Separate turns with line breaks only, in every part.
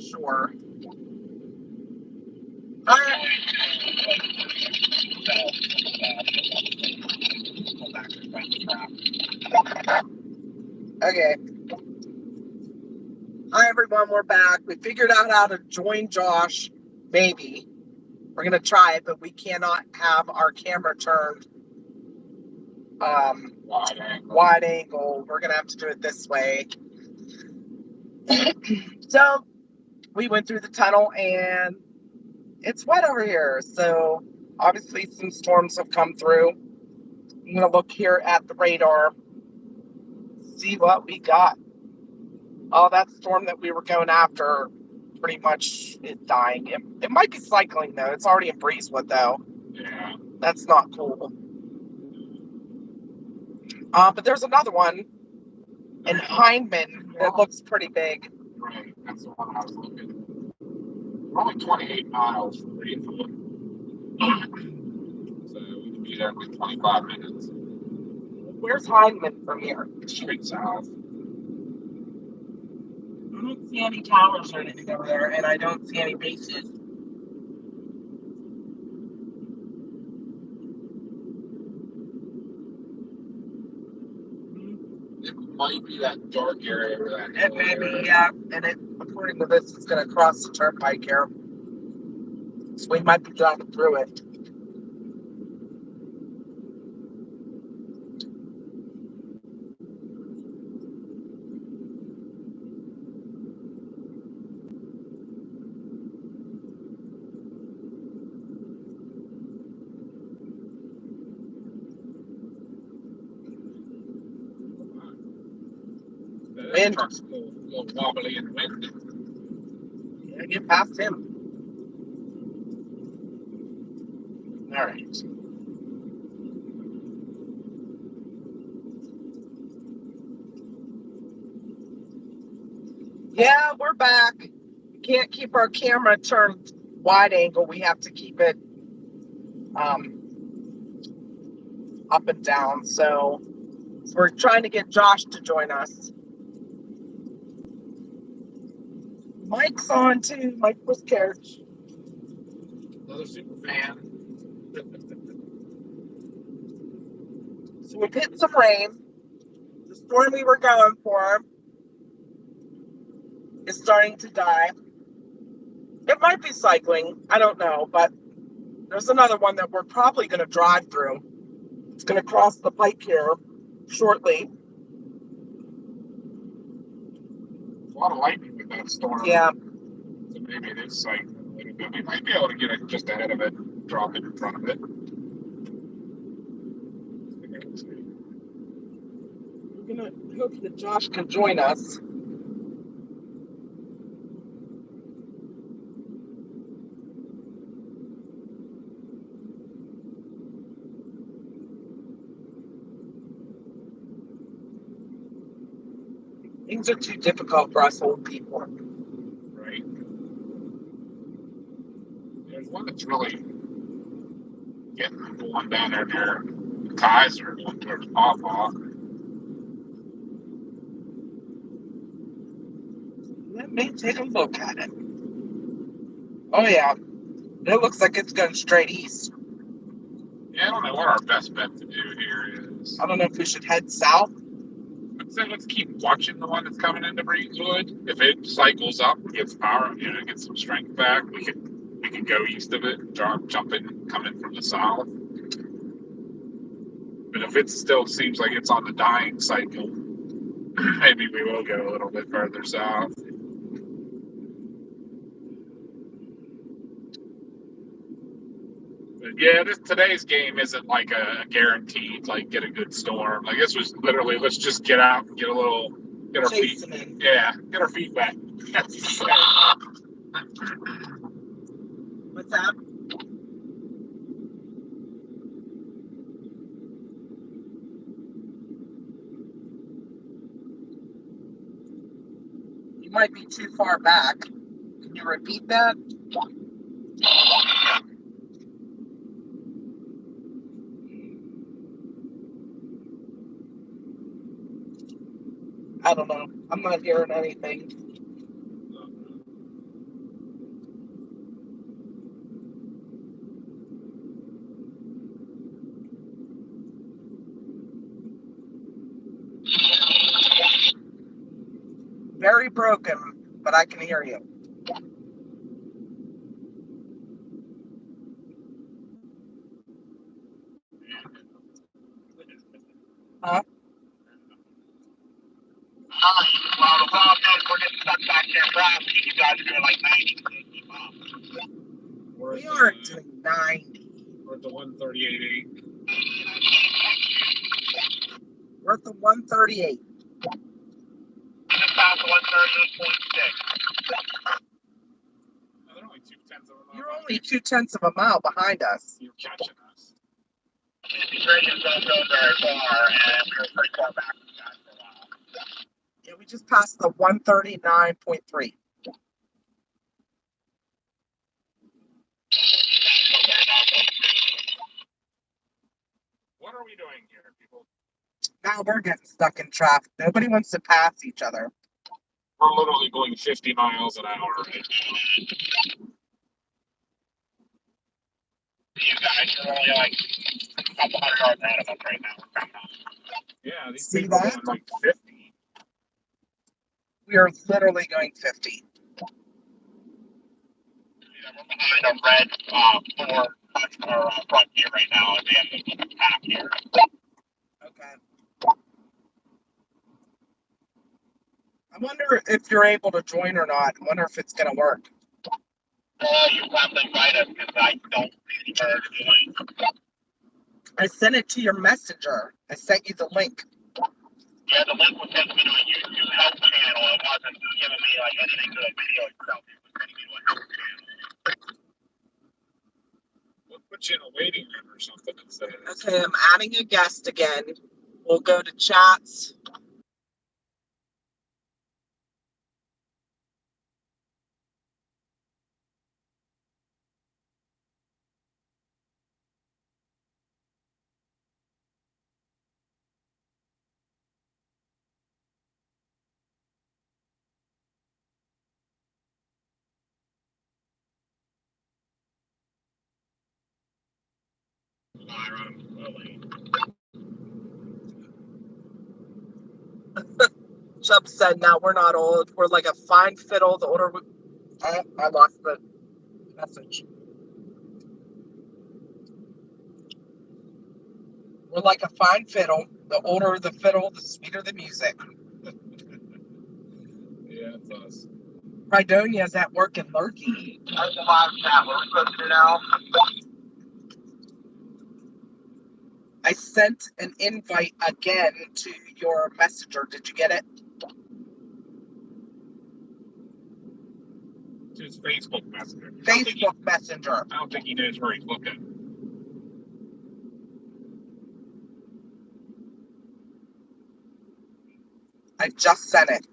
sure. All right. Okay. Hi, everyone. We're back. We figured out how to join Josh. Maybe. We're going to try it, but we cannot have our camera turned wide angle. We're going to have to do it this way. So we went through the tunnel and it's wet over here. So obviously some storms have come through. I'm going to look here at the radar, see what we got. Oh, that storm that we were going after pretty much is dying. It might be cycling, though. It's already in Breezewood, though.
Yeah.
That's not cool. But there's another one in Hindman that looks pretty big.
Right, that's the one I was looking. We're only 28 miles from Breezewood. So we can be there in 25 minutes.
Where's Hindman from here?
Straight south.
I don't see any towers or anything over there, and I don't see any bases.
It might be that dark area over that.
It may be, yeah. And according to this, it's going to cross the turnpike here. So we might be driving through it.
That truck's a little wobbly and windy.
Yeah, get past him. All right. Yeah, we're back. We can't keep our camera turned wide angle. We have to keep it up and down. So we're trying to get Josh to join us. Mike's on too. Mike was Carriage.
Another super fan.
So we've hit some rain. The storm we were going for is starting to die. It might be cycling. I don't know, but there's another one that we're probably going to drive through. It's going to cross the pike here shortly.
A lot of lightning with that storm.
Yeah.
So maybe it is cycling a little bit. We might be able to get it just ahead of it, drop it in front of it.
We're going to hope that Josh can join us. Things are too difficult for us old people.
Right. There's one that's really getting going down there near Kaiser, going towards Pawpaw.
Let me take a look at it. Oh, yeah. It looks like it's going straight east.
Yeah, I don't know what our best bet to do here is.
I don't know if we should head south.
I'd say let's keep watching the one that's coming into Breezewood. If it cycles up, gets power, gets some strength back, we can go east of it, jump in, coming from the south. But if it still seems like it's on the dying cycle, maybe we will go a little bit further south. But yeah, today's game isn't like a guaranteed get a good storm. Like this was literally let's just get out and get our feet. Yeah, get our feet wet.
What's that? You might be too far back. Can you repeat that? I don't know. I'm not hearing anything. very broken, but I can hear you. Huh?
Well, the problem is we're getting stuck back there fast. You guys are doing like 90.
We aren't doing 90.
We're at the 138.8.
We're at the 138.
Just past 138.6. They're only 2/10 of a mile.
You're only 2/10 of a mile behind us.
You're catching us.
These radios don't go very far, and we were pretty far back from you guys for a while. Yeah, we just passed the 139.3.
What are we doing here, people?
Now we're getting stuck in traffic. Nobody wants to pass each other.
We're literally going 50 miles an hour right now. You guys are only like a couple hundred yards ahead of us right now. Yeah, these
See
people are
that?
going like 50.
We are literally going 50.
Yeah, we're behind a red front here right now at the end of the path here.
Okay. I wonder if you're able to join or not. I wonder if it's going to work.
You have to invite us because I don't see her join.
I sent it to your messenger. I sent you the link.
Yeah, the link was sent to me to a YouTube help channel. It wasn't giving me like anything to the video itself. It was sending me to a help channel. We'll put you in a waiting room or something instead.
Okay, I'm adding a guest again. We'll go to chats. Chubb said, "Now we're not old. We're like a fine fiddle. The older we..." I lost the message. We're like a fine fiddle. The older the fiddle, the sweeter the music.
Yeah, it's us.
Rydonia's at work in Lurky.
That's the live chat. What are we supposed to do now?
I sent an invite again to your messenger. Did you get it?
To his Facebook Messenger.
Facebook Messenger.
I don't think he knows where he's looking.
I just sent it.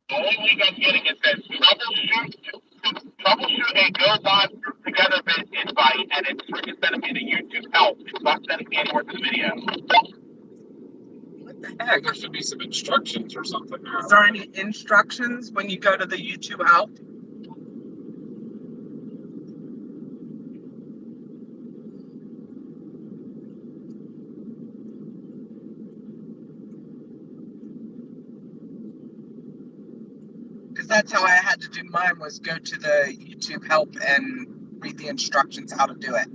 The only link I'm getting is that troubleshoot a Go Live group together invite, and it's freaking sending me to YouTube help. It's not sending me anywhere to the video.
What the heck?
There should be some instructions or something.
Is there any instructions when you go to the YouTube help? Because that's how I had to do mine, was go to the YouTube help and read the instructions how to do it.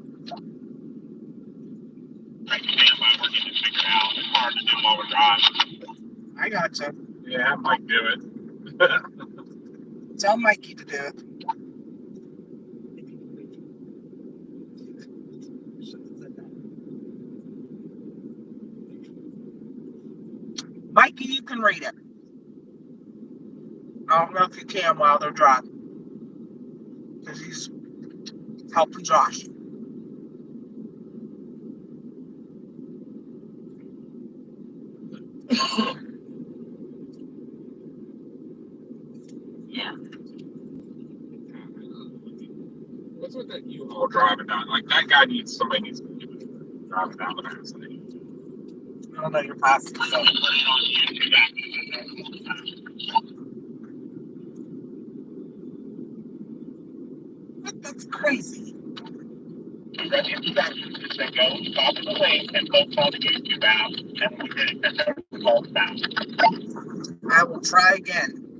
I can't mind we're getting it figured out. It's hard to do while we're driving.
I gotcha.
Yeah, I might do it.
Tell Mikey to do it. Mikey, you can read it. I don't know if you can while they're driving. Because he's helping Josh.
Yeah. What's with that U-Haul driving down? Like, that guy somebody needs to be driving down the house.
I don't know your passing. So. That's crazy.
read the instructions. Just say go to the top of the link and post all the YouTube app, and we did it. And then call it back.
I will try again.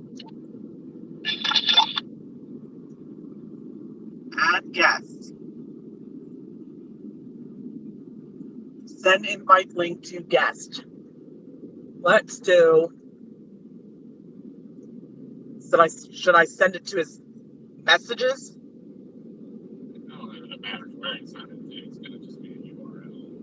Add guest. Send invite link to guest. Let's do. Should I send it to his messages?
No, it matters where you send it to. It's going to just be a URL.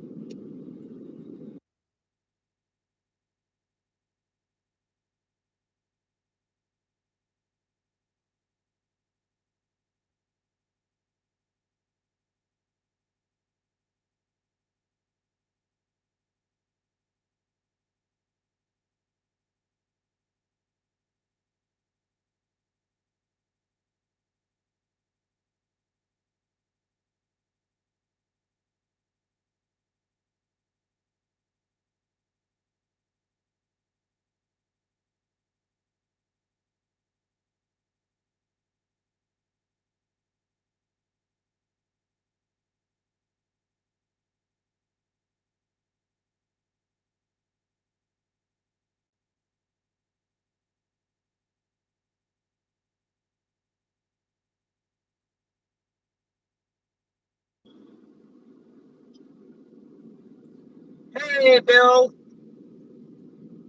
Hey, Bill.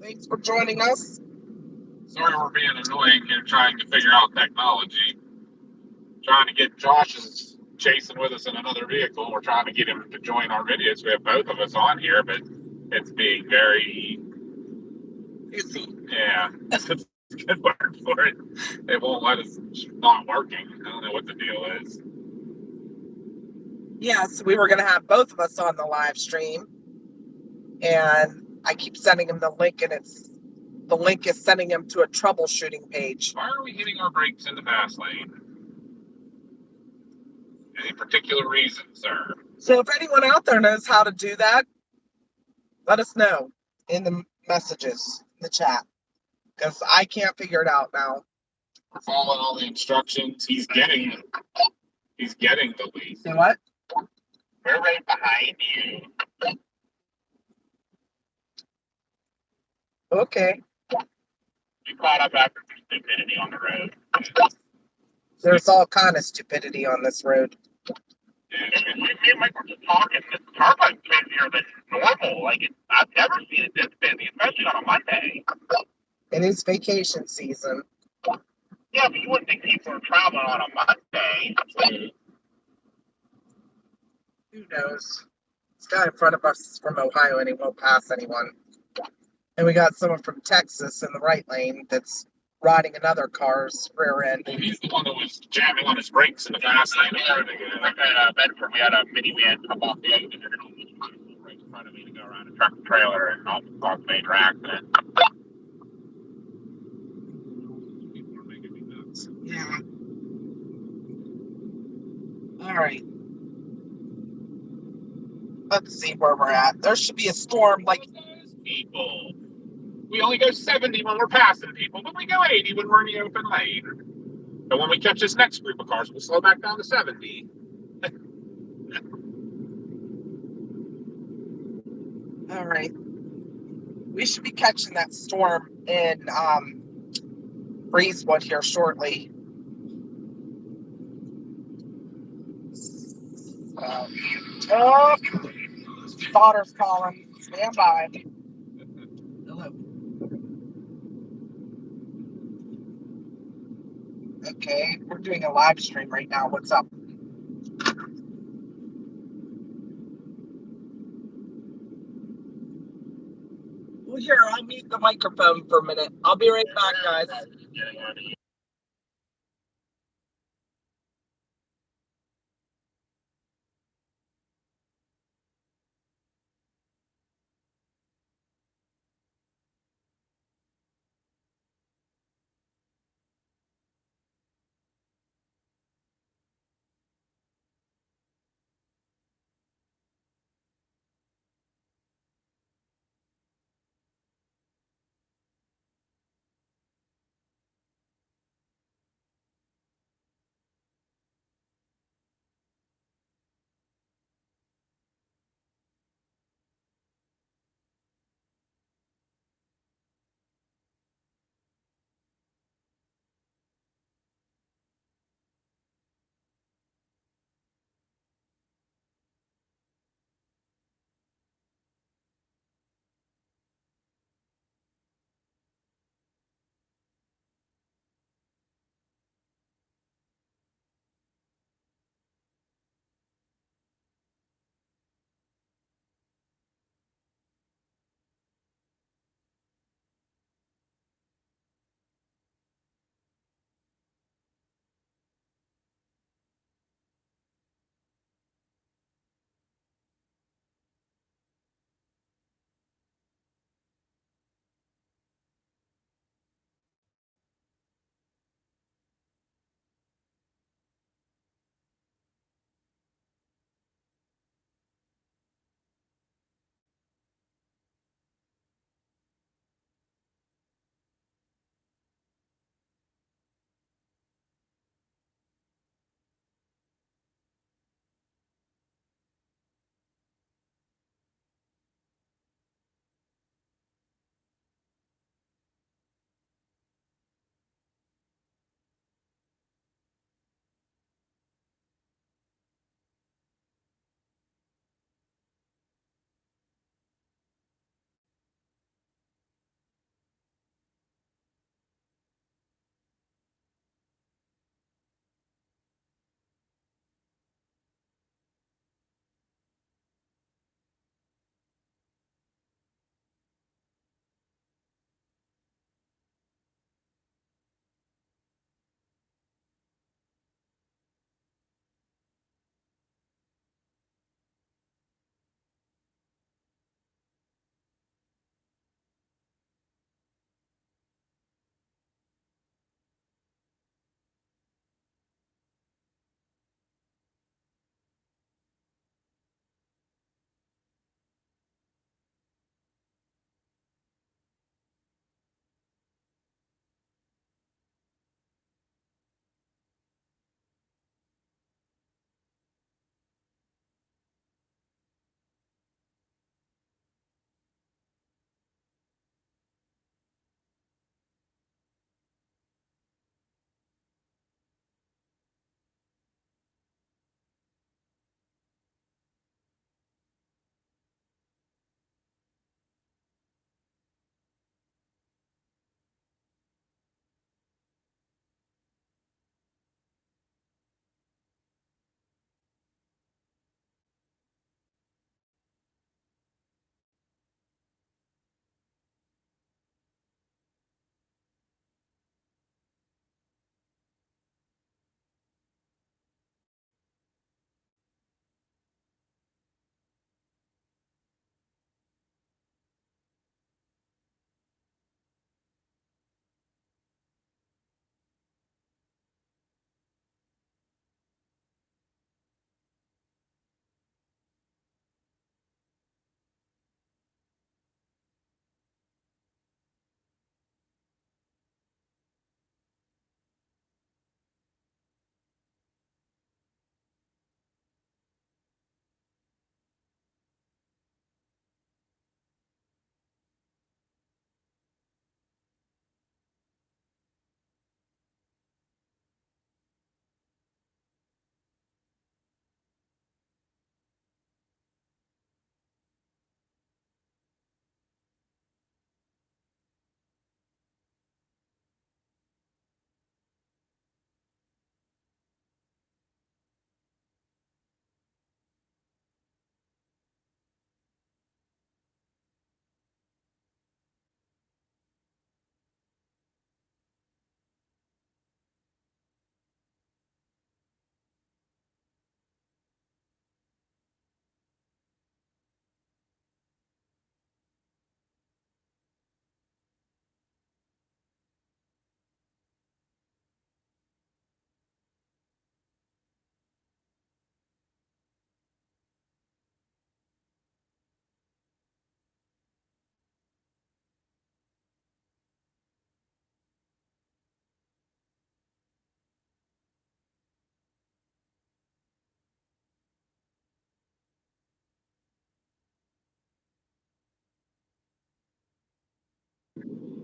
Thanks for joining us.
Sorry we're being annoying here trying to figure out technology. Trying to get Josh is chasing with us in another vehicle. We're trying to get him to join our videos. We have both of us on here, but it's being very
Busy.
yeah. That's a good word for it. It won't let us not working. I don't know what the deal is.
Yes, we were going to have both of us on the live stream. And I keep sending him the link, and the link is sending him to a troubleshooting page.
Why are we hitting our brakes in the fast lane? Any particular reason, sir?
So if anyone out there knows how to do that, let us know in the messages, in the chat, because I can't figure it out now.
We're following all the instructions. He's getting the lead.
Say what?
We're right behind you.
Okay.
We caught up after stupidity on the road.
There's all kind of stupidity on this road.
And me and Mike were just talking. This car was busier than normal. Like, I've never seen it this busy, especially on a Monday.
It is vacation season.
Yeah, but you wouldn't think people are traveling on a Monday.
Who knows? This guy in front of us is from Ohio, and he won't pass anyone. And we got someone from Texas in the right lane that's riding another car's rear end.
Well, he's the one that was jamming on his brakes in the fast lane. Like at Bedford, we had a minivan come off the exit right in front of me to go around a truck and trailer and almost caused a major accident. People are making me nuts.
Yeah. All right. Let's see where we're at. There should be a storm like
people. We only go 70 when we're passing people, but we go 80 when we're in the open lane. And when we catch this next group of cars, we'll slow back down to 70.
all right. We should be catching that storm in Breezewood here shortly. Oh, daughter's calling. Stand by. Hello. Okay, we're doing a live stream right now. What's up? Well, here, I'll mute the microphone for a minute. I'll be right back, guys.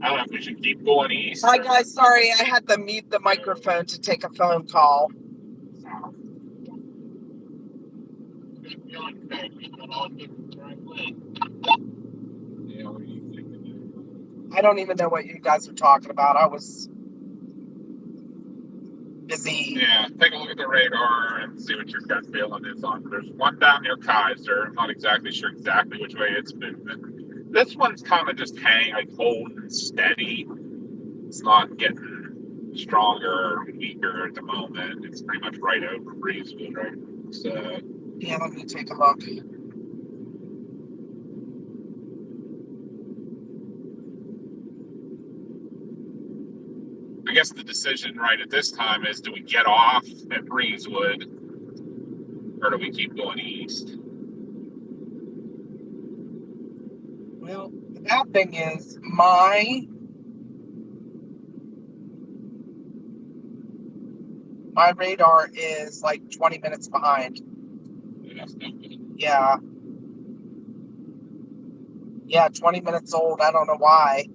I don't know if we should keep going east.
Hi guys, sorry I had to mute the microphone to take a phone call.
South. Yeah, what are you thinking?
I don't even know what you guys are talking about. I was busy.
Yeah, take a look at the radar and see what your gut feeling is on. There's one down near Kaiser. I'm not exactly sure exactly which way it's moving. This one's kind of just like holding steady. It's not getting stronger or weaker at the moment. It's pretty much right over Breezewood, right? So
Yeah, let me take a look.
I guess the decision right at this time is, do we get off at Breezewood or do we keep going east?
Well, the bad thing is my radar is like 20 minutes behind.
That's no good.
Yeah. Yeah, 20 minutes old. I don't know why.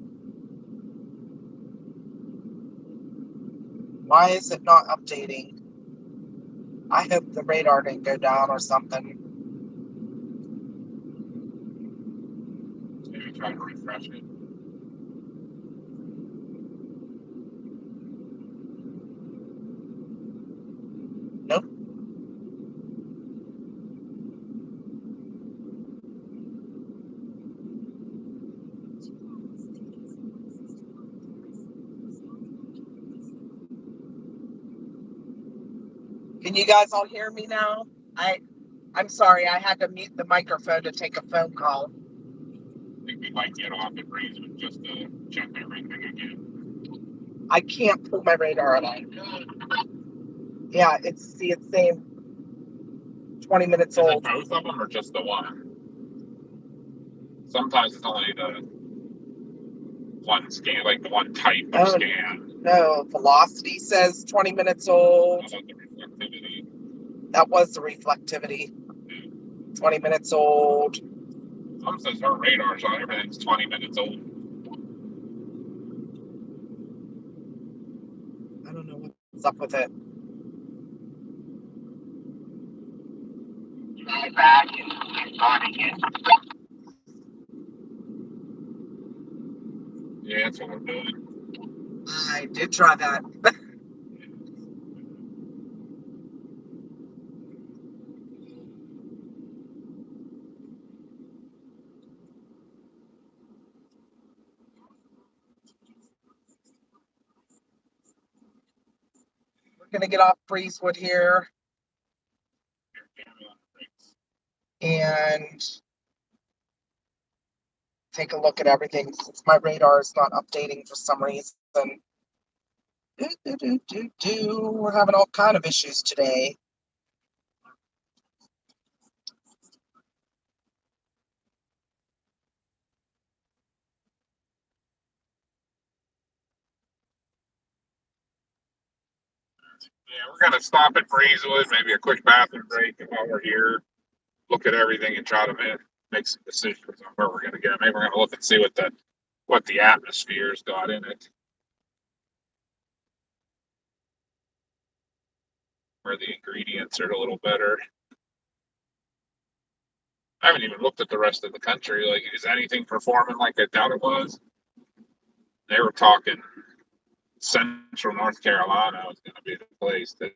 Why is it not updating? I hope the radar didn't go down or something.
Maybe try to refresh it.
Nope. Can you guys all hear me now? I'm sorry, I had to mute the microphone to take a phone call.
I think we might get off at Breezewood just to check everything again.
I can't pull my radar up. Yeah, it's saying 20 minutes
Is it
old.
both of them or just the one? Sometimes it's only the one scan, like the one type of scan.
No, velocity says 20 minutes old.
How about the reflectivity?
That was the reflectivity. 20 minutes old.
Some says our radar's on, everything's 20 minutes old.
I don't know what's up with it.
Try back and on again. Yeah, that's what we're doing.
I did try that. We're going to get off Breezewood here and take a look at everything since my radar is not updating for some reason. We're having all kind of issues today.
Yeah, we're gonna stop at Breezewood, maybe a quick bathroom break, and while we're here, look at everything and try to make some decisions on where we're gonna go. Maybe we're gonna look and see what the atmosphere's got in it, where the ingredients are a little better. I haven't even looked at the rest of the country. Like, is anything performing like I thought it was? They were talking Central North Carolina was going to be the place today.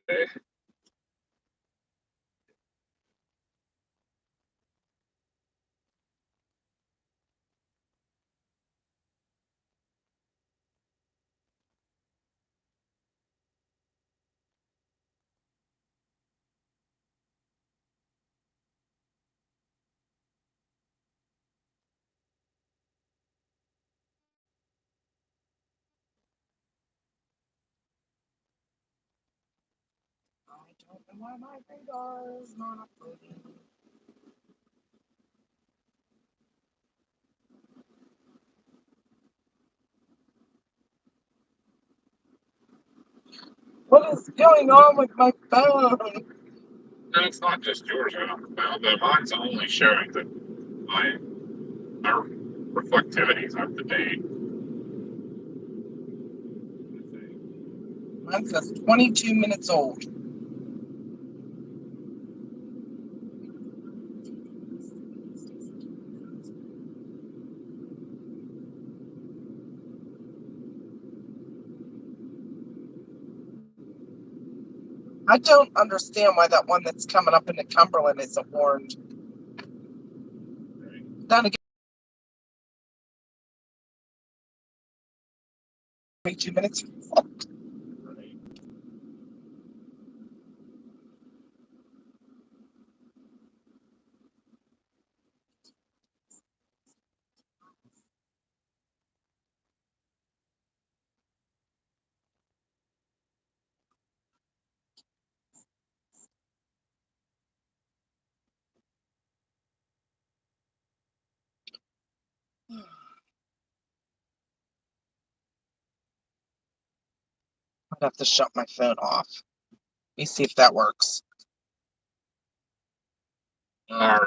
I don't know why my radar is not uploading. What is going on with my phone?
No, it's not just yours. I don't know. Mine's only showing that our reflectivity is up to date.
Mine says 22 minutes old. I don't understand why that one that's coming up into Cumberland isn't warned. Then again, 22 minutes. I'd have to shut my phone off. Let me see if that works.
All right,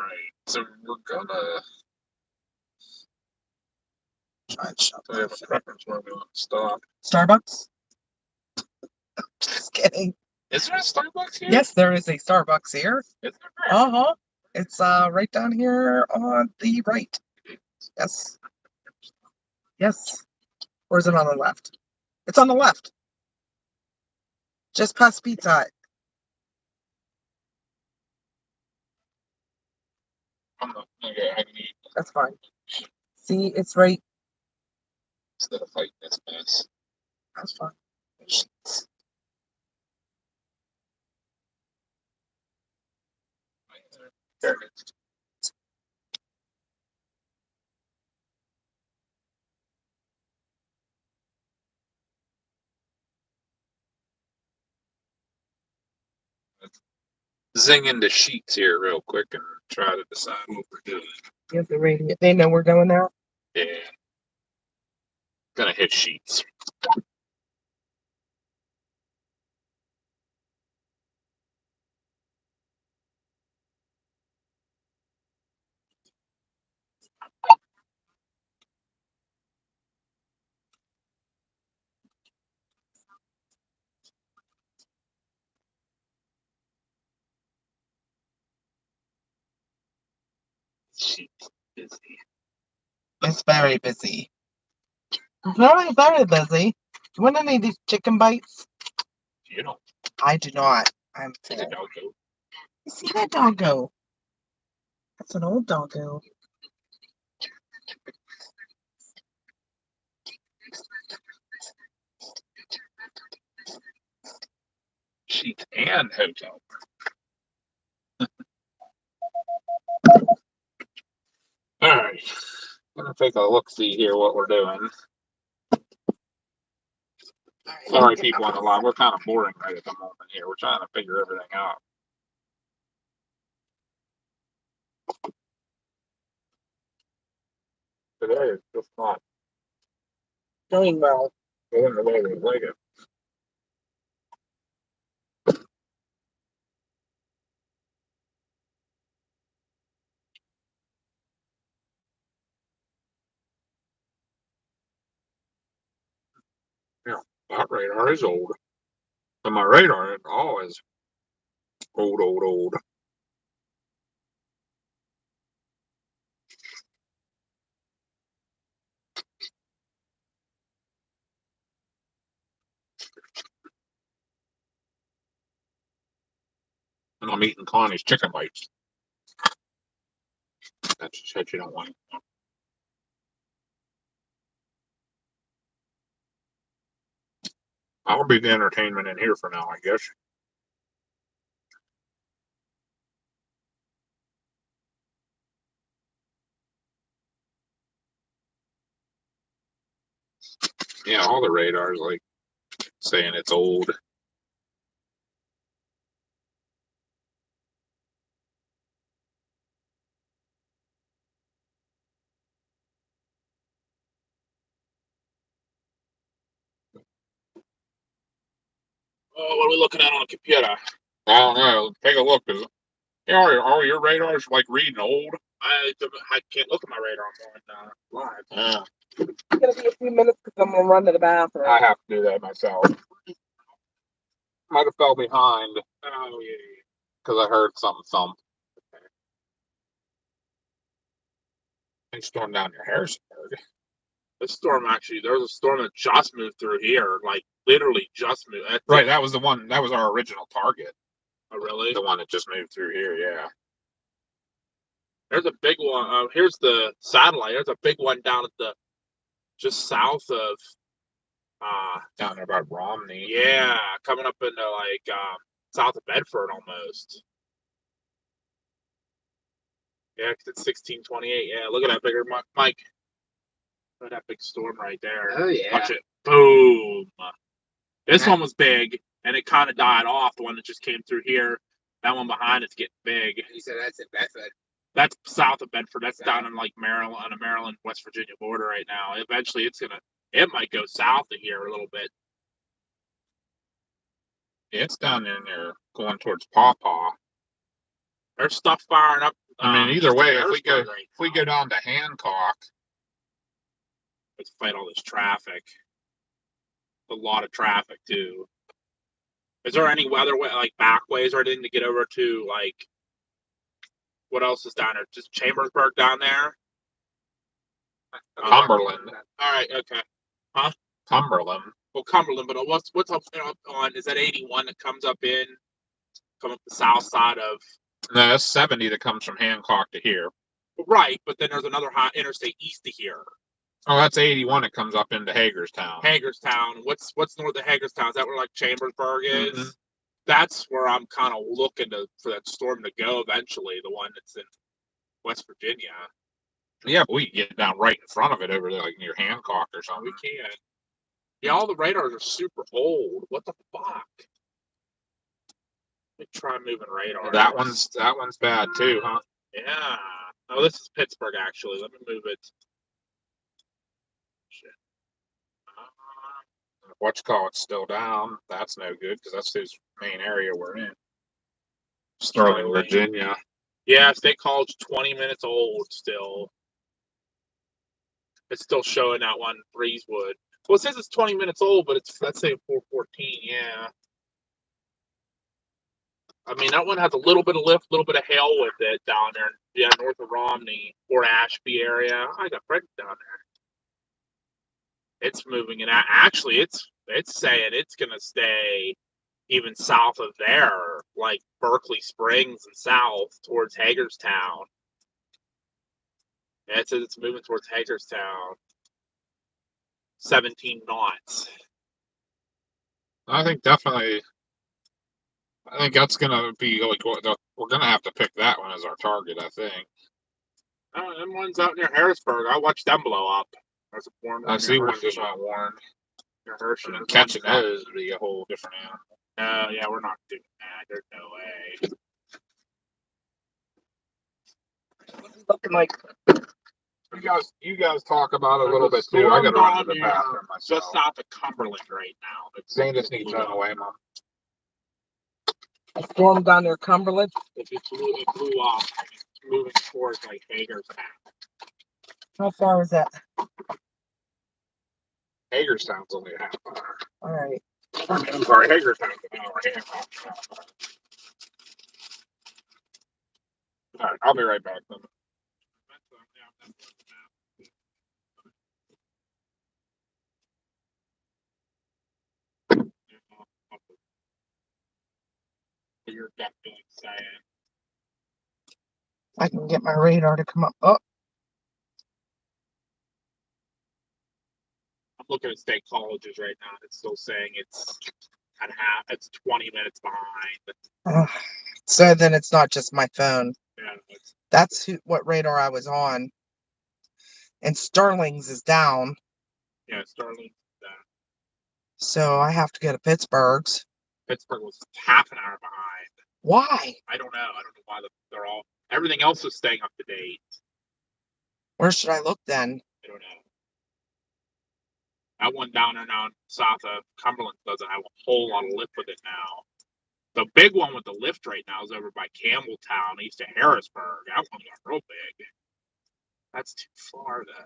so we're gonna
Try and shut
we
my
have a
phone.
preference where we want to stop.
Starbucks? Just kidding.
Is there a Starbucks here?
Yes, there is a Starbucks here.
Is there?
It's right down here on the right. Yes. Yes. Or is it on the left? It's on the left. Just past Pizza Hut.
Okay, I can eat
That's fine. See, it's right.
instead of fighting this mess.
That's fine.
There it is. Zing into sheets here real quick and try to decide what we're doing.
You have the radio. They know we're going now.
Yeah. Gonna hit sheets. Sheets busy.
It's very busy. Very, very busy. You want any of these chicken bites?
You know,
I do not. I'm
it's a doggo.
You see that doggo? That's an old doggo.
Sheets and hotel. All right. Gonna take a look see here what we're doing. Sorry, people on the line. We're kind of boring right at the moment here. We're trying to figure everything out. Today is just not
Doing well.
going the way we like it. Yeah, that radar is old. And my radar all is old. And I'm eating Connie's chicken bites. That's just shit you don't want. I'll be the entertainment in here for now, I guess. Yeah, all the radars like saying it's old. Oh, what are we looking at on the computer? I don't know. Take a look. Cause, are your radars like reading old? I can't look at my radar on live.
It's gonna be a few minutes because I'm gonna run to the bathroom.
I have to do that myself. Might have fell behind. Oh, yeah. Because I heard something thump. Okay. They stormed down near Harrisburg. This storm actually, there was a storm that just moved through here, like literally just moved. Right, that was the one. That was our original target. Oh, really? The one that just moved through here, yeah. There's a big one. Here's the satellite. There's a big one down at the just south of down there about Romney. Yeah, coming up into like south of Bedford almost. Yeah, 'cause it's 1628. Yeah, look at that bigger Mike. Look at that big storm right there. Oh yeah. Watch it. Boom. This one was big, and it kind of died off. The one that just came through here. That one behind it's getting big. You said that's in Bedford. That's south of Bedford. That's down in like Maryland, on the Maryland West Virginia border right now. Eventually, it might go south of here a little bit. Yeah, it's down in there going towards Paw Paw. There's stuff firing up. I mean, either way, if we go down to Hancock, let's fight all this traffic. A lot of traffic too. Is there any other way, like back ways or anything to get over to like? What else is down there? Just Chambersburg down there. Cumberland. All right. Okay. Huh? Cumberland. Well, Cumberland, but what's up on? Is that 81 that comes up the south side of? No, that's 70 that comes from Hancock to here. Right, but then there's another hot interstate east of here. Oh, that's 81 that comes up into Hagerstown. Hagerstown. What's north of Hagerstown? Is that where like Chambersburg is? Mm-hmm. That's where I'm kind of looking for that storm to go eventually. The one that's in West Virginia. Yeah, but we can get down right in front of it over there, like near Hancock or something. We can. Yeah, all the radars are super old. What the fuck? Let me try moving radar. That one's bad too, huh? Yeah. Oh, this is Pittsburgh actually. Let me move it. Shit. What's still down. That's no good because that's his main area we're in. Sterling, Virginia. Yeah, State College 20 minutes old still. It's still showing that one, Breezewood. Well, it says it's 20 minutes old, but let's say 414, yeah. I mean, that one has a little bit of lift, a little bit of hail with it down there. Yeah, north of Romney, Fort Ashby area. I got friends down there. It's moving, and actually, it's saying it's gonna stay even south of there, like Berkeley Springs and south towards Hagerstown. Yeah, it says it's moving towards Hagerstown. 17 knots. I think definitely. I think that's gonna be like we're gonna have to pick that one as our target. I think. Oh, them ones out near Harrisburg. I watched them blow up. There's a warm. I see one just went warm. Near Hershey. And catching those would be a whole different animal. No, yeah, we're not doing that. There's no way. Looking like. You guys talk about it a little bit too. I got to run to the bathroom myself. Just south of Cumberland right now. Zane just needs to run away, Mom. A storm down near Cumberland. It blew off. It's moving towards like Hagerstown. How far is that? Hagerstown's only a half hour. All right. I'm sorry, Hagerstown's an hour and a half. All right, I'll be right back then. You're definitely saying. I can get my radar to come up. Oh. I'm looking at state colleges right now. It's still saying it's at half. It's 20 minutes behind. So then it's not just my phone. Yeah, that's what radar I was on. And Sterling's is down. Yeah, Sterling's down. So I have to go to Pittsburgh's. Pittsburgh was half an hour behind. Why? I don't know. I don't know why they're all. Everything else is staying up to date. Where should I look then? I don't know. That one down there now south of Cumberland doesn't have a whole lot of lift with it now. The big one with the lift right now is over by Campbelltown, east of Harrisburg. That one got real big. That's too far though.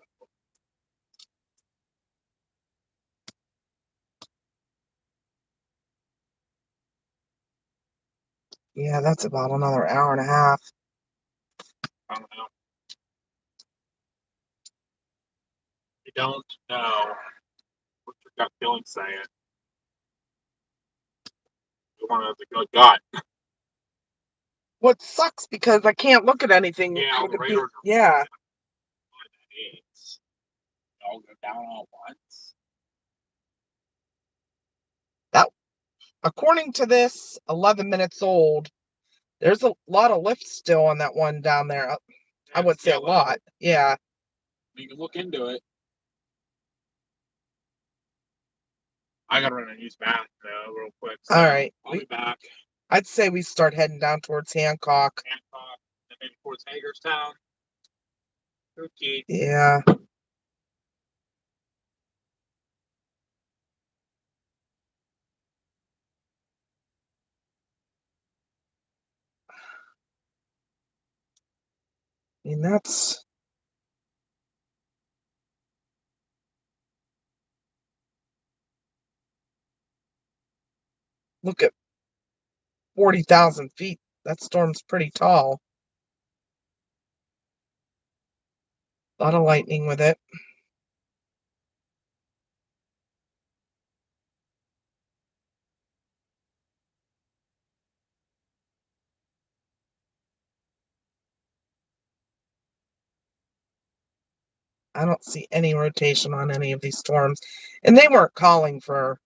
Yeah, that's about another hour and a half.
I don't know. You don't know what your gut feeling saying. You want to go gut.
What sucks because I can't look at anything.
Yeah,
with
the
the be-
radars are
yeah,
eights. All go down all once.
that according to this, 11 minutes old. There's a lot of lift still on that one down there. I would say a lot. Yeah.
You can look into it. I gotta run and use bath though, real quick. So
All right.
I'll be back.
I'd say we start heading down towards Hancock.
Hancock, and maybe towards Hagerstown. Okay.
Yeah. I mean, that's look at 40,000 feet. That storm's pretty tall. A lot of lightning with it. I don't see any rotation on any of these storms. And they weren't calling for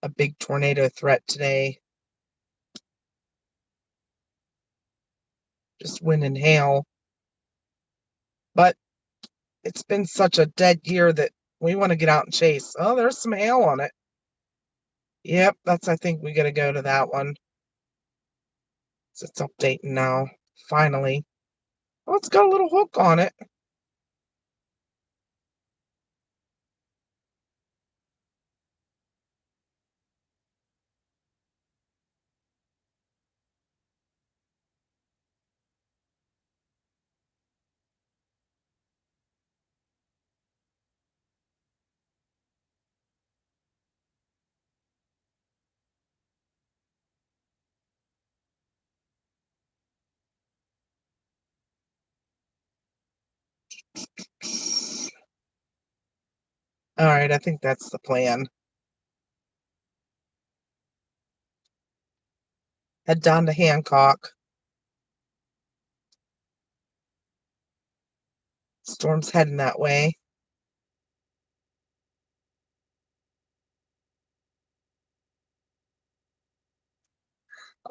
a big tornado threat today. Just wind and hail. But it's been such a dead year that we want to get out and chase. Oh, there's some hail on it. Yep, I think we got to go to that one. So it's updating now. Finally. Oh, it's got a little hook on it. All right, I think that's the plan. Head down to Hancock. Storm's heading that way.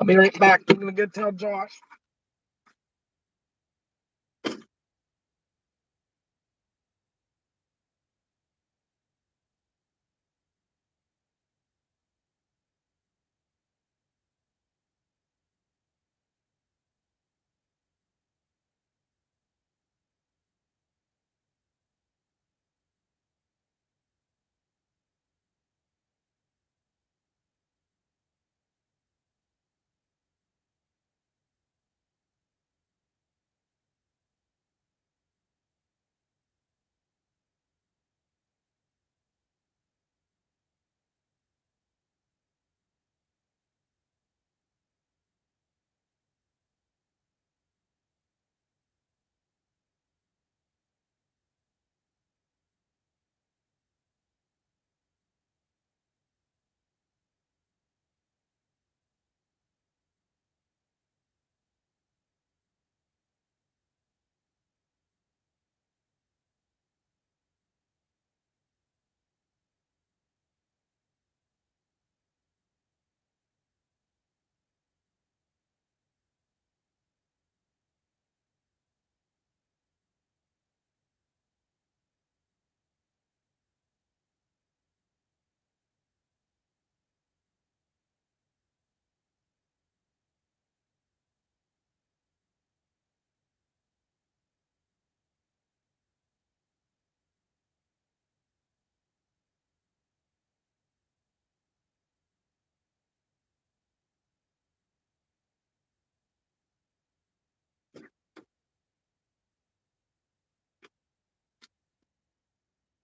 I'll be right back. I'm gonna go tell Josh.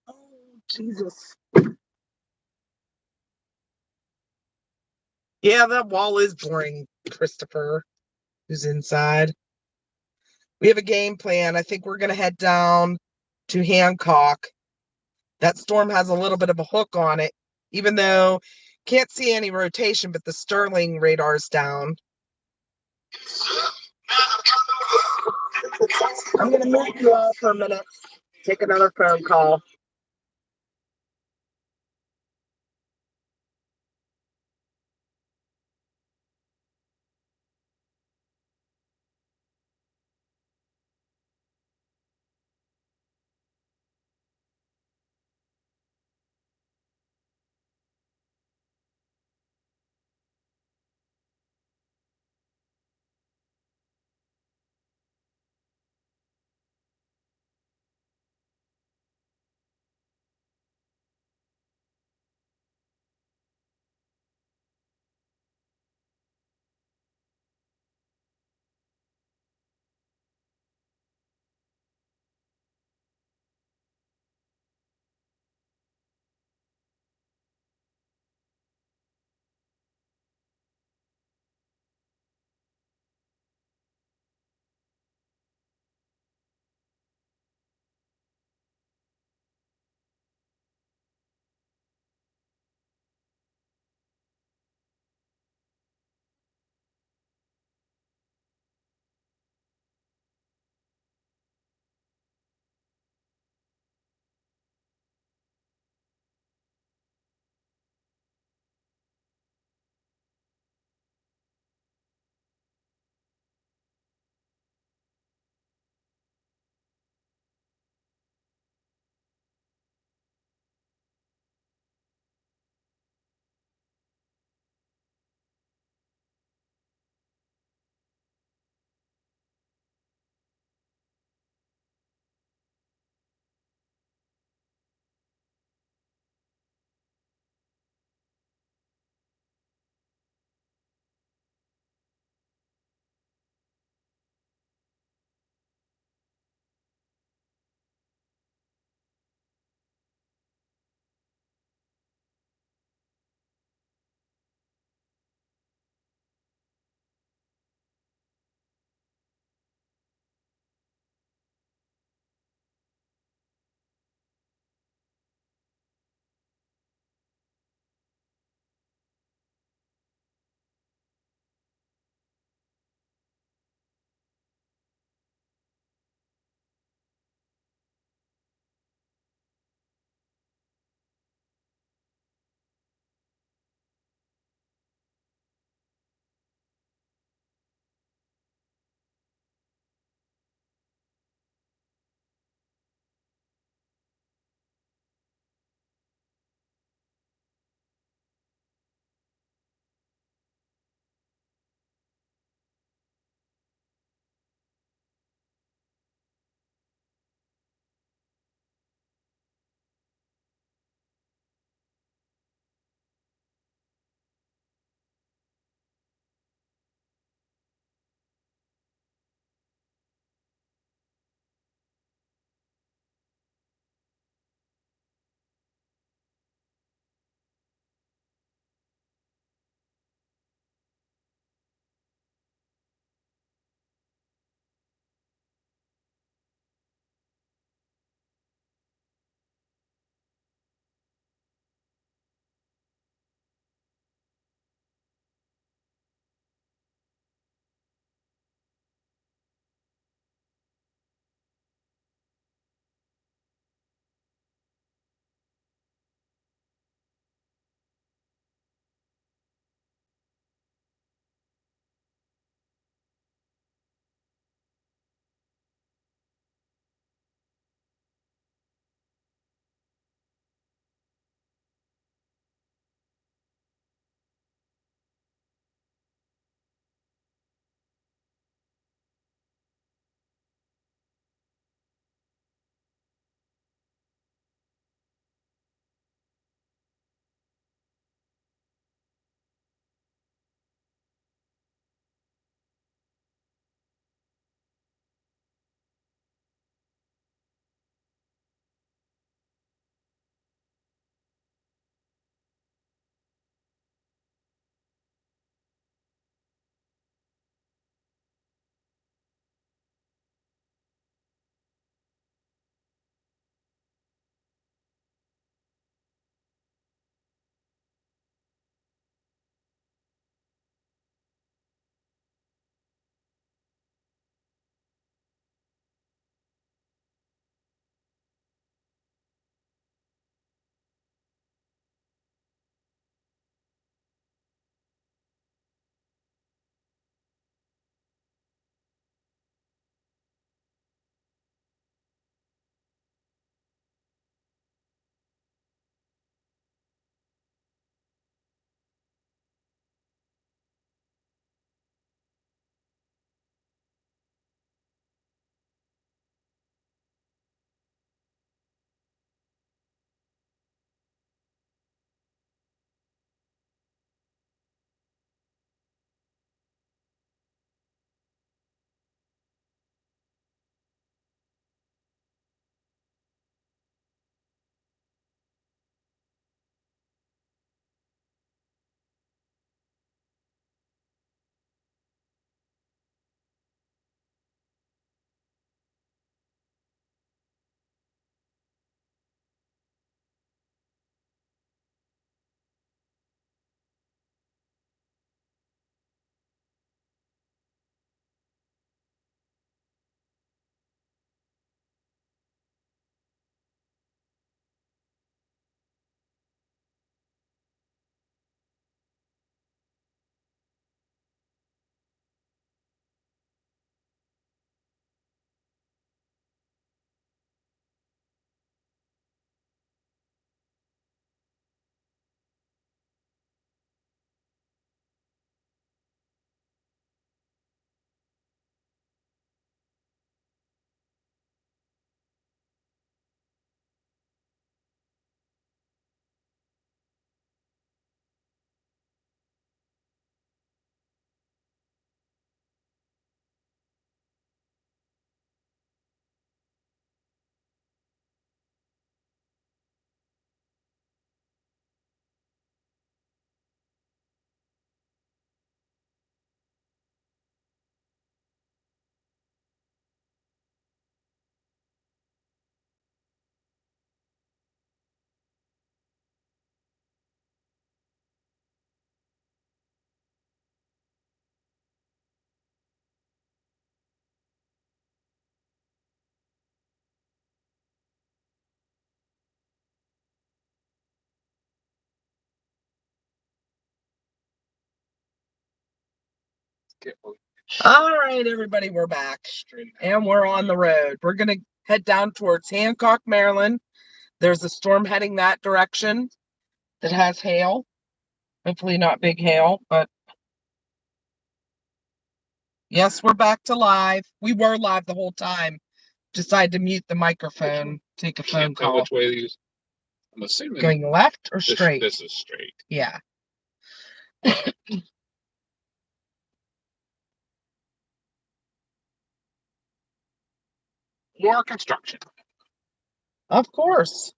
Oh, Jesus. Yeah, that wall is boring, Christopher, who's inside. We have a game plan. I think we're going to head down to Hancock. That storm has a little bit of a hook on it, even though can't see any rotation, but the Sterling radar's down. I'm going to move you all for a minute. Take another phone call. All right, everybody, we're back. And we're on the road. We're going to head down towards Hancock, Maryland. There's a storm heading that direction that has hail. Hopefully not big hail, but yes, we're back to live. We were live the whole time. Decided to mute the microphone, take a phone call.
Which way these? I'm assuming
going left or straight?
This is straight.
Yeah.
More construction.
Of course.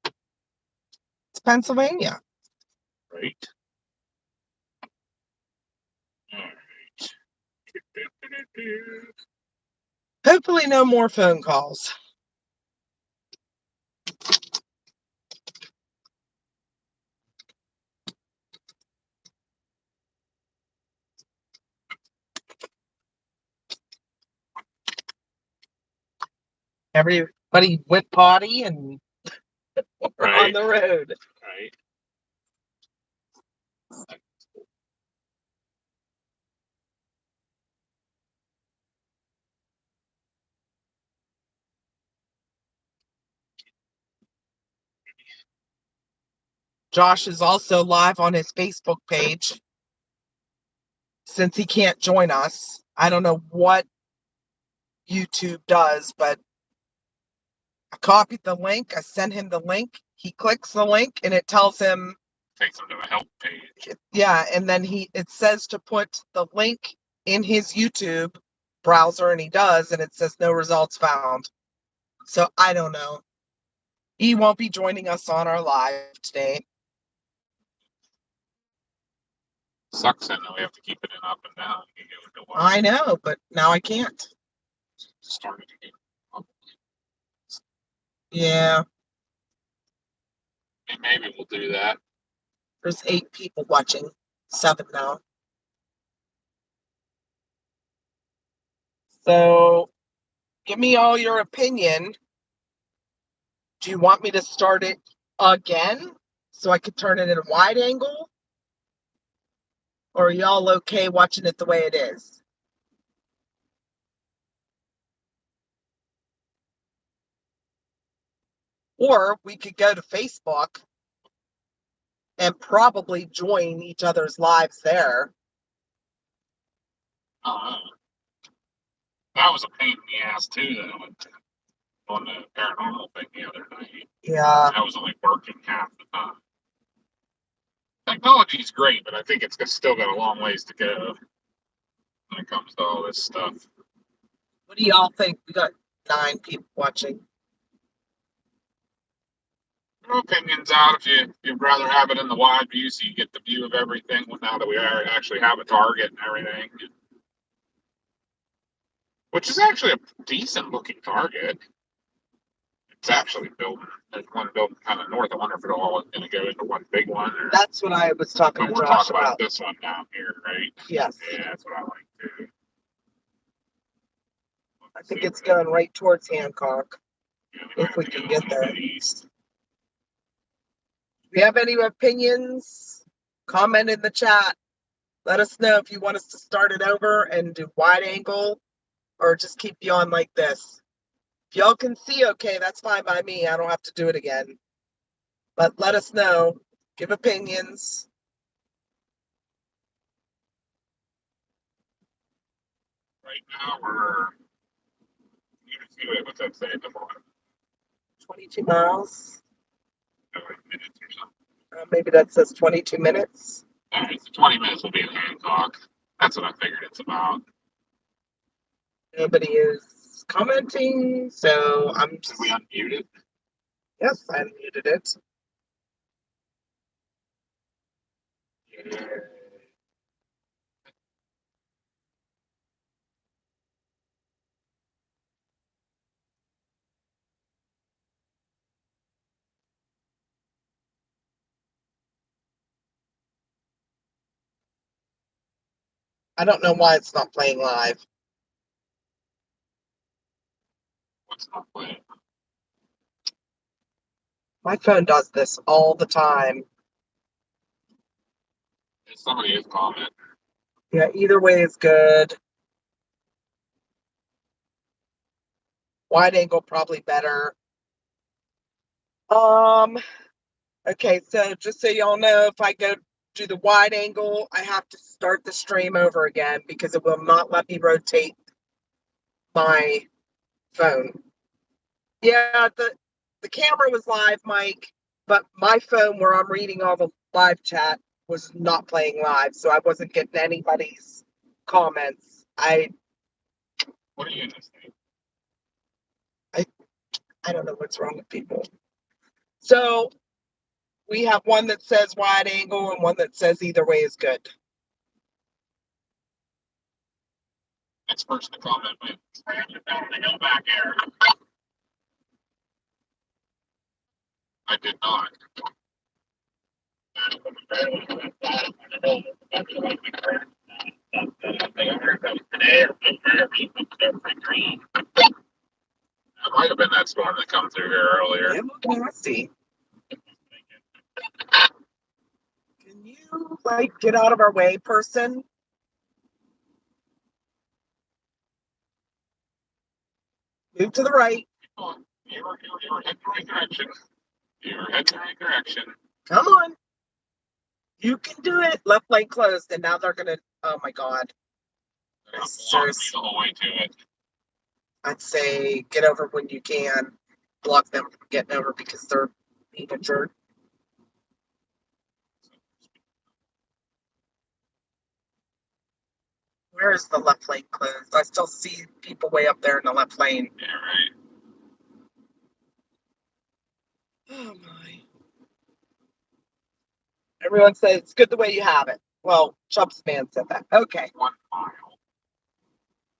It's Pennsylvania.
Right. All right.
Hopefully no more phone calls. Everybody went potty and we're on the road.
Right.
Josh is also live on his Facebook page. Since he can't join us, I don't know what YouTube does, but I copied the link. I sent him the link. He clicks the link and it tells him,
takes him to a help page.
Yeah, and then it says to put the link in his YouTube browser, and he does, and it says no results found. So I don't know. He won't be joining us on our live today.
Sucks then that we have to keep it in up and down.
I know, but now I can't.
Started again.
Yeah.
Maybe we'll do that.
There's 8 people watching. 7 now. So give me all your opinion. Do you want me to start it again so I could turn it in a wide angle? Or are y'all okay watching it the way it is? Or we could go to Facebook and probably join each other's lives there.
That was a pain in the ass too, though, on the paranormal thing the other night.
Yeah.
I was only working half the time. Technology's great, but I think it's still got a long ways to go when it comes to all this stuff.
What do y'all think? We got 9 people watching.
No opinions out if you'd rather have it in the wide view so you get the view of everything now that we actually have a target and everything. Which is actually a decent looking target. It's actually built. There's one built kind of north. I wonder if it all is going to go into one big one. Or,
that's what I was talking to
Josh about. But we're talking about this one down here, right?
Yes.
Yeah, that's what I like too.
I think it's going right towards Hancock. Yeah, if we can get there.
East.
If you have any opinions, comment in the chat. Let us know if you want us to start it over and do wide angle or just keep you on like this. If y'all can see okay, that's fine by me. I don't have to do it again. But let us know. Give opinions.
Right now what's that say?
22 miles.
Minutes or something.
Maybe that says 22 minutes.
All right, so 20 minutes will be in Hancock. That's what I figured it's about.
Nobody is commenting, so I'm just...
Did we unmute it?
Yes, I unmuted it.
Yeah.
I don't know why it's not playing live.
What's not playing?
My phone does this all the time.
Somebody is commenting.
Yeah, either way is good. Wide angle probably better. Okay, so just so y'all know, if I go to the wide angle, I have to start the stream over again because it will not let me rotate my phone. Yeah, the camera was live, Mike, but my phone where I'm reading all the live chat was not playing live, so I wasn't getting anybody's comments.
What are you in this thing?
I don't know what's wrong with people. So we have one that says wide angle and one that says either way is good.
Next person to comment with slam it down the hill back air. I did not. That might have been that storm that come through here earlier.
It looked nasty. Can you like get out of our way, person? Move to the right.
You were heading the right direction. You were heading the right direction.
Come on. You can do it. Left lane closed, and now they're gonna. Oh my god.
The whole way to it.
I'd say get over when you can. Block them from getting over because they're being a jerk. Where is the left lane closed? I still see people way up there in the left lane.
Yeah, right.
Oh my. Everyone says it's good the way you have it. Well, Chubb's man said that. Okay.
1 mile.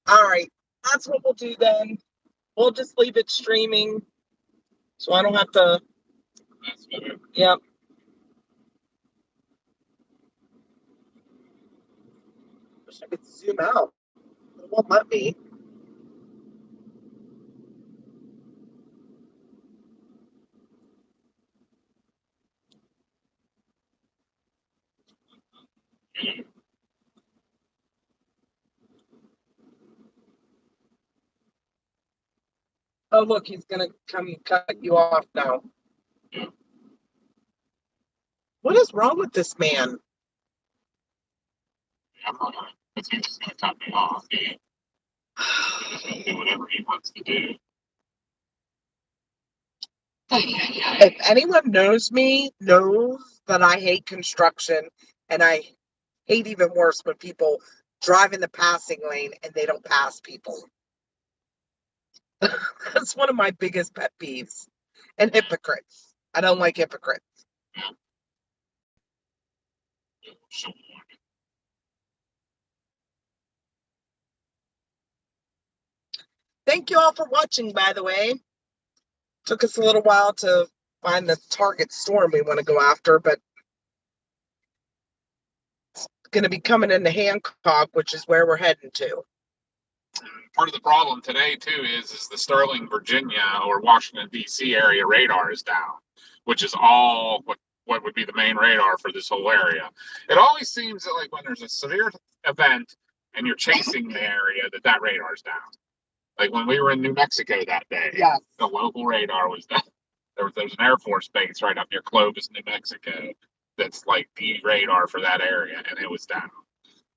All right. That's what we'll do then. We'll just leave it streaming. So I don't have to.
That's better.
Yep. Wish I could zoom out. It won't let me. Oh, look, he's going to come cut you off now.
Yeah.
What is wrong with this man?
Yeah, I'm not gonna, he's just gonna cut me off. He's just gonna do whatever he wants to do.
If anyone knows me, knows that I hate construction, and I hate even worse when people drive in the passing lane and they don't pass people. That's one of my biggest pet peeves. And hypocrites. I don't like hypocrites. Thank you all for watching, by the way. Took us a little while to find the target storm we want to go after, but it's going to be coming into Hancock, which is where we're heading to.
Part of the problem today too is the Sterling, Virginia, or Washington D.C. area radar is down, which is all what would be the main radar for this whole area. It always seems that like when there's a severe event and you're chasing the area, that radar is down. Like when we were in New Mexico that day,
Yes.
The local radar was down. There's an Air Force base right up near Clovis, New Mexico, that's like the radar for that area, and it was down.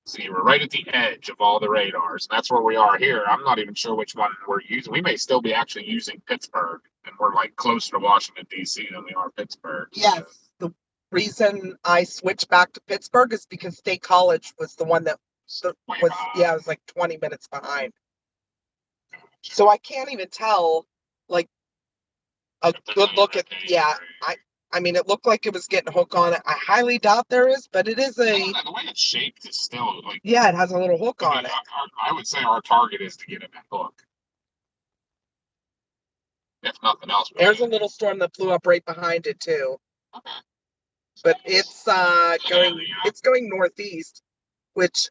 So you were right at the edge of all the radars. And that's where we are here. I'm not even sure which one we're using. We may still be actually using Pittsburgh, and we're like closer to Washington, D.C. than we are Pittsburgh.
Yes. The reason I switched back to Pittsburgh is because State College was the one that was, yeah, it was like 20 minutes behind. So I can't even tell, like, a good look at, yeah, I mean, it looked like it was getting a hook on it. I highly doubt there is, but it is
the way it's shaped is still like,
yeah, it has a little hook on it.
I would say our target is to get it that hook. If nothing else.
There's a little storm that flew up right behind it too.
Okay.
But it's going northeast, which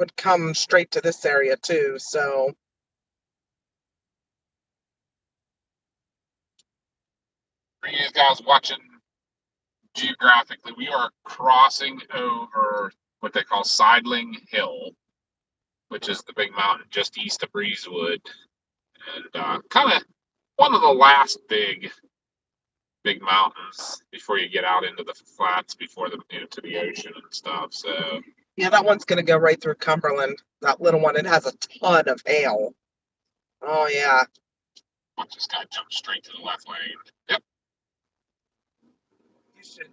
would come straight to this area too. So
for you guys watching geographically, we are crossing over what they call Sidling Hill, which is the big mountain just east of Breezewood, and kind of one of the last big mountains before you get out into the flats, before the to the ocean and stuff. So
yeah, that one's gonna go right through Cumberland. That little one, it has a ton of hail. Oh yeah.
I just gotta jump straight to the left lane. Yep.
You should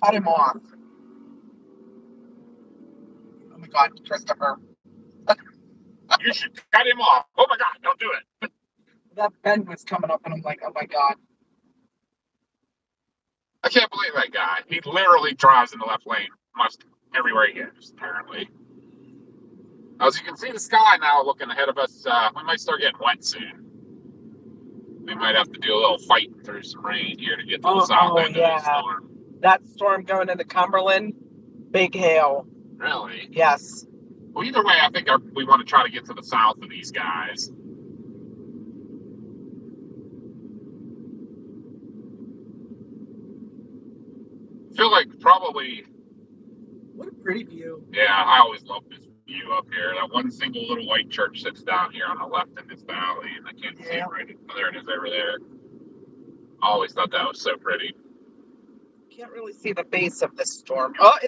cut him off. Oh my God, Christopher.
You should cut him off. Oh my God, don't do it.
That bend was coming up, and I'm like, oh my God.
I can't believe that guy. He literally drives in the left lane almost everywhere he goes, apparently. As you can see the sky now looking ahead of us, we might start getting wet soon. We might have to do a little fight through some rain here to get to the south end of the storm.
That storm going into Cumberland, big hail.
Really?
Yes.
Well, either way, I think we want to try to get to the south of these guys. I feel like probably.
What a pretty view.
Yeah, I always love this view up here. That one single little white church sits down here on the left in this valley, and I can't see it right. Oh, there it is over there. I always thought that was so pretty.
Can't really see the base of this storm. Oh,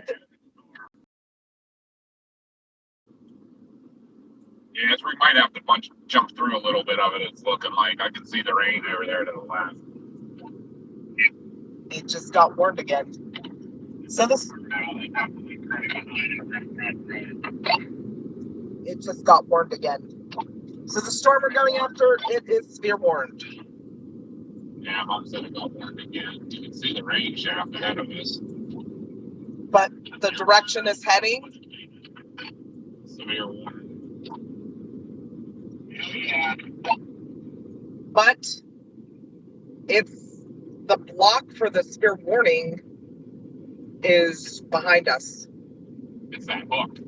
yeah, so we might have to jump through a little bit of it. It's looking like I can see the rain over there to the left.
It just got warned again. So this. It just got warned again. So the storm we're going after, it is severe warned.
Yeah, Mom said it got warned again. You can see the rain shaft ahead of us.
But the direction is heading.
Severe warning.
Yeah. But it's the block for the severe warning is behind us.
It's that hook.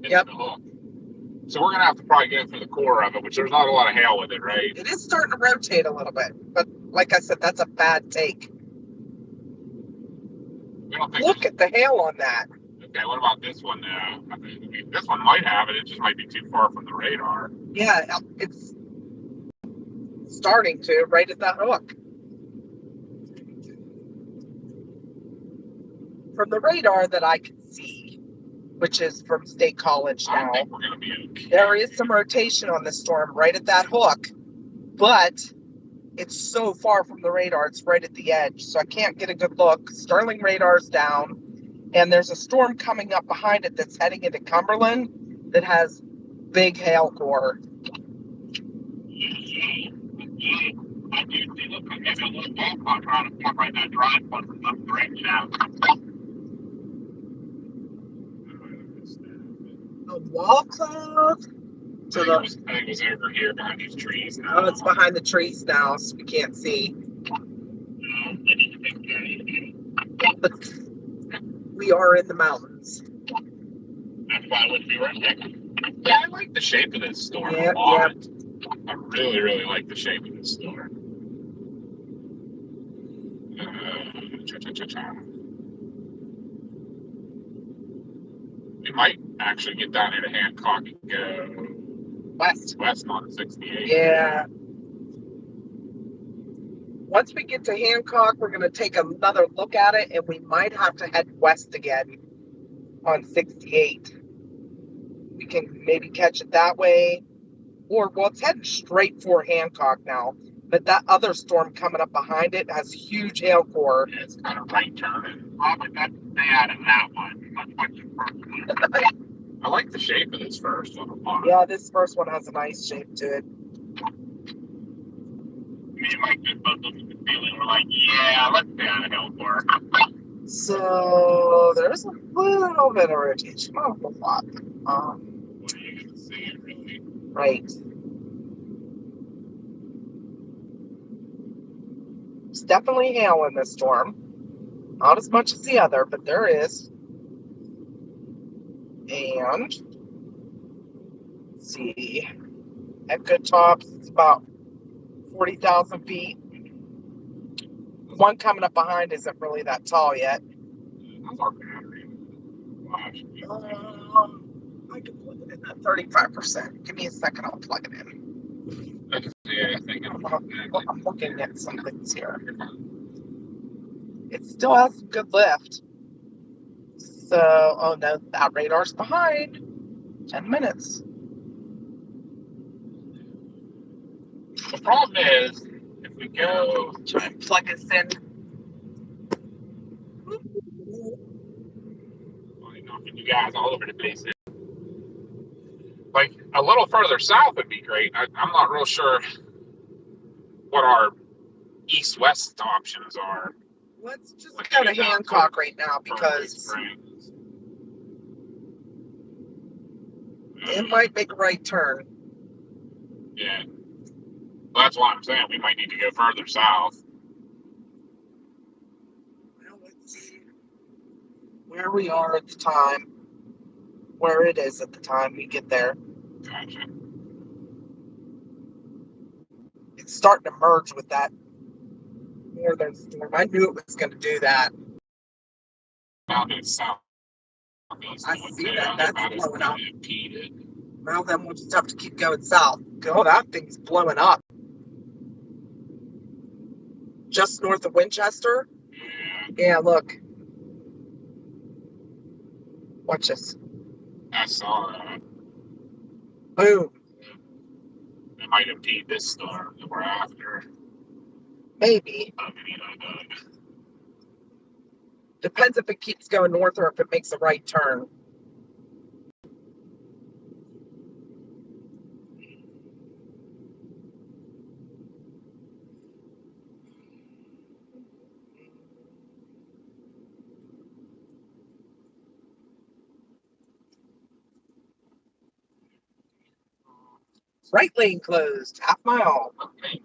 Yep.
The hook. So we're gonna have to probably go through the core of it, which there's not a lot of hail with it, right?
It is starting to rotate a little bit, but like I said, that's a bad take.
We don't think
Look at the hail on that.
Okay, what about this one now? I mean, this one might have it. It just might be too far from the radar.
Yeah, it's starting to right at that hook. From the radar that I can see, which is from State College now,
I think we're gonna be okay.
There is some rotation on the storm right at that hook, but it's so far from the radar. It's right at the edge, so I can't get a good look. Starling radar's down, and there's a storm coming up behind it that's heading into Cumberland that has big hail core.
I do see look like maybe a little ball cloud trying to come right that drive one from the direction out.
A wall cloud?
I think it was over here behind these trees now.
Oh, it's behind the trees now, so we can't see. But we are in the mountains.
That's why it would be right there. Yeah, I like the shape of this storm a lot. I really, really like the shape of this storm. We might actually get down here to Hancock and go west on 68.
Yeah. Once we get to Hancock, we're going to take another look at it, and we might have to head west again on 68. We can maybe catch it that way, or well, it's heading straight for Hancock now. But that other storm coming up behind it has huge hail core.
Yeah, it's kind of right turning. Probably not bad in that one. I like the shape of this first one a lot.
Yeah, this first one has a nice shape to it.
Me and my good buddy the feeling we're like, yeah, let's stay out of hill core.
So there's a little bit of rotation, not a whole lot.
What are you gonna see, really?
Right. There's definitely hail in this storm. Not as much as the other, but there is. And let's see. At good tops, it's about 40,000 feet. The one coming up behind isn't really that tall yet.
How's our battery? Gosh.
I can plug it in at 35%. Give me a second, I'll plug it in.
Yeah, I think
I'm looking at some things here. It still has some good lift. So, oh no, that radar's behind. 10 minutes.
The problem is, if we go...
Try and plug this in.
Knocking you guys all over the place. Like, a little further south would be great. I'm not real sure what our east-west options are.
Let's just go to Hancock right now because it might make a right turn.
Yeah. Well, that's why I'm saying we might need to go further south.
Well, let's see where we are at the time, where it is at the time we get there.
Gotcha.
It's starting to merge with that northern storm. I knew it was going to do that.
Mountain south.
I see that. That's blowing up. Well, then we'll just have to keep going south. Oh, that thing's blowing up. Just north of Winchester? Yeah, look. Watch this.
I saw that.
Boom.
It might impede this storm that we're after.
Maybe. Depends if it keeps going north or if it makes a right turn. Right lane closed, half mile.
Okay,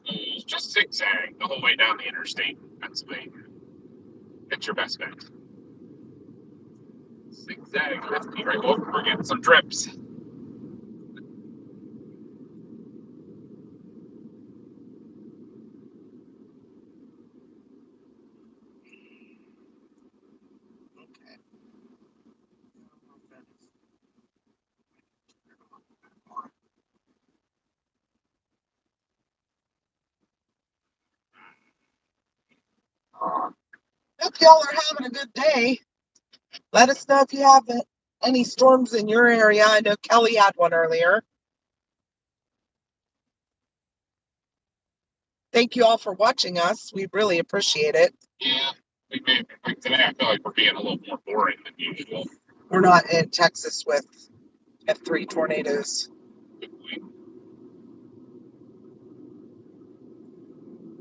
just zigzag the whole way down the interstate in Pennsylvania. It's your best bet. Zigzag, let's be right over. We're getting some drips.
Hope y'all are having a good day. Let us know if you have any storms in your area. I know Kelly had one earlier. Thank you all for watching us. We really appreciate it.
Yeah, like today I feel like we're being a little more boring than usual.
We're not in Texas with F3 tornadoes.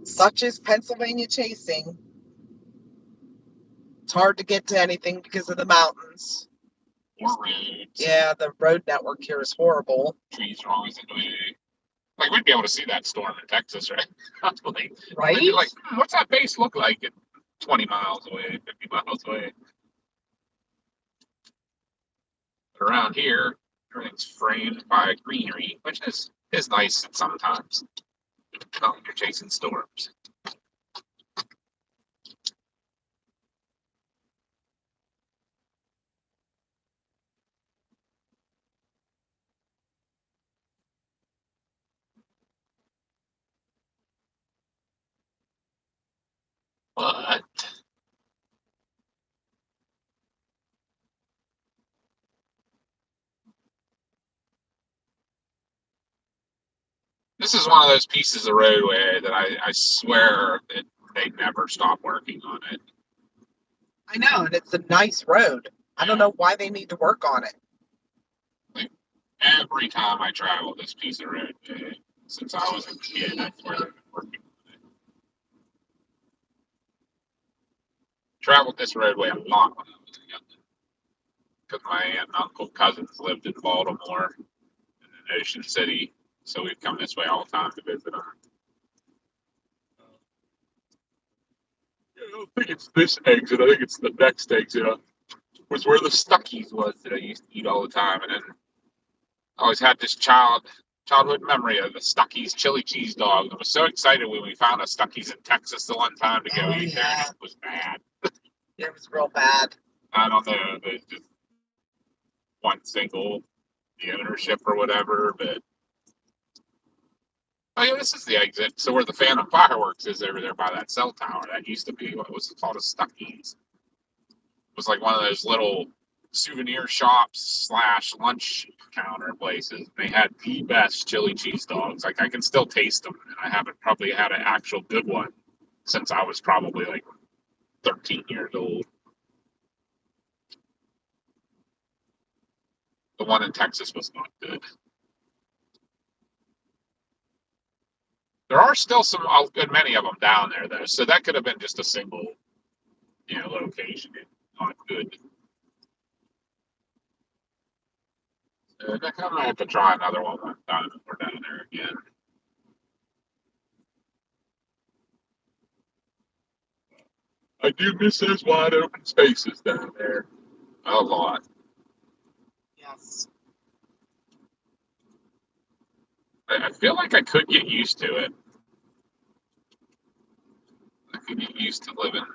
Such is Pennsylvania chasing. It's hard to get to anything because of the mountains.
More roads.
Yeah, the road network here is horrible.
Trees are always in the way. Like, we'd be able to see that storm in Texas, right? Like,
right?
They'd be like, what's that base look like at 20 miles away, 50 miles away? But around here, everything's framed by greenery, which is nice sometimes. You're chasing storms. But this is one of those pieces of roadway that I swear that they never stop working on it.
I know, and it's a nice road. I don't know why they need to work on it.
Like, every time I travel this piece of road, since I was a kid, I swear they've been working on it. Traveled this roadway a lot when I was young, because my aunt and uncle cousins lived in Baltimore and in Ocean City, so we'd come this way all the time to visit them. I don't think it's this exit. I think it's the next exit. Was where the Stuckies was that I used to eat all the time, and then I always had this childhood memory of the Stuckies chili cheese dog. I was so excited when we found a Stuckies in Texas the one time to go eat there, and it was bad.
It was real bad.
I don't know, there's just one single, the ownership or whatever, but oh yeah, this is the exit. So where the Phantom Fireworks is over there by that cell tower, that used to be what was it called, a Stuckey's. It was like one of those little souvenir shops slash lunch counter places. They had the best chili cheese dogs. Like I can still taste them, and I haven't probably had an actual good one since I was probably like 13 years old. The one in Texas was not good. There are still some, good many of them down there though, so that could have been just a single, location. Not good. I think I might have to try another one time if we're down there again. I do miss those wide open spaces down there a lot.
Yes.
I feel like I could get used to it. I could get used to living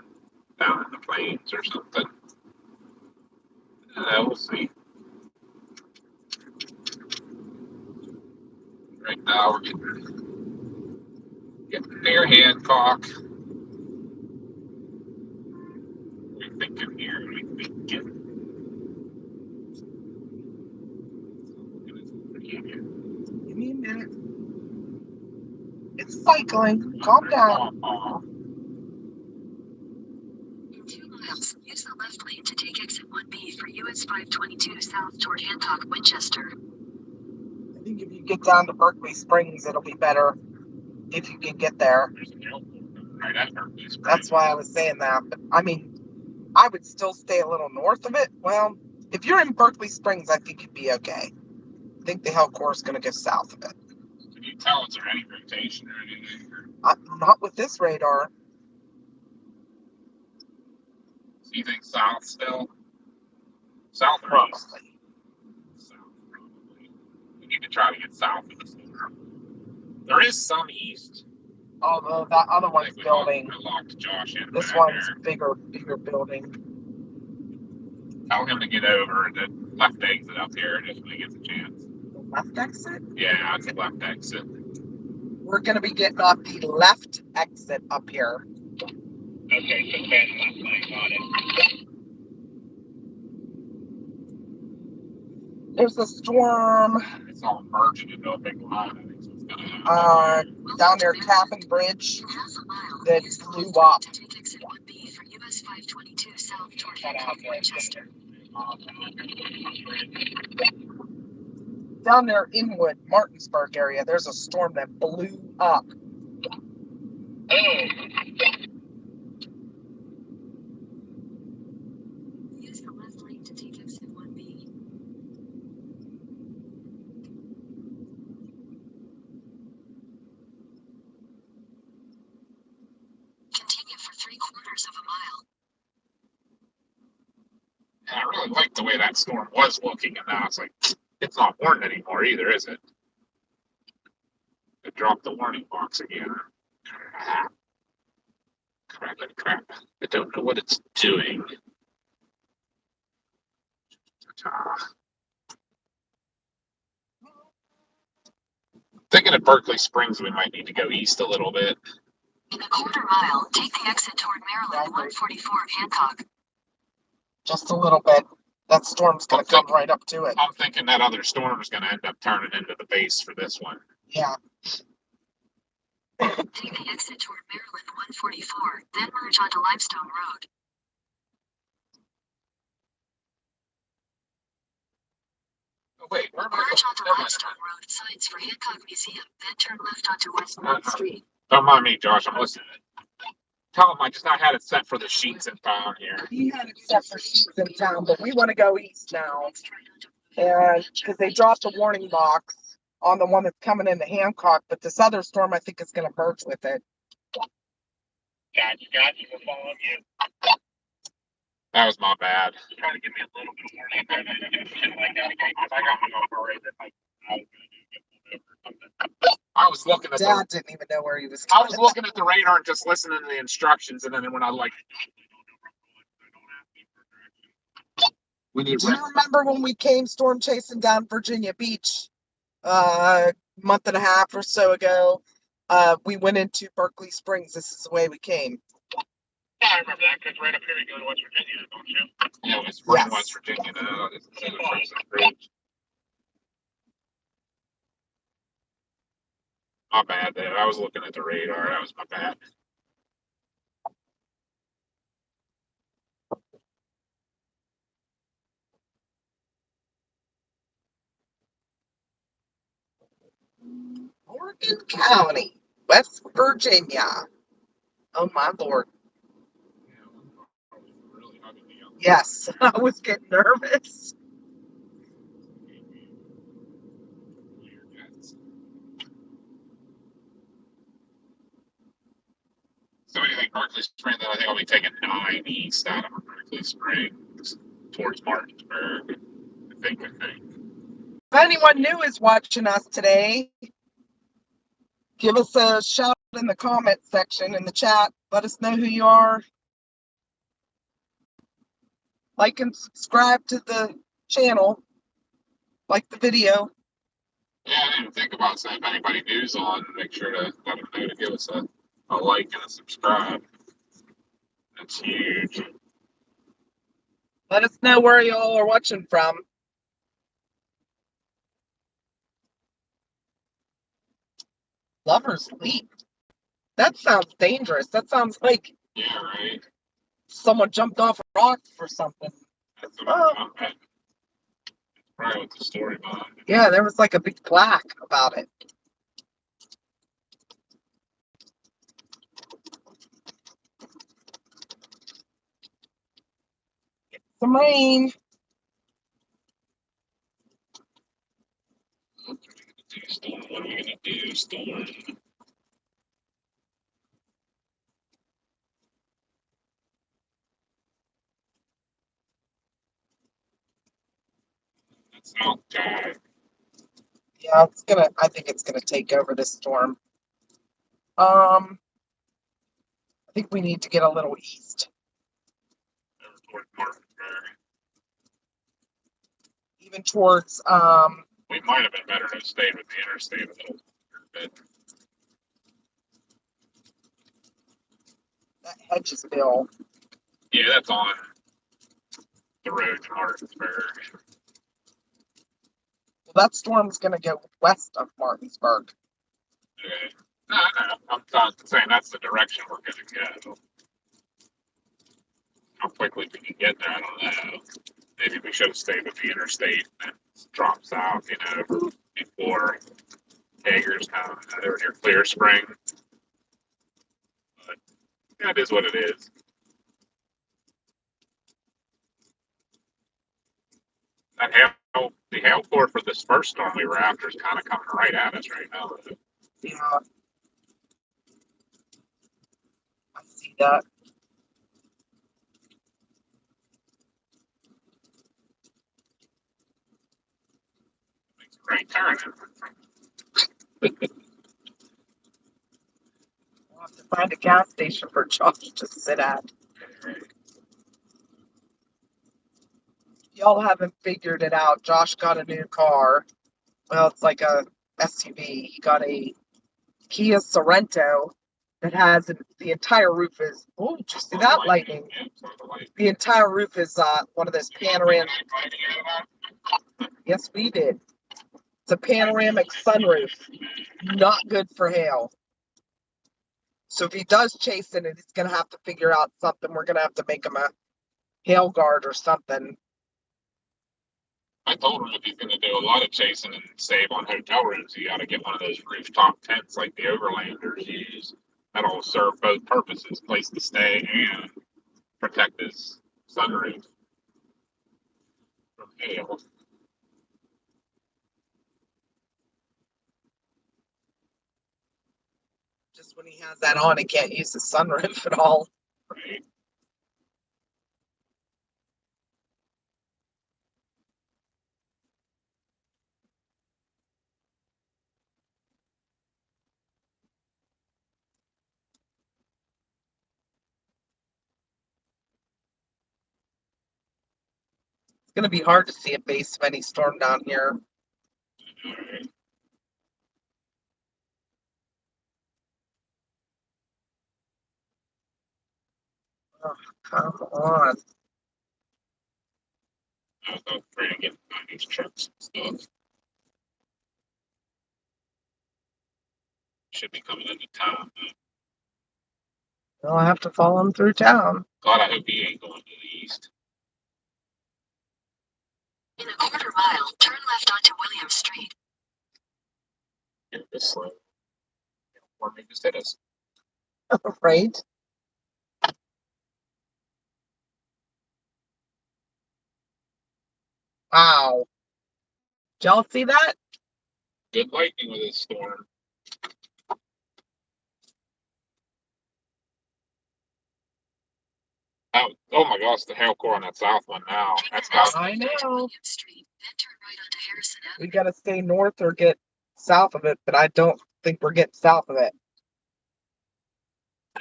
down in the plains or something. We'll see. Right now we're getting near Hancock. We're thinking here. We thinking.
Give me a minute. It's cycling. Calm down.
In 2 miles, use the left lane to take exit 1B for US 522 south toward Hancock, Winchester.
I think if you get down to Berkeley Springs, it'll be better if you can get there.
There's an airport right at Berkeley Springs.
That's why I was saying that. But I mean, I would still stay a little north of it. Well, if you're in Berkeley Springs, I think you'd be okay. I think the Hellcore is going to go south of it.
Can you tell is there any rotation or anything?
Not with this radar.
So you think south still? South or east?
Probably.
South, probably. We need to try to get south of the storm. There is some east.
Although that other one's building.
I locked Josh in.
This one's bigger building.
Tell him to get over the left exit up here just when he gets a chance.
The left exit?
Yeah, it's the left exit.
We're going to be getting off the left exit up here.
Okay, so then left lane, got it.
There's a storm.
It's all merging into a big line. I think so it's gonna
down near Tappan Bridge that blew up.
To take exit 1B for US 522 south toward Hancock, Winchester.
Down there, Inwood, Martinsburg area, there's a storm that blew up.
Use the left lane to take exit 1B. Continue for 3/4 of a mile.
And I really liked the way that storm was looking, and now it's like, it's not warned anymore either, is it? It dropped the warning box again. Crap. I don't know what it's doing. Thinking at Berkeley Springs, we might need to go east a little bit.
In a 1/4 mile, take the exit toward Maryland 144 Hancock.
Just a little bit. That storm's going to come right up to it.
I'm thinking that other storm is going to end up turning into the base for this one.
Yeah.
Take the exit toward Maryland 144, then merge onto Limestone Road.
Oh, wait, where am I
Merge onto
going?
Limestone Road, signs for Hancock Museum, then turn left onto West Main Street.
Don't mind me, Josh. I'm listening. Tell him I just not had it set for the sheets in town here.
He had it set for sheets in town, but we want to go east now. And because they dropped a warning box on the one that's coming into Hancock, but this other storm I think is going to merge with it.
Got you. We're following you. That was my bad. Trying to give me a little bit of warning. I got hung over right there. I was looking at
Dad didn't even know where he was.
I was looking at the radar and just listening to the instructions, and then when I like, We need
Do you remember when we came storm chasing down Virginia Beach a month and a half or so ago? We went into Berkeley Springs. This is the way we came.
Yeah, I remember that because right up here you go to West Virginia, don't you? Yeah, we're in West Virginia now. It's the Crimson Bridge. My bad there. I was looking at the radar. That was my bad.
Morgan County, West Virginia. Oh my Lord.
Yeah, really hugging me up.
Yes, I was getting nervous.
So anything Berkeley Springs, then I think I'll be taking 9 east out of Berkeley Springs towards Martinsburg. I think.
If anyone new is watching us today, give us a shout in the comment section in the chat. Let us know who you are. Like and subscribe to the channel. Like the video.
Yeah, I didn't think about saying if anybody new's on, make sure to let them know to give us a like and a subscribe. That's huge.
Let us know where y'all are watching from. Lover's Leap. That sounds dangerous. That sounds like
Yeah, right.
someone jumped off a rock or something.
That's what I'm at. Probably what the story behind it.
Yeah, there was like a big plaque about it. Some rain.
What are we gonna do, Storm? That's outside.
Yeah, I think it's gonna take over this storm. I think we need to get a little east.
Over toward Martinsburg.
Even towards
We might have been better to have stayed with the interstate a little bit.
that Hedgesville.
Yeah, that's on the road to Martinsburg.
Well, that storm's gonna go west of Martinsburg.
Okay. No, I'm not saying that's the direction we're gonna go. How quickly we can get there, I don't know. Maybe we should have stayed with the interstate and drop south, before Hager's town. They were near Clear Spring. But yeah, it is what it is. That the hail core for this first storm we were after is kind of coming right at us right now.
Yeah, I see that.
Makes a great turn.
We'll have to find a gas station for Josh to sit at. Y'all haven't figured it out. Josh got a new car. Well, it's like a SUV. He got a Kia Sorento that has the entire roof is. Oh, did you see that lightning? The entire roof is one of those panoramic. Yes, we did. It's a panoramic sunroof. Not good for hail. So if he does chase it, he's gonna have to figure out something. We're gonna have to make him a hail guard or something.
I told him if he's going to do a lot of chasing and save on hotel rooms, you got to get one of those rooftop tents like the overlanders use. That'll serve both purposes: place to stay and protect his sunroof from hail.
Just when he has that on, he can't use the sunroof at all.
Right?
It's going to be hard to see a base of any storm down here.
Alright.
Oh, come on.
I was afraid of getting behind these trucks and stuff. Should be coming into town.
I'll have to follow him through town.
God, I hope he ain't going to the east.
In a quarter mile, turn left onto William Street.
Get this slow. Or maybe just hit us.
Right? Wow. Did y'all see that?
Good lightning with this storm. Oh my gosh, the hail core on that south one now. That's got
I know.
William Street, then turn right onto Harrison
We
Avenue.
got to stay north or get south of it, but I don't think we're getting south of it.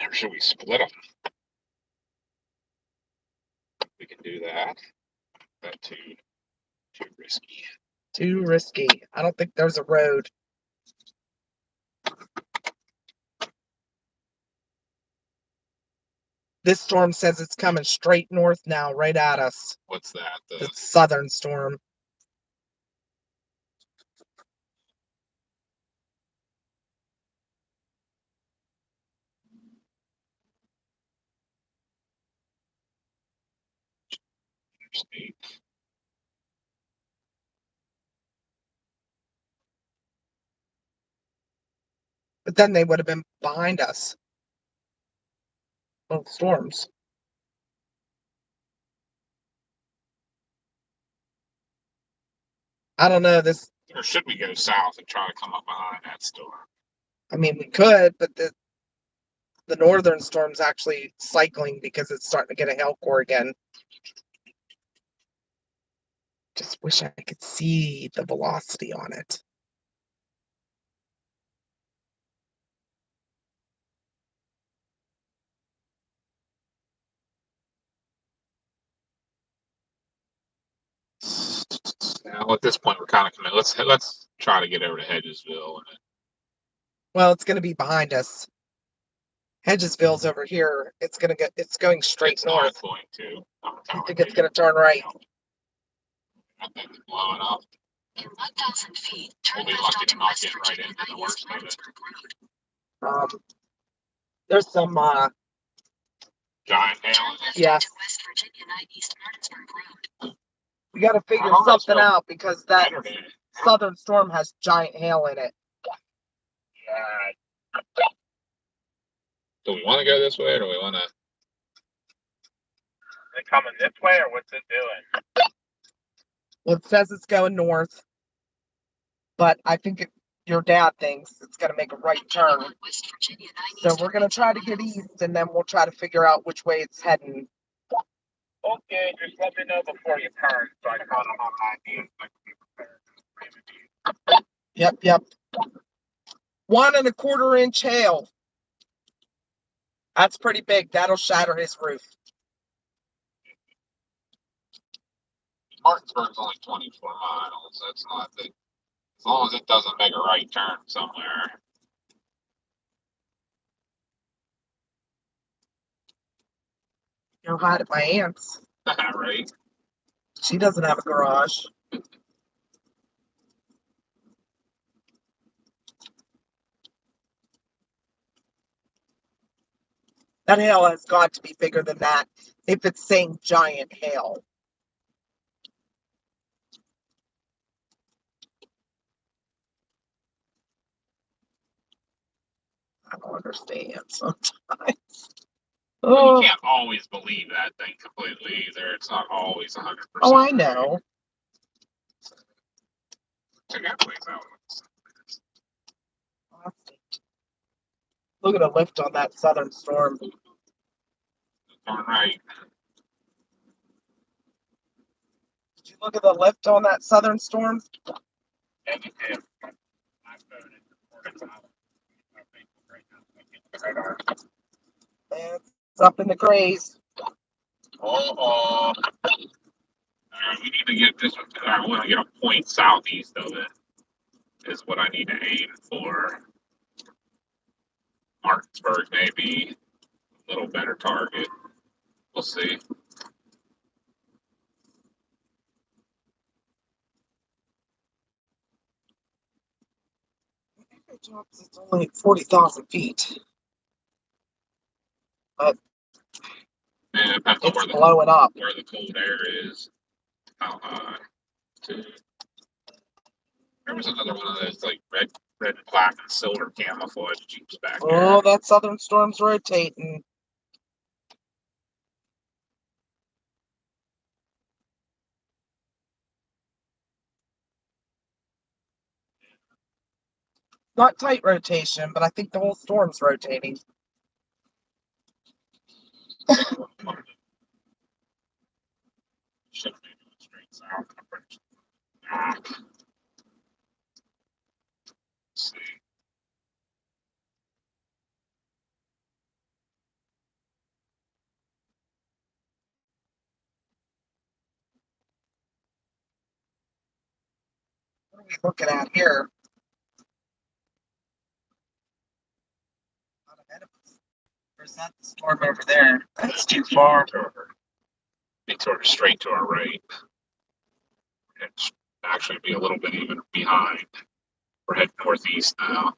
Or should we split them? We can do that. That too risky.
Too risky. I don't think there's a road. This storm says it's coming straight north now, right at us.
What's that?
The southern storm.
Interstate.
But then they would have been behind us. Both storms. I don't know.
Or should we go south and try to come up behind that storm?
I mean, we could, but the northern storm's actually cycling because it's starting to get a hail core again. Just wish I could see the velocity on it.
Now at this point we're kind of committed. Let's try to get over to Hedgesville and
Well, it's going to be behind us. Hedgesville's over here. It's going straight
it's
north.
9.2.
I think it's going to turn right.
I think it's blowing up.
In 1,000 feet, turn
We'll be
left
lucky
onto
to not
West
get right
Virginia
into the
90
worst of it.
Martinsburg Road.
There's some
Giant hail.
Turn left
Yeah.
onto West Virginia 9 East Martinsburg Road.
we got to figure
How much
something
will-
out because that
Saturday.
southern storm has giant hail in it.
Do we want to go this way or do we want to?
Is it coming this way or what's it doing?
Well, it says it's going north, but I think your dad thinks it's going to make a right turn.
On West Virginia 9
So
East
we're going to try to get
miles.
east, and then we'll try to figure out which way it's heading.
Okay, just let me know before you turn so I kind of have an idea.
Yep. 1 1/4 inch hail. That's pretty big. That'll shatter his roof.
Martinsburg's only 24 miles. That's not big. As long as it doesn't make a right turn somewhere.
Go hide at my aunt's.
Right?
She doesn't have a garage. That hail has got to be bigger than that if it's saying giant hail. I don't understand sometimes.
Well, you can't always believe that thing completely either. It's not always 100%.
Oh, I know.
Check that place out.
Look at the lift on that southern storm.
Turn right.
Did you look at the lift on that southern storm? It's up in the grays.
Uh-oh. we need to get this. I want to get a point southeast of it. Is what I need to aim for. Martinsburg may be a little better target. We'll see.
It's only 40,000 feet, but
And it depends on
it's blowing up.
where the cold air is. How high? Too. There was another one of those like red, and black, and silver camouflage jeeps back there.
Oh, that southern storm's rotating. Not tight rotation, but I think the whole storm's rotating.
Should be doing straight south. Let's see.
What are we looking at here? Not ahead of us. Or is that the storm over there? That's too far.
It's sort of straight to our right. It's actually be a little bit even behind. We're heading northeast now.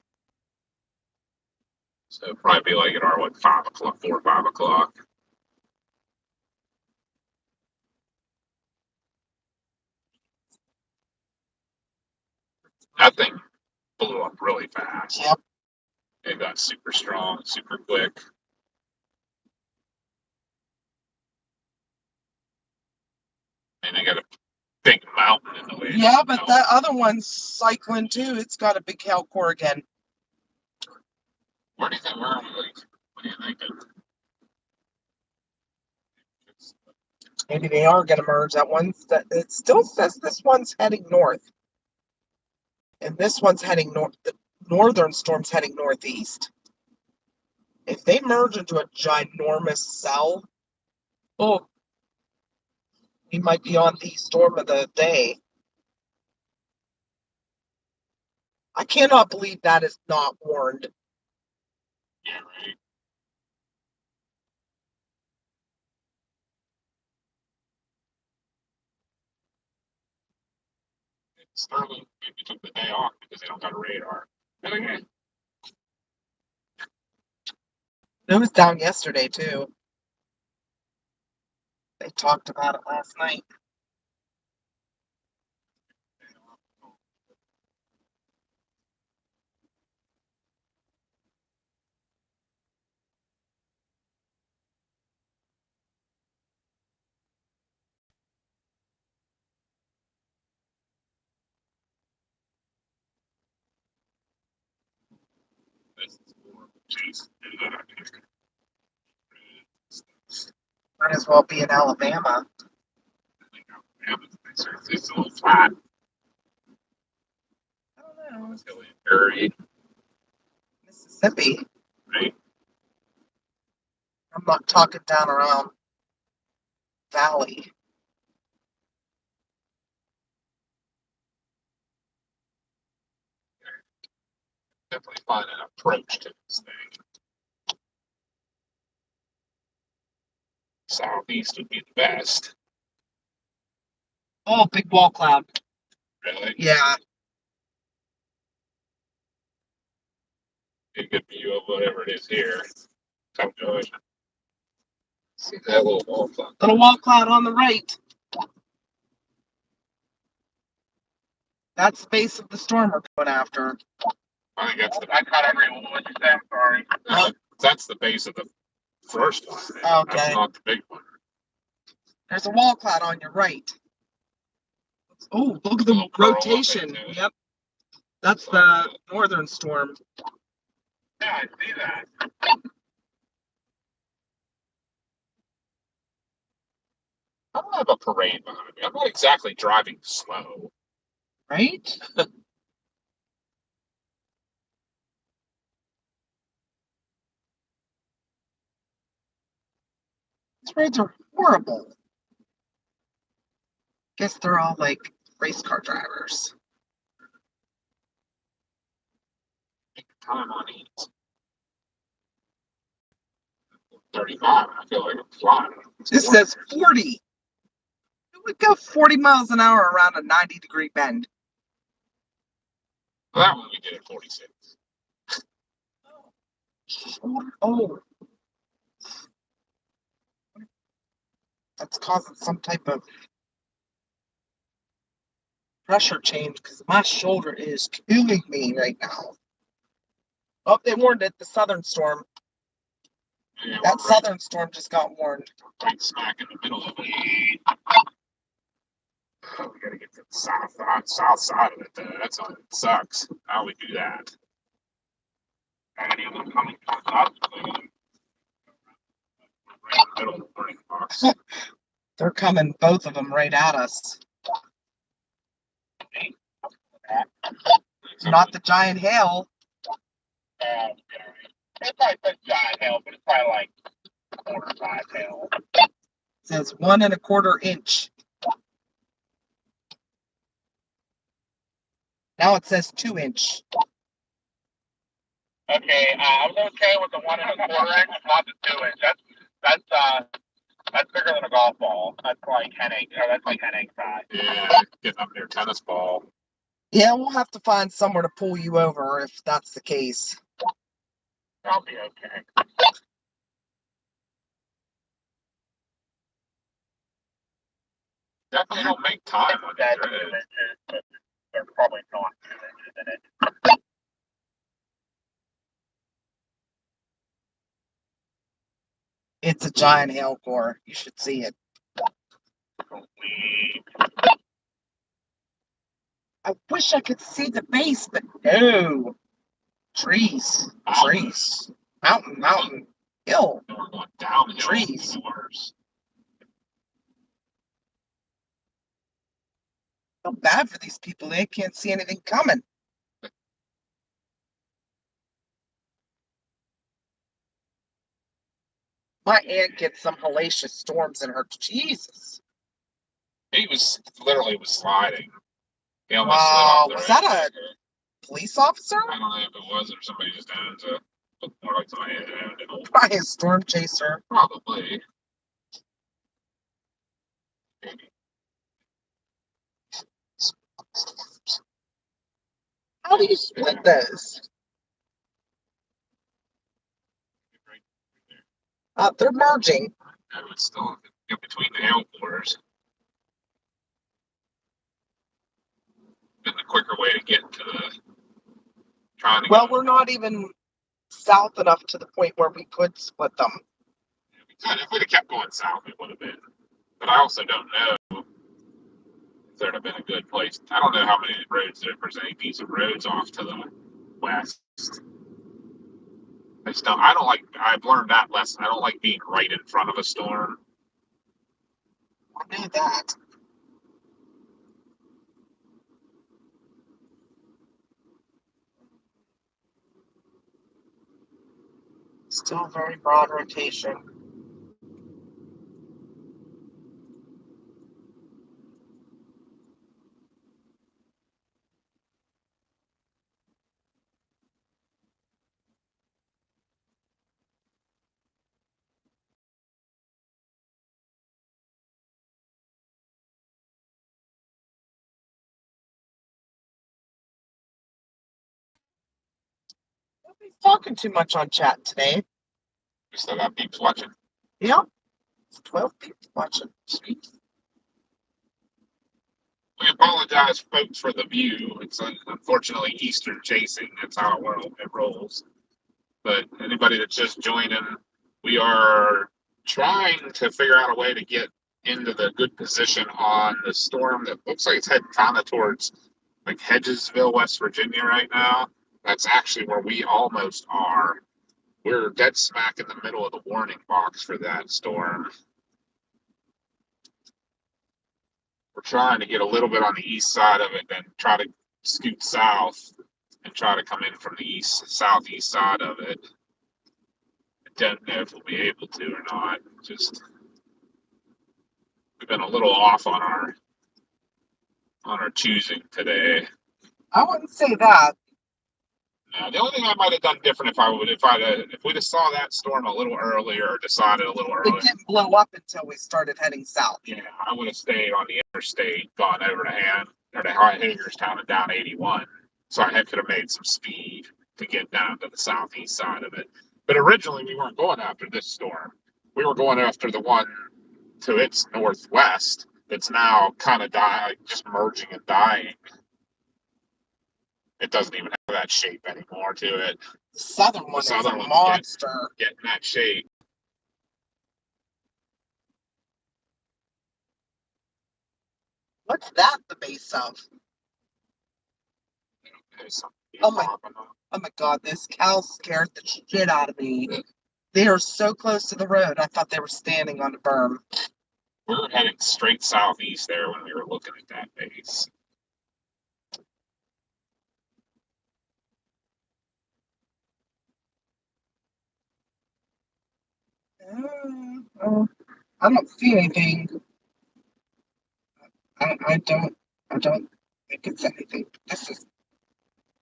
So it'll probably be like at our 5 o'clock, 4 or 5 o'clock. That thing blew up really fast.
Yep.
It got super strong, super quick. And they got a big mountain in the way.
Yeah, but that other one's cycling too. It's got a big hail core again.
Where do you think we're like? What do you think?
Maybe they are going to merge. That one's that it still says this one's heading north, and this one's heading north. The northern storm's heading northeast. If they merge into a ginormous cell, oh, we might be on the storm of the day. I cannot believe that is not warned.
Yeah, right. Sterling maybe took the day off because they don't got a radar. And again,
It was down yesterday too. They talked about it last night.
this is more Jason.
Might as well be in Alabama.
It's a little flat.
I don't know.
It's really buried,
Mississippi.
right?
I'm not talking down around Valley.
Definitely find an approach to this thing. Southeast would be the best.
Oh, big wall cloud.
Really?
Yeah.
A good view of whatever it is here. Come good. See that little wall cloud?
Little wall cloud on the right. That's the base of the storm we're going after.
I think that's the
I caught everyone. What you say? I'm sorry.
that's the base of the first one.
Okay.
That's not the big one.
There's a wall cloud on your right. Oh, look at the
Little curl up
rotation.
into it.
Yep. That's the northern storm.
Yeah, I see that.
I don't have a parade behind me. I'm not exactly driving slow.
Right? These roads are horrible. Guess they're all like race car drivers.
Take the time on it. 35. I feel like I'm flying.
This says 40. Who would go 40 miles an hour around a 90-degree bend?
Well, that one we did at 46.
Oh. That's causing some type of pressure change because my shoulder is killing me right now. Oh, they warned it, the southern storm.
Yeah,
That southern storm just got warned.
Right smack in the middle of it. Oh, we gotta get to the south side of it, though. That's what sucks. How we do that? Any of them coming up? Right in the middle of the burning box.
They're coming, both of them, right at us. Not the giant hail.
It's probably such giant hail, but it's probably like 4 or 5 hail.
It says 1 1/4 inch. Now it says 2 inch.
Okay, I was okay with the 1 1/4 inch, not the 2 inch. That's bigger than a golf ball. That's like headache. That's like headache size.
Yeah, getting up near tennis ball.
Yeah, we'll have to find somewhere to pull you over if that's the case.
I'll be okay.
Definitely don't make time on
That's
that.
2 inches, but they're probably not 2 inches in it.
It's a giant hail core. You should see it. I wish I could see the base, but no. Trees. Trees. Mountain. Hill.
We're going downhill.
Trees.
Worse.
Feel bad for these people. They can't see anything coming. My aunt gets some hellacious storms in her. Jesus.
He was literally sliding. He almost slid
Wow.
off the
Was
road.
that a police officer?
I don't know if it was or somebody just owned it. Looked more like somebody had owned it.
Probably a storm chaser.
Probably.
How do you split those? They're merging.
I would still get between the hail cores. Been the quicker way to get to the trying to
Well,
get.
we're not even south enough to the point where we could split them.
We could, if we'd have kept going south, it would have been. But I also don't know if there'd have been a good place. I don't know how many roads there's any decent roads off to the west. I just don't. I don't like. I've learned that lesson. I don't like being right in front of a storm.
I knew that. Still very broad rotation. Nobody's talking too much on chat today.
We still got peeps watching.
Yep. 12 people watching. Sweet.
We apologize, folks, for the view. It's unfortunately Eastern chasing. That's how it rolls. But anybody that's just joining, we are trying to figure out a way to get into the good position on the storm that looks like it's heading kind of towards like Hedgesville, West Virginia right now. That's actually where we almost are. We're dead smack in the middle of the warning box for that storm. We're trying to get a little bit on the east side of it, then try to scoot south and try to come in from the southeast side of it. I don't know if we'll be able to or not. Just we've been a little off on our on our choosing today.
I wouldn't say that.
The only thing I might have done different if we'd have saw that storm a little earlier or decided a little earlier.
It didn't blow up until we started heading south.
Yeah, I would have stayed on the interstate, gone over to Hagerstown and down 81. So I could have made some speed to get down to the southeast side of it. But originally we weren't going after this storm. We were going after the one to its northwest that's now kind of just merging and dying. It doesn't even have that shape anymore to it.
The southern one is a monster.
Getting that shape.
What's that the base of? Oh my God, this cow scared the shit out of me. They are so close to the road. I thought they were standing on the berm.
We were heading straight southeast there when we were looking at that base.
I don't see anything. I don't think it's anything. This is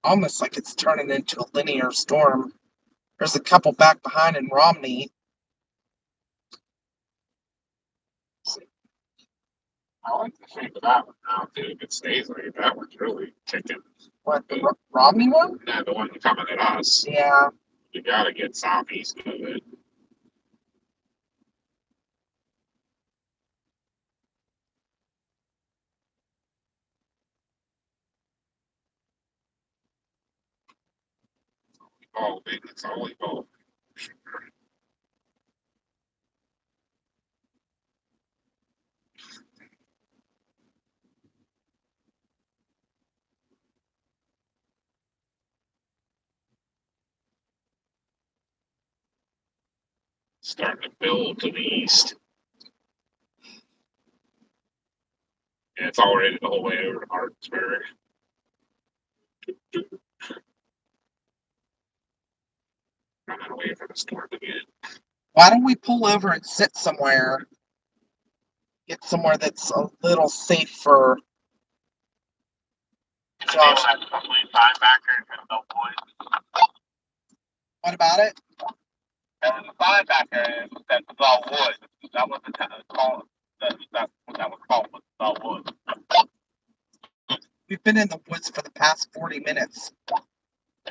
almost like it's turning into a linear storm. There's a couple back behind in Romney.
I like the shape of that one now, too. If it stays like that one's really kicking.
What, the Romney one?
Yeah, the one coming at us.
Yeah.
You gotta get southeast of it. Oh, big, it's only ball. Starting to build to the east. And it's already the whole way over to Martinsburg. Running away from the storm again.
Why don't we pull over and sit somewhere? Get somewhere that's a little safer. Josh. What about it?
There was a linebacker that was all wood. That was the call. That was called was all wood.
We've been in the woods for the past 40 minutes.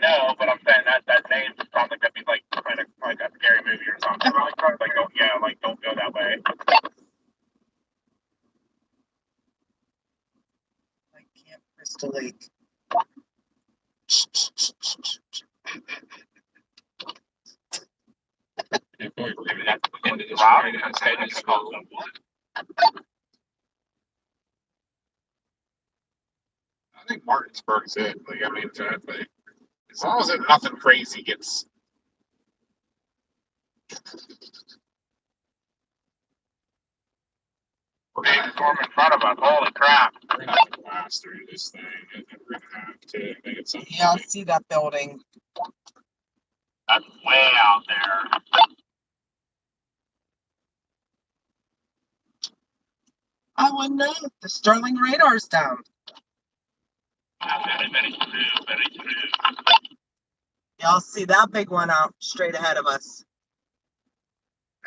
No, but I'm saying that name is probably gonna be like kind of like a scary movie or something. Like don't go that way.
Like Camp Crystal Lake.
Maybe that's the end of this ride. It's heading slow. I think Martinsburg's it. Like, I mean, as long as nothing crazy gets.
Big storm in front of us. Holy crap!
We're gonna have to blast through this thing. And we're gonna have to make it something.
Yeah, I see that building.
That's way out there.
I wouldn't know. The Sterling radar's down.
Very true.
Y'all see that big one out straight ahead of us.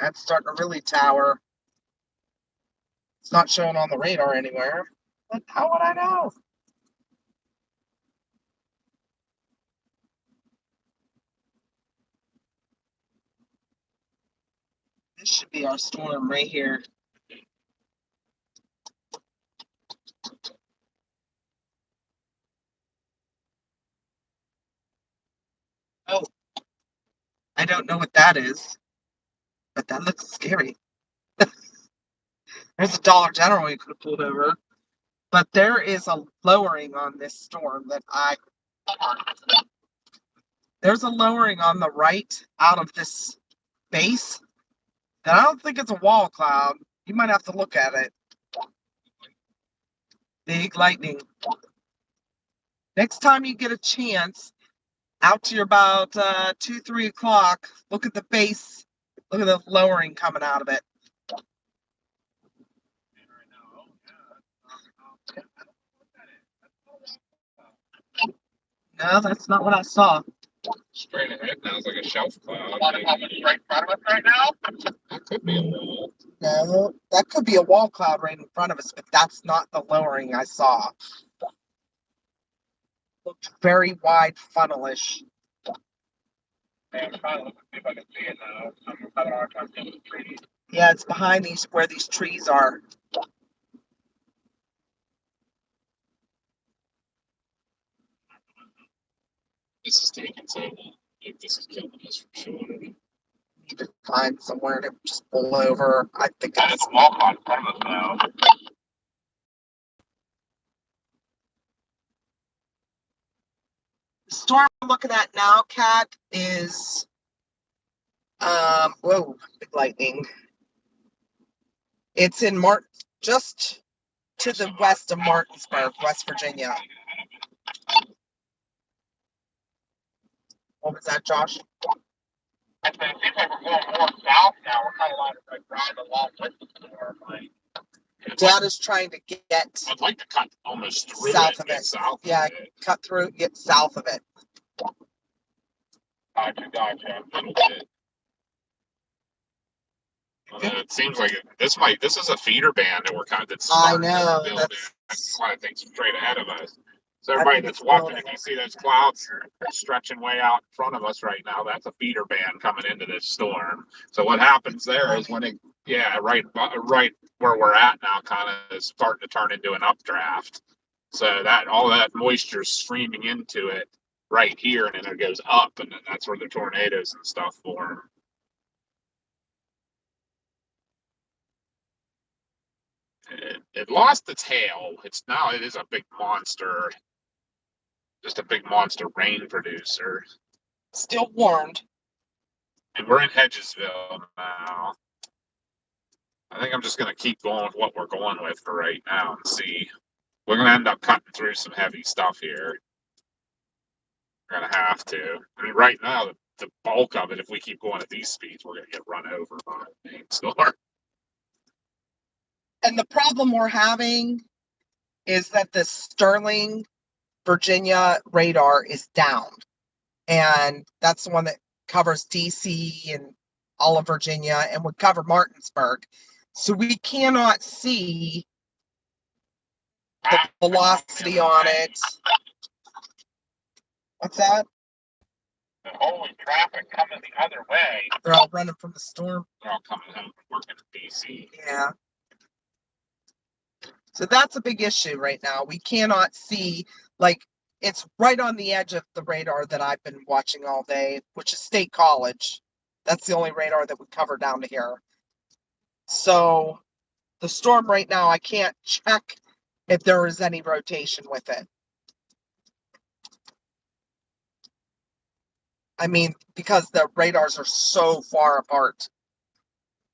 That's starting to really tower. It's not showing on the radar anywhere. But how would I know? This should be our storm right here. Oh, I don't know what that is, but that looks scary. There's a Dollar General we could have pulled over, but there is a lowering on this storm that there's a lowering on the right out of this base that I don't think it's a wall cloud. You might have to look at it. Big lightning. Next time you get a chance, out to your about 2-3 o'clock, look at the base. Look at the lowering coming out of it. No, that's not what I saw.
Straight ahead now is like a shelf cloud.
Water coming right in front of us right now.
That could be a wall.
No, that could be a wall cloud right in front of us, but that's not the lowering I saw. Looked very wide funnelish.
Yeah, I'm trying to look and see if I can see it now. I'm having a hard time seeing the trees.
Yeah, it's behind these where these trees are.
This is taking so long. Like, this is killing us for sure.
Need to find somewhere to just pull over. I think
That
it
is
is.
a wall cloud in front of us now.
The storm we're looking at now, Kat, is whoa, big lightning. It's in just to the west of Martinsburg, West Virginia. What was that, Josh?
And then it seems like we're going more south now. We're kind of like driving along with the storm. Like,
Dad is trying to get
I'd like to cut almost through
south
it.
of
Get
it.
south
Yeah,
of it.
cut through, get south of it.
gotcha.
A little bit. It seems like this is a feeder band that we're kind of that's
I
starting
know.
to build in. That's why I think straight ahead of us. So
I
everybody
think
that's
it's
watching,
building.
if you see those clouds stretching way out in front of us right now, that's a feeder band coming into this storm. So what happens there is when it, right where we're at now, kind of is starting to turn into an updraft. So that all that moisture is streaming into it right here, and then it goes up, and then that's where the tornadoes and stuff form. It lost its tail. It is a big monster, just a big monster rain producer.
Still warned.
And we're in Hedgesville now. I think I'm just gonna keep going with what we're going with for right now and see. We're gonna end up cutting through some heavy stuff here. We're gonna have to. I mean, right now the bulk of it, if we keep going at these speeds, we're gonna get run over by the main storm.
And the problem we're having is that the Sterling, Virginia radar is down. And that's the one that covers DC and all of Virginia and would cover Martinsburg. So we cannot see the velocity on it. What's that?
The holy traffic coming the other way.
They're all running from the storm.
They're all coming home from working in DC.
Yeah. So that's a big issue right now. We cannot see, like, it's right on the edge of the radar that I've been watching all day, which is State College. That's the only radar that would cover down to here. So the storm right now, I can't check if there is any rotation with it. I mean, because the radars are so far apart.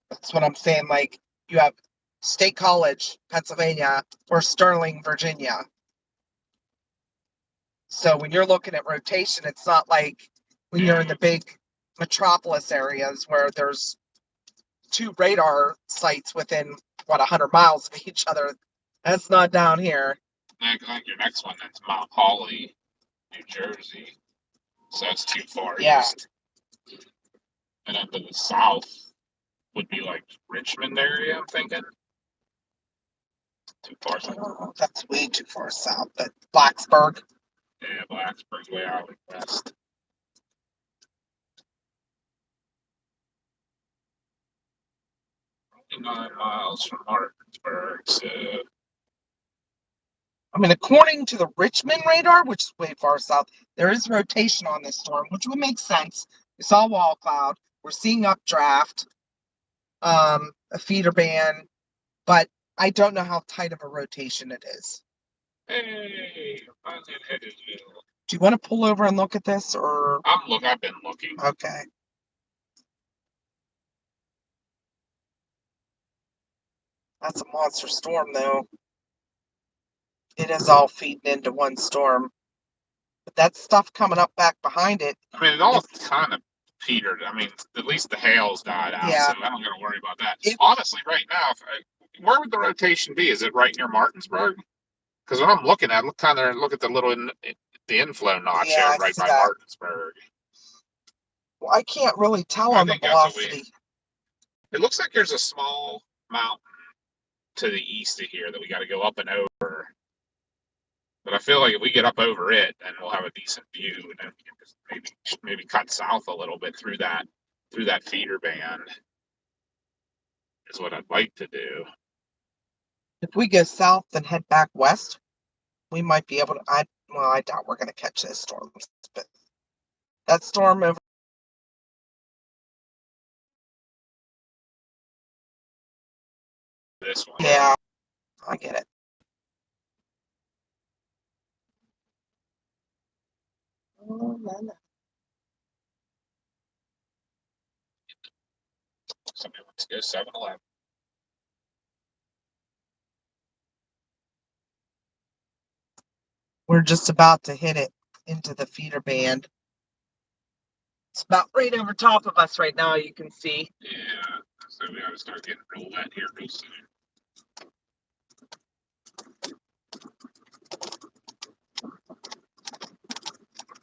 That's what I'm saying. Like, you have State College, Pennsylvania, or Sterling, Virginia. So when you're looking at rotation, it's not like when you're in the big metropolis areas where there's two radar sites within, 100 miles of each other. That's not down here.
I think your next one, that's Mount Holly, New Jersey. So that's too far east. And up to the south would be like Richmond area, I'm thinking. Too far south.
Oh, that's way too far south. But Blacksburg.
Yeah, Blacksburg's way out west. Only 9 miles from Martinsburg, so
I mean, according to the Richmond radar, which is way far south, there is rotation on this storm, which would make sense. We saw wall cloud. We're seeing updraft, a feeder band, but I don't know how tight of a rotation it is.
hey, I'm in Hedgesville.
Do you want to pull over and look at this, or?
I've been looking.
Okay. That's a monster storm, though. It is all feeding into one storm. But that stuff coming up back behind it.
I mean, it all kind of petered. I mean, at least the hail's died out,
Yeah.
so I don't got to worry about that. Honestly, right now, where would the rotation be? Is it right near Martinsburg? Because when I'm looking at, look at the little the inflow notch
Yeah,
there
I
right
see
by
that.
Martinsburg.
Well, I can't really tell
I
on the
think that's a
velocity.
It looks like there's a small mountain to the east of here that we got to go up and over. But I feel like if we get up over it, then we'll have a decent view, and then we can just maybe cut south a little bit through that feeder band. Is what I'd like to do.
If we go south and head back west, we might be able to. I doubt we're going to catch this storm, but that storm over.
This one.
Yeah, I get it. Oh, no.
Somebody wants to go 7-Eleven.
We're just about to hit it into the feeder band. It's about right over top of us right now, you can see.
Yeah, so we ought to start getting real wet here real soon.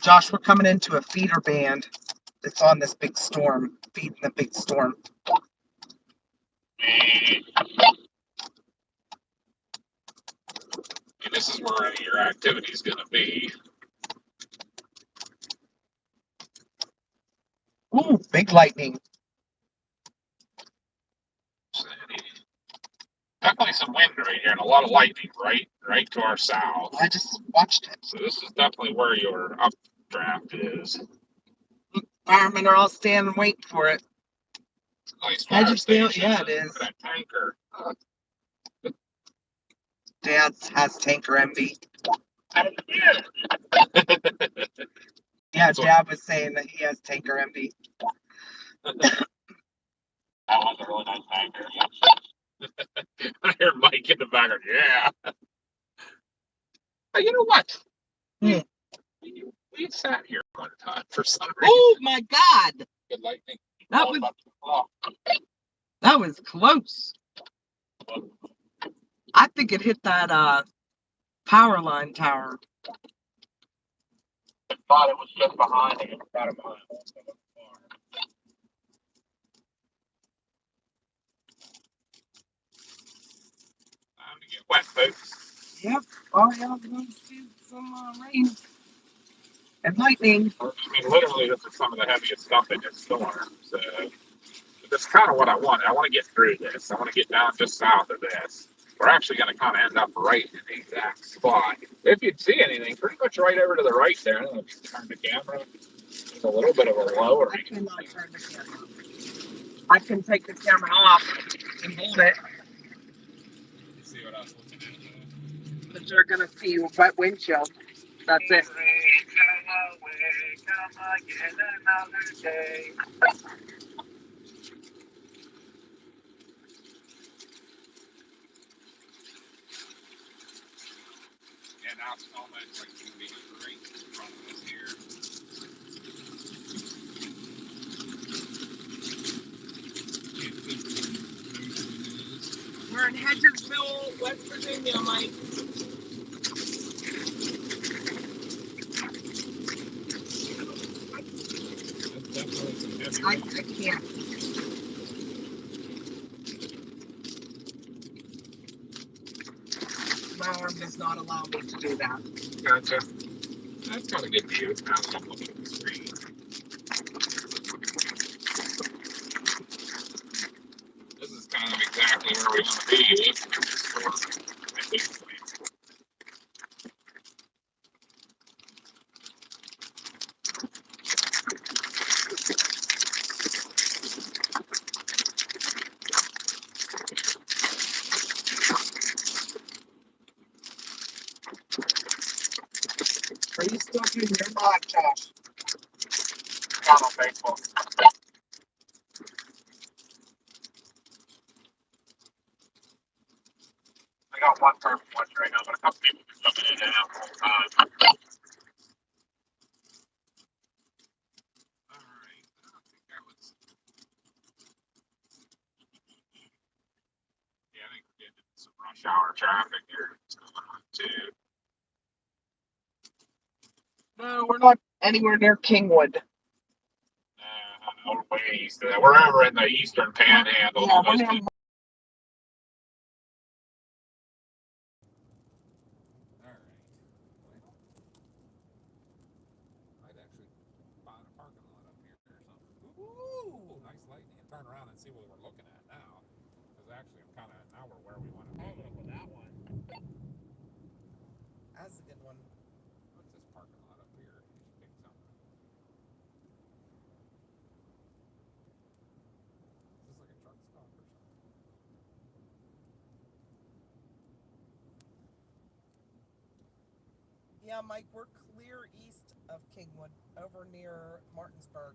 Josh, we're coming into a feeder band that's on this big storm, feeding the big storm.
And this is where your activity is going to be.
Ooh, big lightning.
Definitely some wind right here and a lot of lightning right to our south.
I just watched it.
So this is definitely where your updraft is.
Firemen are all standing waiting for it.
Nice fire station.
Yeah, it is.
Look at that tanker.
Dad has tanker envy. Yeah, Dad was saying that he has tanker envy.
That was a really nice tanker.
I hear Mike in the background. Yeah. But you know what? We sat here one time for some reason.
Oh my God!
Good lightning.
That was close. I think it hit that power line tower.
I thought it was just behind it. About a mile.
Time to get wet, folks.
Yep. Oh yeah, we're going to see some rain and lightning.
I mean, literally, this is some of the heaviest stuff in this storm. So that's kind of what I want. I want to get through this. I want to get down just south of this. We're actually going to kind of end up right in the exact spot. If you'd see anything, pretty much right over to the right there. I don't know if you turn the camera. There's a little bit of a lowering.
I cannot turn the camera. I can take the camera off and hold it,
See what I was looking at?
but you're gonna see wet windshield. That's it.
Yeah, now it's almost like you can be right in front of us here.
We're in Hedgesville, West Virginia, Mike. I can't. My arm does not allow me to do that.
Gotcha. That's got a good view now that I'm looking at the screen. This is kind of exactly where we want to be. I think.
Are you still doing your mod, Josh?
Not on Facebook. I got one person watching right now, but a couple people are coming in and out all the time.
Alright, I think that was. Yeah, I think we're getting some rush hour traffic here. What's going on, too?
we're not anywhere near Kingwood.
We're way east of that. We're over in the eastern panhandle.
Yeah, we're
almost.
near.
All right. Might actually find a parking lot up here or something. Ooh, nice lightning. And turn around and see what we're looking at now. Because actually, now we're where we want to be.
With that one.
That's a good one.
What's this parking lot up here? You should pick something. Is this like a truck stop or something?
Yeah, Mike, we're clear east of Kingwood, over near Martinsburg.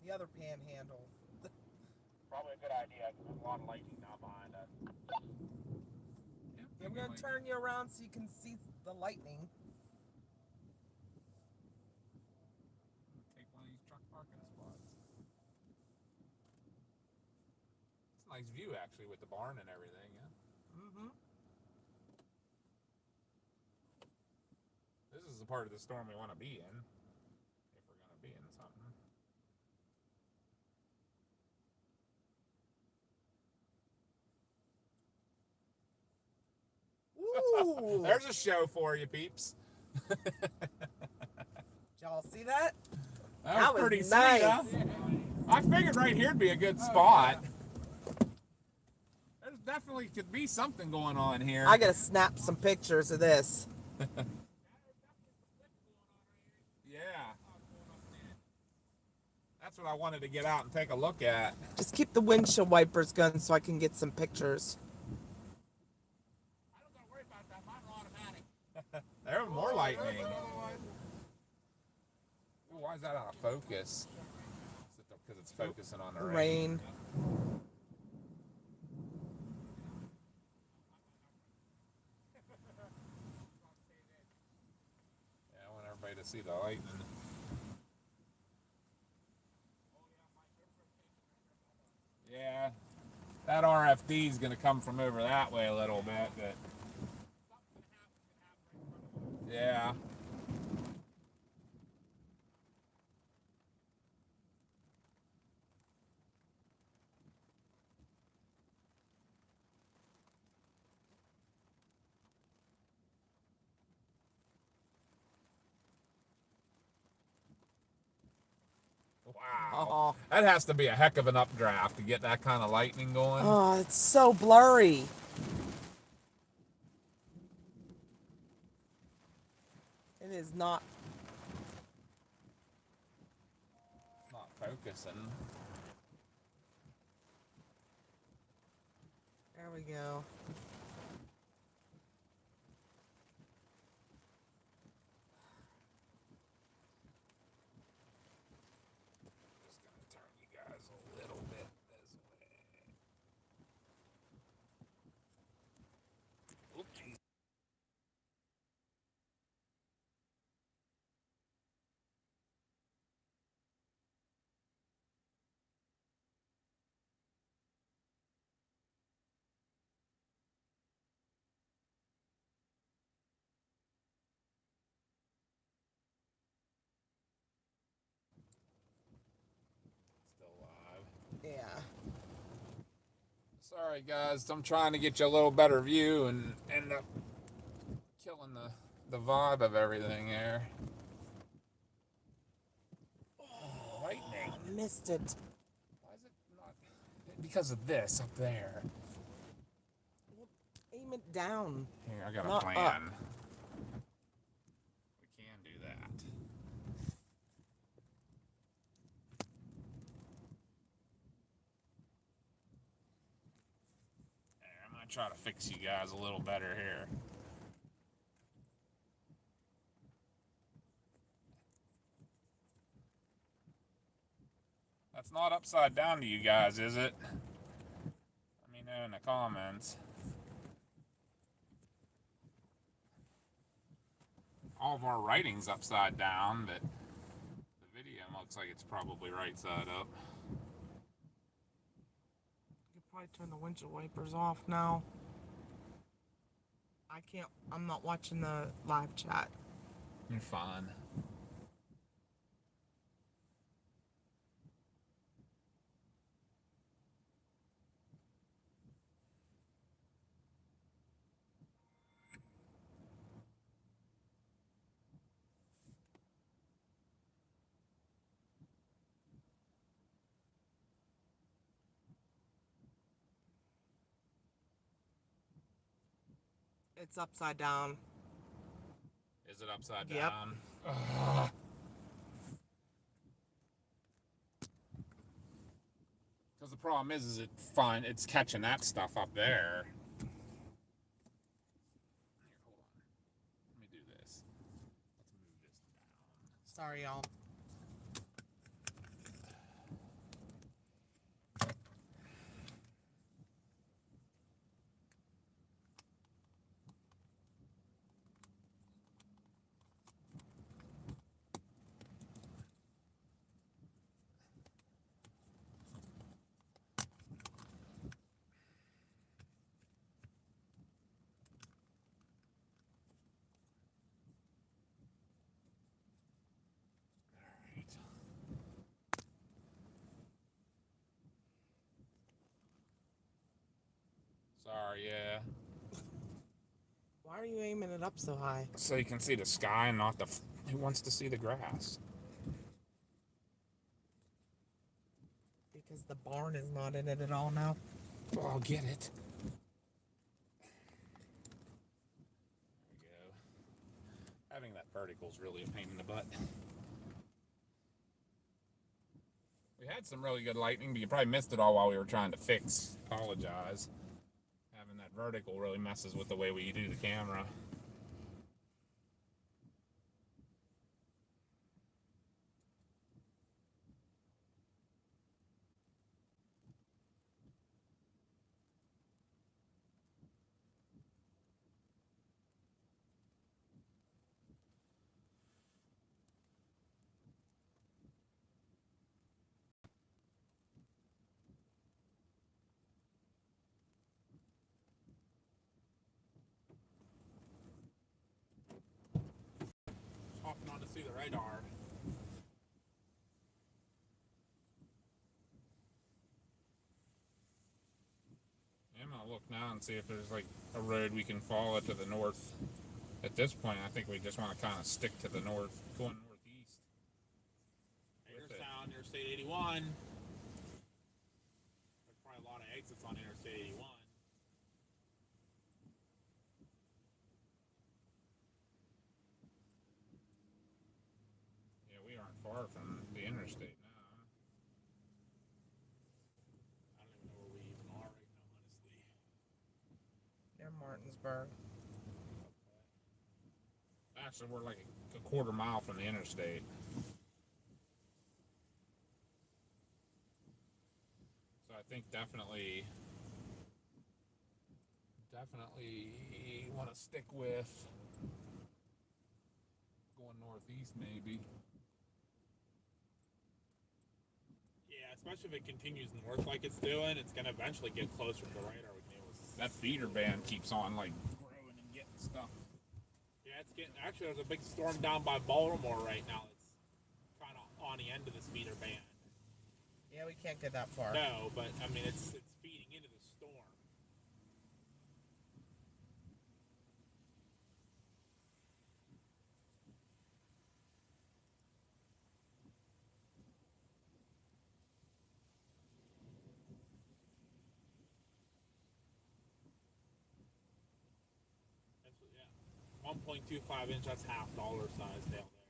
The other panhandle.
Probably a good idea because there's a lot of lightning now behind us.
Yeah, I'm gonna turn you around so you can see the lightning.
Take one of these truck parking spots. It's a nice view actually with the barn and everything, yeah.
Mm-hmm.
This is the part of the storm we want to be in. If we're gonna be in something.
Ooh!
There's a show for you, peeps.
Did y'all see that?
That was pretty
nice.
sweet, huh? I figured right here'd be a good spot. There's definitely could be something going on here.
I gotta snap some pictures of this.
Yeah. That's what I wanted to get out and take a look at.
Just keep the windshield wipers going so I can get some pictures.
I don't gotta worry about that. Mine are automatic. There's more lightning. Ooh, why is that out of focus? Because it's focusing on the rain. Yeah, I want everybody to see the lightning. Yeah, that RFD is going to come from over that way a little bit, but yeah. Wow. That has to be a heck of an updraft to get that kind of lightning going.
Oh, it's so blurry. It is not.
Not focusing.
There we go.
Just gonna turn you guys a little bit this way. Oopsies. Still live.
Yeah.
Sorry guys, I'm trying to get you a little better view and end up killing the vibe of everything here. Oh, lightning.
I missed it.
Why is it not? Because of this up there.
Aim it down.
Here, I got a
Not
plan.
up.
We can do that. There, I'm gonna try to fix you guys a little better here. That's not upside down to you guys, is it? Let me know in the comments. All of our writing's upside down, but the video looks like it's probably right side up.
You could probably turn the windshield wipers off now. I'm not watching the live chat.
You're fine.
It's upside down.
Is it upside
Yep.
down? Because the problem is it's catching that stuff up there. Here, hold on. Let me do this. Let's move this down.
Sorry, y'all.
Alright. Sorry, yeah.
Why are you aiming it up so high?
So you can see the sky and not the. Who wants to see the grass?
Because the barn is not in it at all now.
Well, I'll get it. There we go. Having that vertical is really a pain in the butt. We had some really good lightning, but you probably missed it all while we were trying to fix. Apologize. Having that vertical really messes with the way we do the camera. Hopping on to see the radar. I'm gonna look now and see if there's like a road we can follow to the north. At this point, I think we just want to kind of stick to the north, going northeast.
Hagerstown, Interstate 81. There's probably a lot of exits on Interstate 81.
Yeah, we aren't far from the interstate now.
I don't even know where we even are right now, honestly.
Near Martinsburg.
Actually, we're like a quarter mile from the interstate. So I think definitely want to stick with going northeast maybe.
Yeah, especially if it continues north like it's doing, it's going to eventually get closer to the radar we can be able to
That feeder band keeps on like growing and getting stuff.
Yeah, it's getting. Actually, there's a big storm down by Baltimore right now. It's kind of on the end of this feeder band.
Yeah, we can't get that far.
No, but I mean, it's feeding into the storm. That's what, yeah. 1.25 inch. That's half dollar size hail there.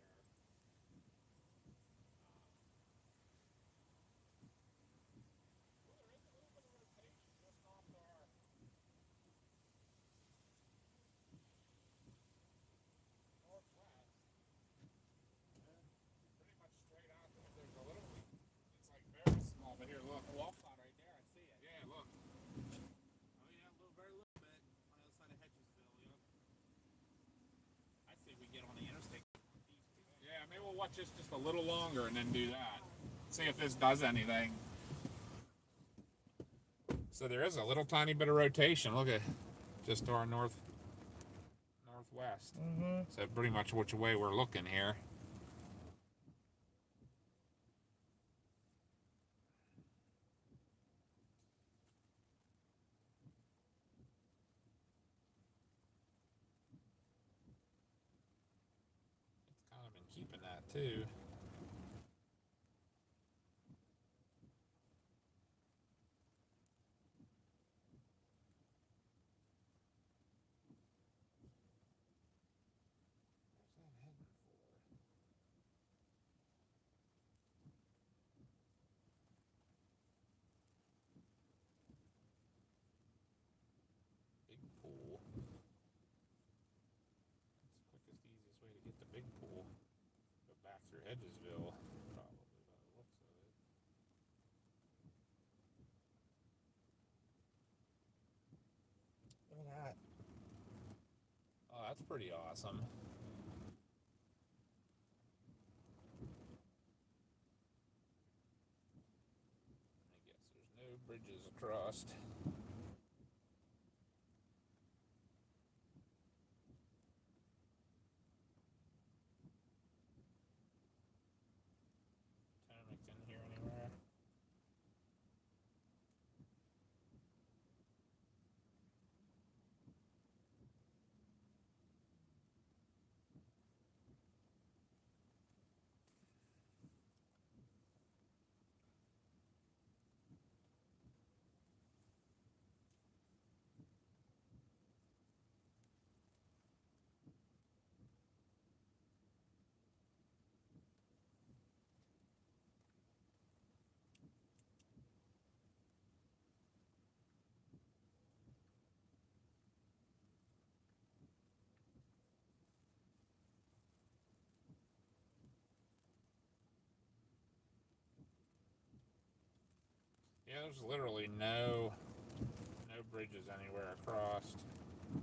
Pretty much straight out there. There's a little. It's like very small, but here, look.
Wall plot right there. I see it.
Yeah, look.
Oh yeah, very little bit on the other side of Hedgesville. Yep. I say we get on the interstate.
Yeah, maybe we'll watch this just a little longer and then do that. See if this does anything. So there is a little tiny bit of rotation. Look at just to our northwest. west.
Mm-hmm.
So pretty much which way we're looking here. It's kind of been keeping that too. Where's that heading for? Big pool. That's the quickest, easiest way to get to Big Pool. Go back through Hedgesville, probably by the looks of it.
Look at that.
Oh, that's pretty awesome. I guess there's no bridges across. Potomac's in here anywhere. Yeah, there's literally no bridges anywhere across the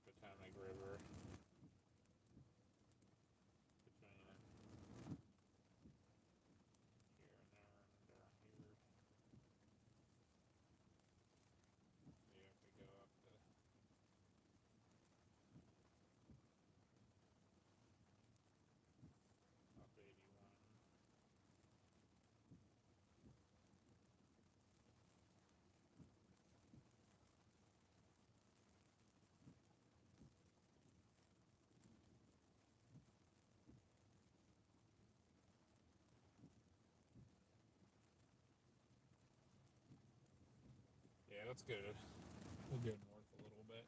Potomac River between here and there and down here. You have to go up to up 81. Yeah, let's go. We'll go north a little bit.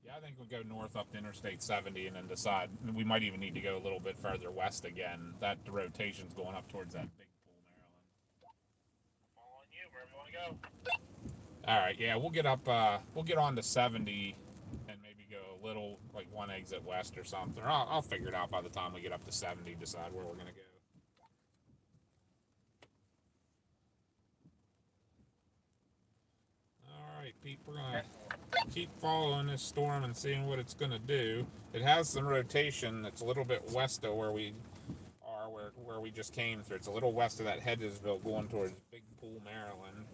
Yeah, I think we'll go north up to Interstate 70 and then decide. We might even need to go a little bit further west again. That the rotation's going up towards that Big Pool, Maryland.
Following you wherever you want to go.
All right, yeah, we'll get up. We'll get on to 70 and maybe go a little like one exit west or something. Or I'll figure it out by the time we get up to 70. Decide where we're gonna go. All right, Pete, we're gonna keep following this storm and seeing what it's gonna do. It has some rotation that's a little bit west of where we are, where we just came through. It's a little west of that Hedgesville going towards Big Pool, Maryland.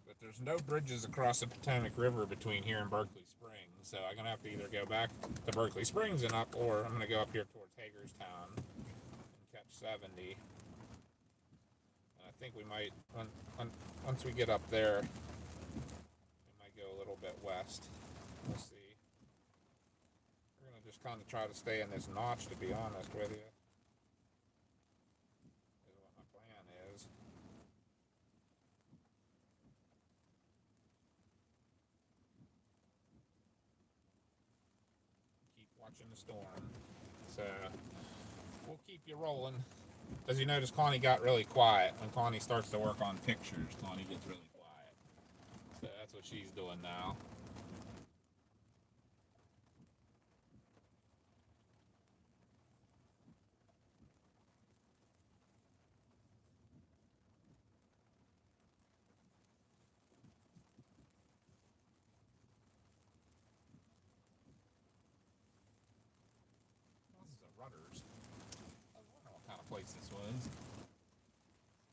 But there's no bridges across the Potomac River between here and Berkeley Springs, so I'm gonna have to either go back to Berkeley Springs and up, or I'm gonna go up here towards Hagerstown and catch 70. And I think we might, once we get up there, we might go a little bit west. We'll see. We're gonna just kind of try to stay in this notch, to be honest with you. Is what my plan is. Keep watching the storm. So we'll keep you rolling. As you notice, Connie got really quiet. When Connie starts to work on pictures, Connie gets really quiet. So that's what she's doing now. This is a Rudders. I wonder what kind of place this was.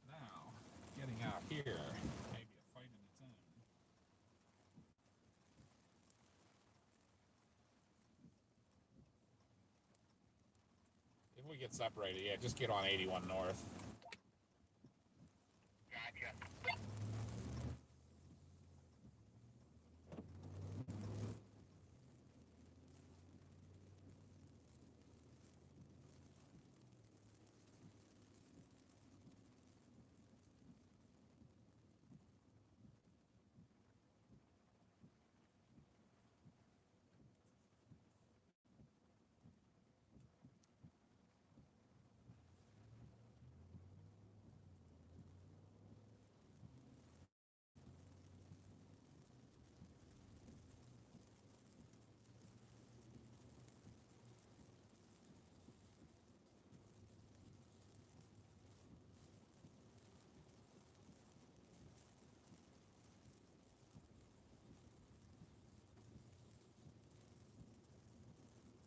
Now, getting out here, maybe a fight in its own. we get separated, yeah, just get on 81 north.
Gotcha.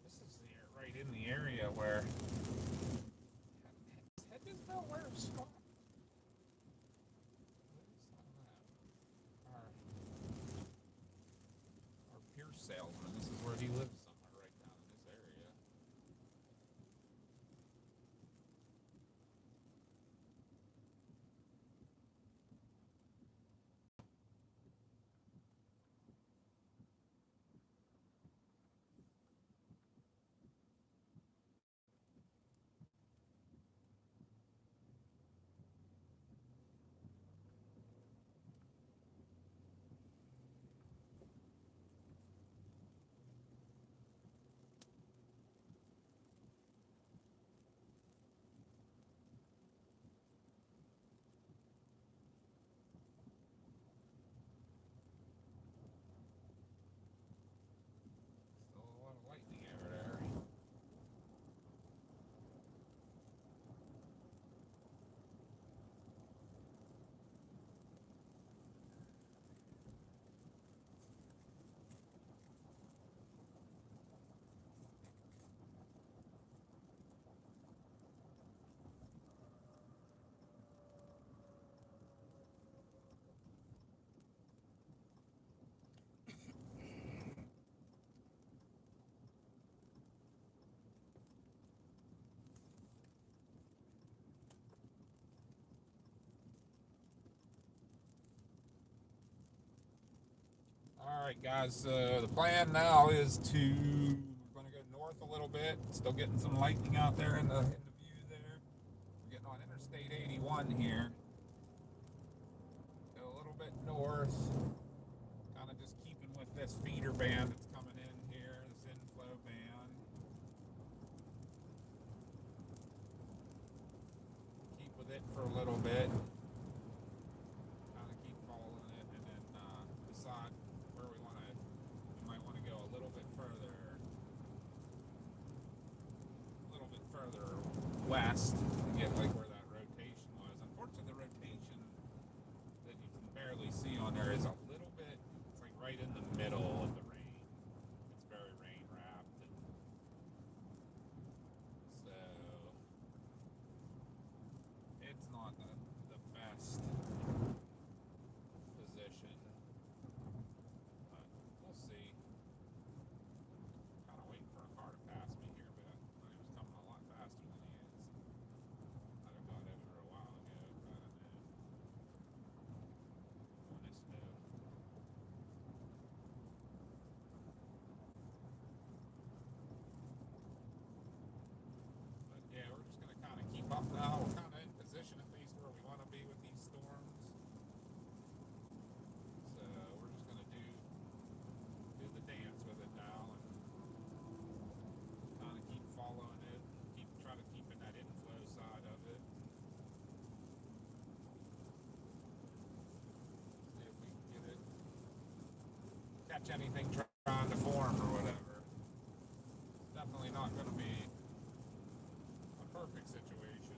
This is right in the area where hedges built where Scott. Our Pierce salesman. This is where he lives somewhere right down in this area. Still a lot of lightning over there. Alright guys, the plan now is to, we're going to go north a little bit, still getting some lightning out there in the view there. We're getting on Interstate 81 here. Go a little bit north, kind of just keeping with this feeder band that's coming in here, this inflow band. Keep with it for a little bit. Kind of keep following it and then decide where we might want to go a little bit further west to get like where that rotation was. Unfortunately, the rotation that you can barely see on there is a little bit, it's like right in the middle of the rain. It's very rain wrapped. So it's not the best position. But we'll see. Kind of waiting for a car to pass me here, but I thought he was coming a lot faster than he is. I'd have got over a while ago, but I don't know. On this note. But yeah, we're just going to kind of keep up now. We're kind of in position at least where we want to be with these storms. So we're just going to do the dance with it now and kind of keep following it, try to keep in that inflow side of it. See if we can get it, catch anything trying to form or whatever. It's definitely not going to be a perfect situation.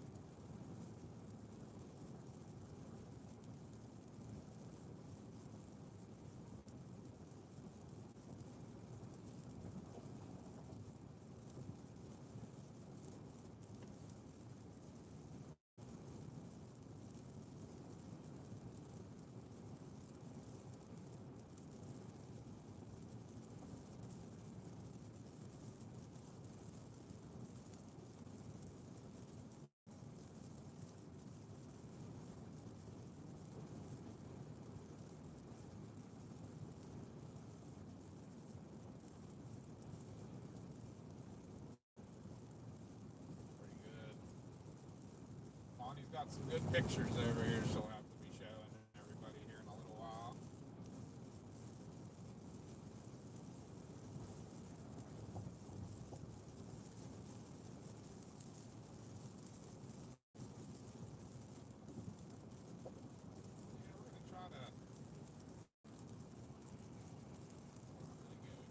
Bonnie's got some good pictures over here she'll have to be showing everybody here in a little while. Yeah, we're going to try to really go here.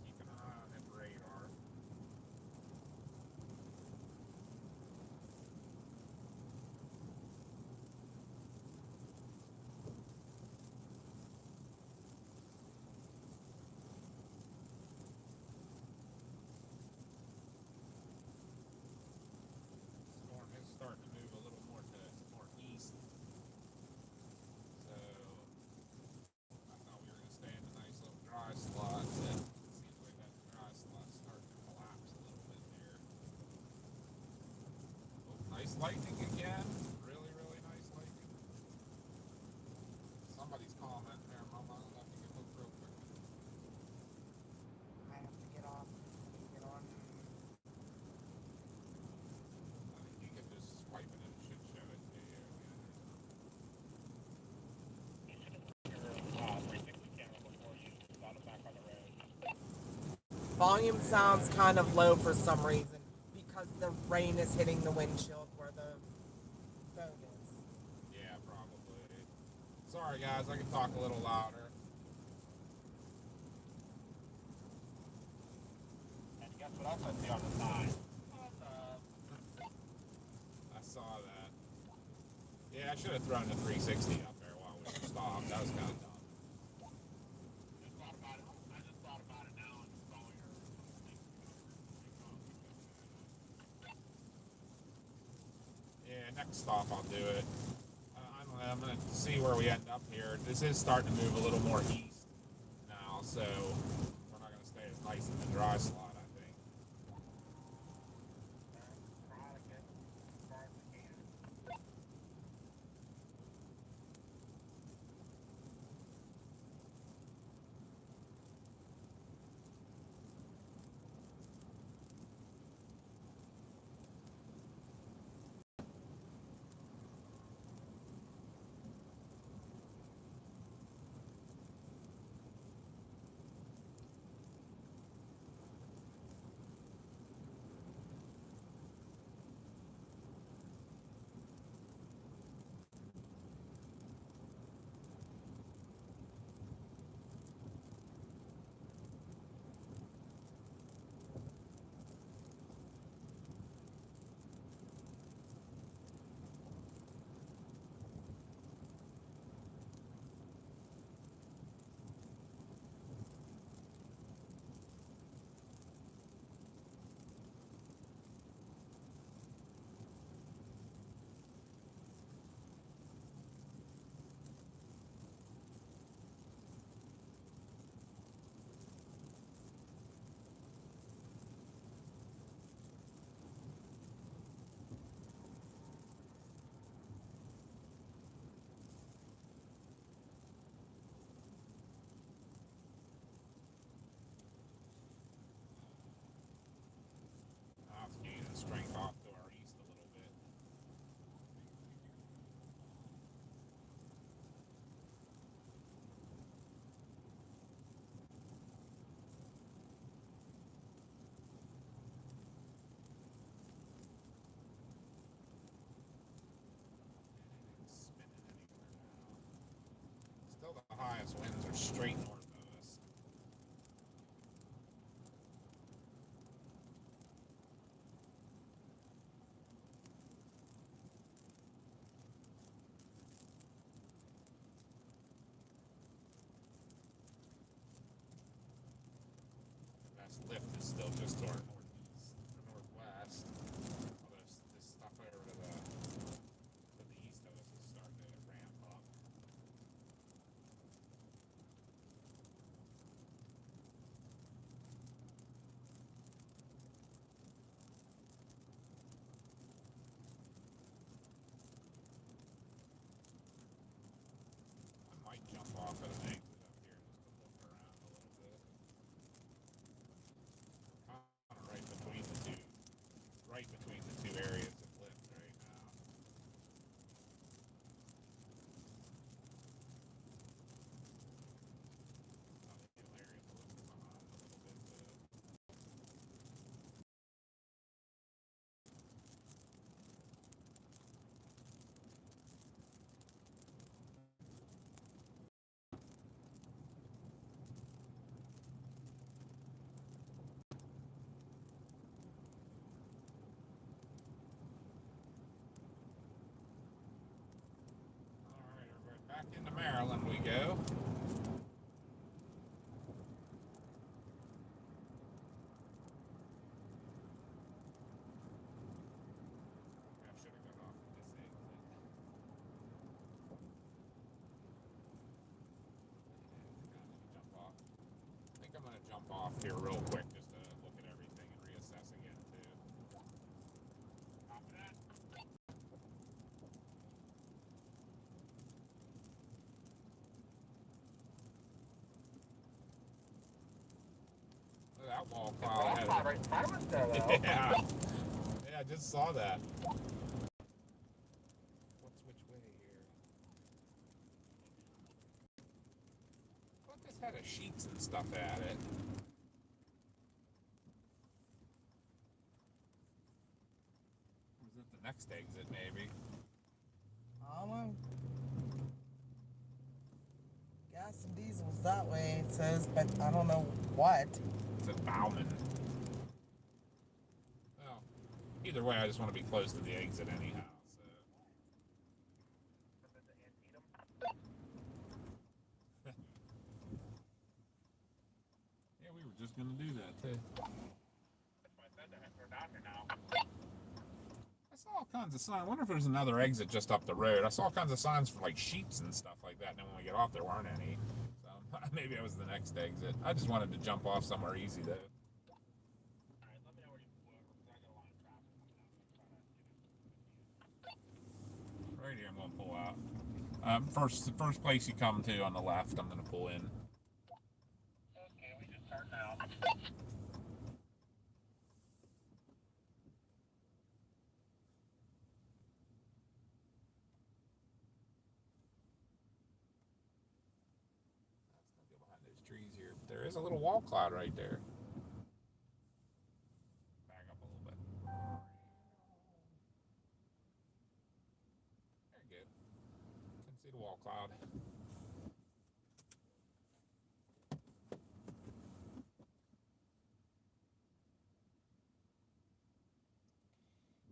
Keep an eye on that radar. Storm is starting to move a little more to northeast. So I thought we were going to stay in a nice little dry slot, but it seems like that dry slot's starting to collapse a little bit there. Oh, nice lightning again. Really, really nice lightning. Somebody's commenting there, Mama. I'll have to get look real quick.
I have to get off and get on.
I think you can just swipe it and it should show it to you.
You should have your 360 camera before you got it back on the road.
Volume sounds kind of low for some reason because the rain is hitting the windshield where the phone is.
Yeah, probably. Sorry, guys. I can talk a little louder.
And guess what else I see on the side?
I saw that. Yeah, I should have thrown the 360 up there while we were stopped. That was kind of dumb.
Just thought about it. I just thought about it now and saw your thing.
Yeah, next stop I'll do it. I'm going to see where we end up here. This is starting to move a little more east now, so we're not going to stay as nice in the dry slot, I think.
Try to get as far as we can.
Now it's gaining strength off to our east a little bit. It's spinning anywhere now. Still the highest winds are straight north of us. The best lift is still just to our northeast or northwest. Although this stuff over to the east of us is starting to ramp up. I might jump off at an exit up here just to look around a little bit. Kind of right between the two areas of lift right now. island we go. I should have got off at this exit. I think I'm gonna jump off here real quick just to look at everything and reassess again too. Copy that. Look at that wall cloud.
Golf right in front of us there, though.
Yeah. Yeah, I just saw that. What's which way here? I thought this had a sheets and stuff at it. Or was it the next exit maybe?
I don't know. Gas and diesel's that way, it says, but I don't know what.
It says Bauman. Well, either way, I just want to be close to the exit anyhow. So. Yeah, we were just gonna do that too. I saw all kinds of signs. I wonder if there's another exit just up the road. I saw all kinds of signs for like sheets and stuff like that. And then when we get off, there weren't any. So maybe it was the next exit. I just wanted to jump off somewhere easy though. Right here, I'm gonna pull out. First place you come to on the left, I'm gonna pull in.
Okay, we just start now.
Go behind those trees here. But there is a little wall cloud right there. Back up a little bit. There you go. Can see the wall cloud.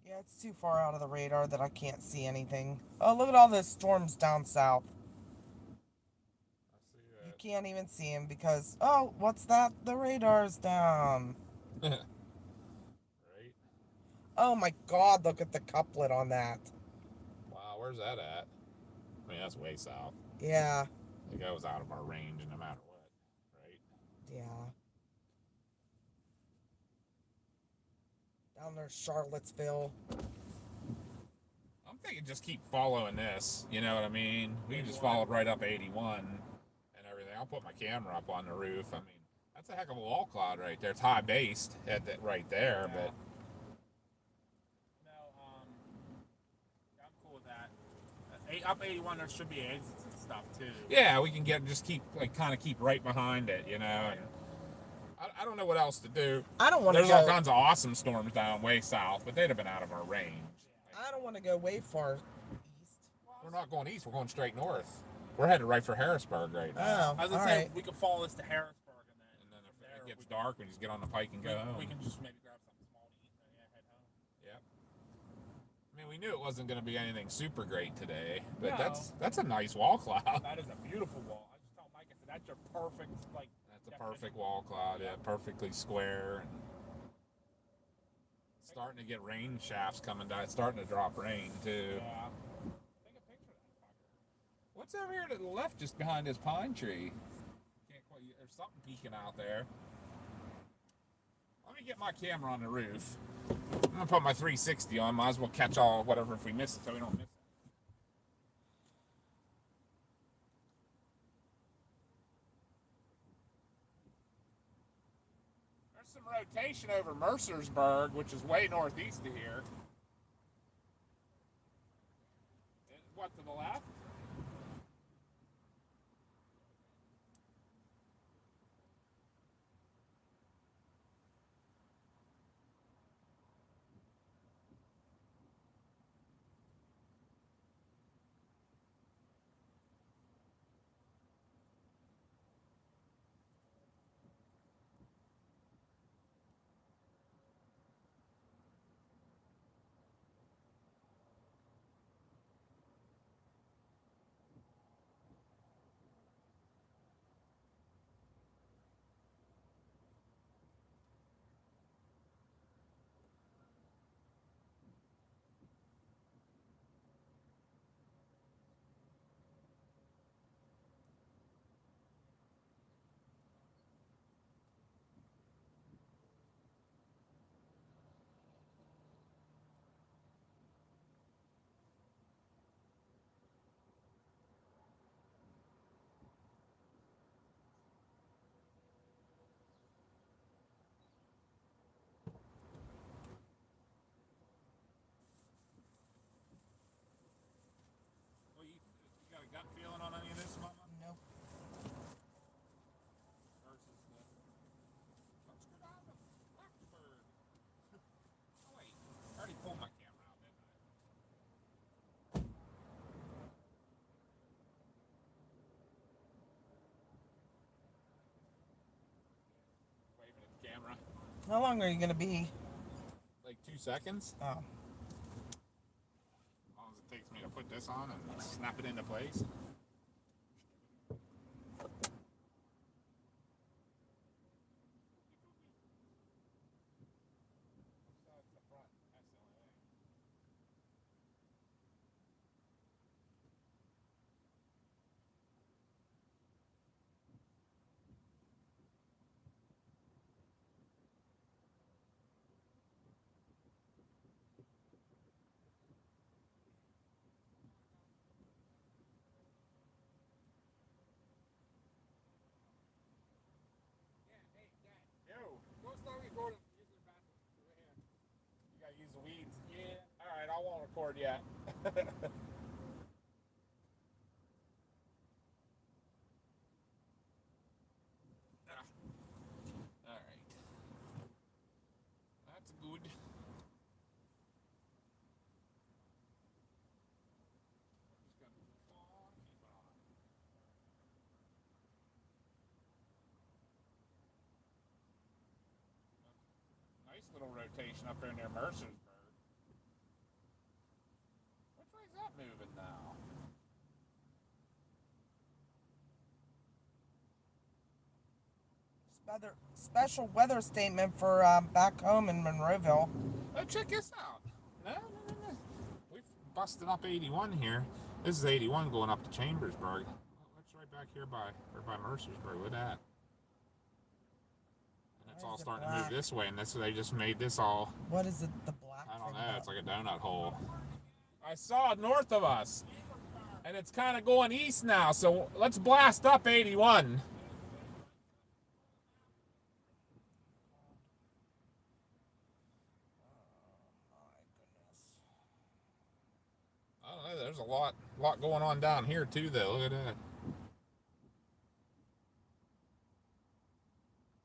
Yeah, it's too far out of the radar that I can't see anything. Oh, look at all those storms down south.
I see that.
You can't even see them because, oh, what's that? The radar's down.
Right?
Oh my God, look at the couplet on that.
Wow, where's that at? I mean, that's way south.
Yeah,
I think that was out of our range no matter what, right?
yeah. Down there, Charlottesville.
I'm thinking just keep following this, you know what I mean? We can just follow it right up 81 and everything. I'll put my camera up on the roof. I mean, that's a heck of a wall cloud right there. It's high based at that right there,
Yeah.
but
No, I'm cool with that. Up 81, there should be exits and stuff too.
yeah, we can just keep kind of keep right behind it, you know. And I don't know what else to do.
I don't want to
There's all
go.
kinds of awesome storms down way south, but they'd have been out of our range.
I don't want to go way far east.
We're not going east. We're going straight north. We're headed right for Harrisburg right now.
Oh,
I was
all
gonna say
right.
we could follow this to Harrisburg and then
And then
from
if
there
it gets
we can-
dark, we just get on the pike and go home.
we can just maybe grab something small to eat and then head home.
Yep. I mean, we knew it wasn't going to be anything super great today, but
No.
that's a nice wall cloud.
That is a beautiful wall. I just told Mike, I said that's your perfect like.
That's a perfect wall cloud. Yeah, perfectly square. And starting to get rain shafts coming down. It's starting to drop rain too.
Yeah. Take a picture of that fucker.
What's over here to the left, just behind this pine tree? Can't quite. There's something peeking out there. Let me get my camera on the roof. I'm gonna put my 360 on. Might as well catch all whatever if we miss it, so we don't miss it. There's some rotation over Mercersburg, which is way northeast of here. What, to the left?
How long are you going to be?
Like 2 seconds.
Oh.
As long as it takes me to put this on and snap it into place. Yo, go start recording. Use the bathroom. Right here. You gotta use the weeds. Yeah. All right, I won't record yet. All right. That's good. Just gonna keep on keeping on. Nice little rotation up there near Mercersburg. Which way is that moving now?
Special weather statement for back home in Monroeville.
Oh, check this out. No. We've busted up 81 here. This is 81 going up to Chambersburg. It's right back here by Mercersburg. Look at that. And it's all starting to move this way, and they just made this all.
What is it? The black?
I don't know. It's like a donut hole. I saw it north of us, and it's kind of going east now. So let's blast up 81. I don't know. There's a lot going on down here too, though. Look at that.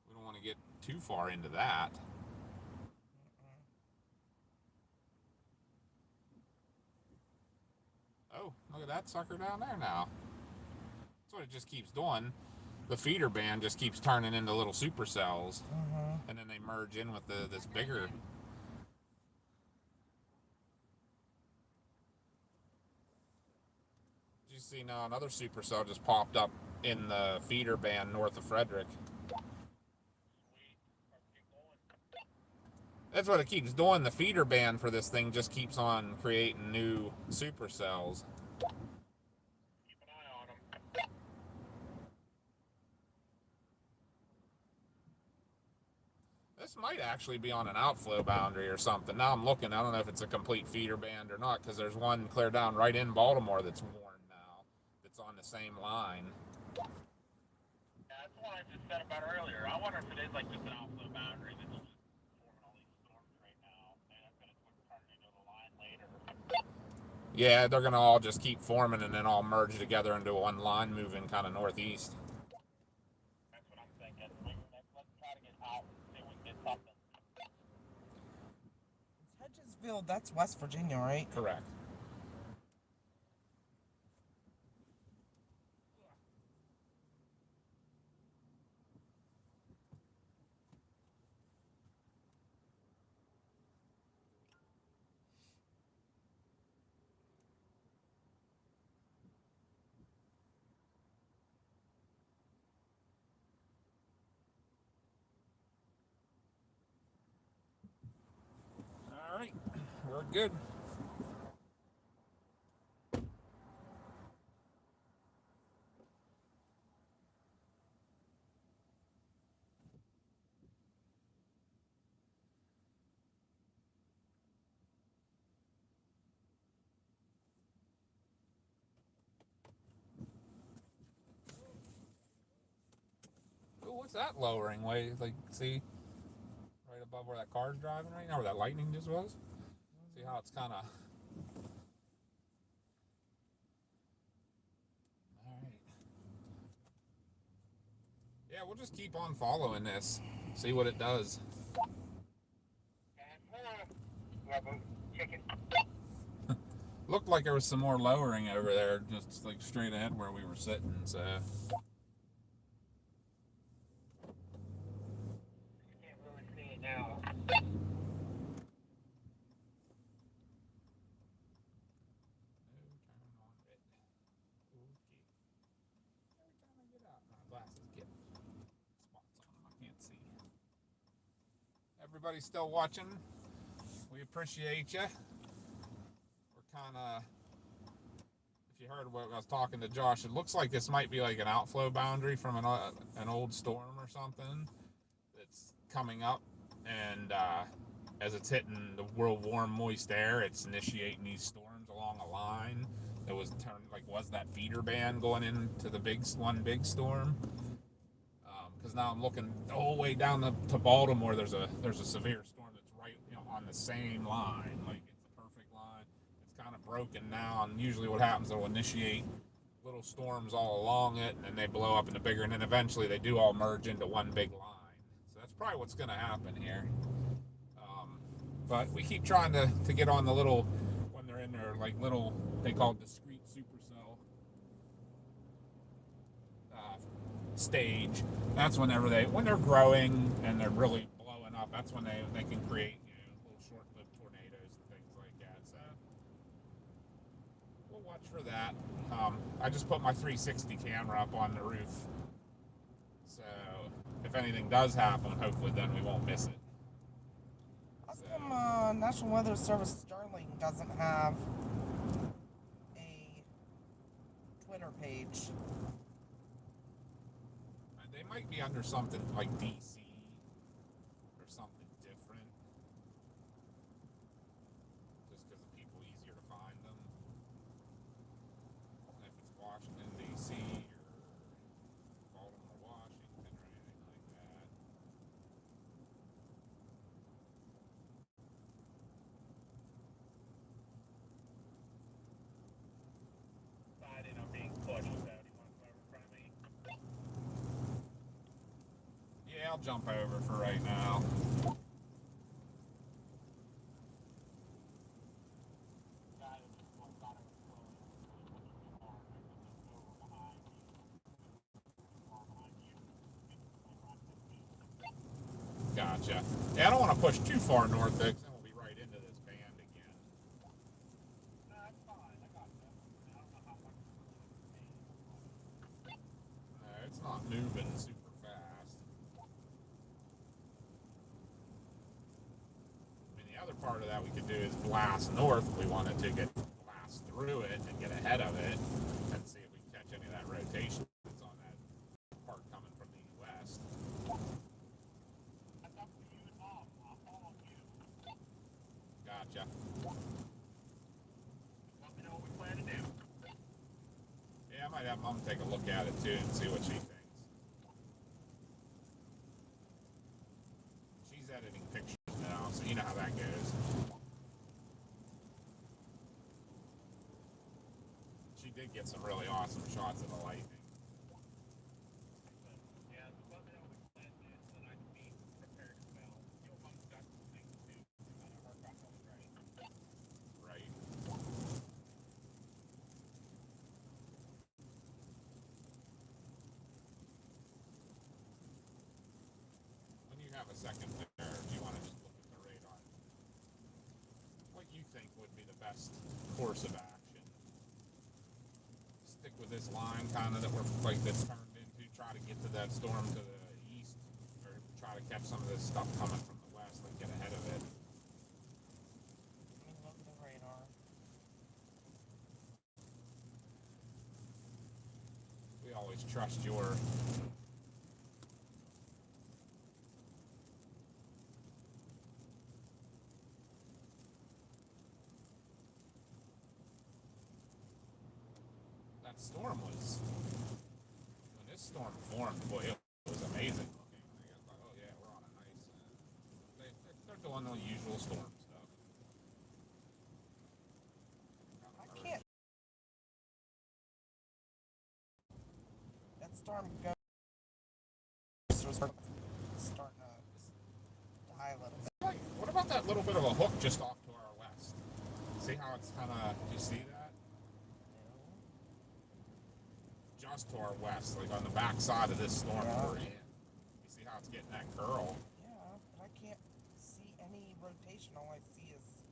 We don't want to get too far into that. Oh, look at that sucker down there now. That's what it just keeps doing. The feeder band just keeps turning into little supercells, and then they merge in with this bigger. You see now another supercell just popped up in the feeder band north of Frederick. That's what it keeps doing. The feeder band for this thing just keeps on creating new supercells.
Keep an eye on them.
This might actually be on an outflow boundary or something. Now I'm looking. I don't know if it's a complete feeder band or not, because there's one clear down right in Baltimore that's worn now. That's on the same line.
Yeah, that's the one I just said about earlier. I wonder if it is like just an outflow boundary that's just forming all these storms right now, and it's going to turn into the line later.
Yeah, they're going to all just keep forming and then all merge together into one line moving kind of northeast.
That's what I'm thinking. Let's try to get out and see if we can get something.
Hedgesville, that's West Virginia, right?
Correct. All right, we're good. Oh, what's that lowering way? Like, see, right above where that car's driving right now, where that lightning just was. See how it's kind of. All right. Yeah, we'll just keep on following this. See what it does.
Chicken.
Looked like there was some more lowering over there, just like straight ahead where we were sitting. So.
Can't really see it now.
Everybody still watching? We appreciate you. We're kind of, if you heard what I was talking to Josh, it looks like this might be like an outflow boundary from an old storm or something that's coming up, and as it's hitting the world warm moist air, it's initiating these storms along a line that was that feeder band going into the big storm. Because now I'm looking the whole way down to Baltimore. There's a severe storm that's right on the same line. Like, it's a perfect line. It's kind of broken now, and usually what happens, they'll initiate little storms all along it, and then they blow up into bigger, and then eventually they do all merge into one big line. So that's probably what's going to happen here. But we keep trying to get on the little, when they're in their like little, they call it discrete supercell stage. That's when they're growing and they're really blowing up. That's when they can create little short-lived tornadoes and things like that. So we'll watch for that. I just put my 360 camera up on the roof, so if anything does happen, hopefully then we won't miss it.
How come National Weather Service Sterling doesn't have a Twitter page?
They might be under something like DC or something different, just because of people easier to find them. And if it's Washington DC or Baltimore, Washington, or anything like that.
Decided I'm being pushed, so do you want to come over in front of me?
Yeah, I'll jump over for right now. Gotcha. Yeah, I don't want to push too far north, though, because then we'll be right into this band again.
No, that's fine. I got you. I don't know how much
No, it's not moving super fast. I mean, the other part of that we could do is blast north if we wanted to blast through it and get ahead of it and see if we can catch any of that rotation that's on that part coming from the west.
that's up to you and Mom. I'll follow you.
Gotcha.
Let me know what we plan to do.
Yeah, I might have Mom take a look at it too and see what she thinks. She's editing pictures now, so you know how that goes. She did get some really awesome shots of the lightning.
Yeah, just let me know what we plan to do so that I can be prepared as well. Mom's got some things too. None of her got those ready.
Right. When you have a second there, do you want to just look at the radar? What you think would be the best course of action? Stick with this line kind of that we're like that's turned into, try to get to that storm to the east, or try to catch some of this stuff coming from the west and get ahead of it.
Let me look at the radar.
We always trust your that storm was when this storm formed, boy, it was amazing looking. I thought, oh yeah, we're on a nice they're doing the usual storm stuff.
I can't. That storm goes. Starting to die a little bit.
Like, what about that little bit of a hook just off to our west? See how it's kind of, do you see that? Just to our west, like on the back side of this storm we're in. You see how it's getting that curl?
Yeah, but I can't see any rotation. All I see is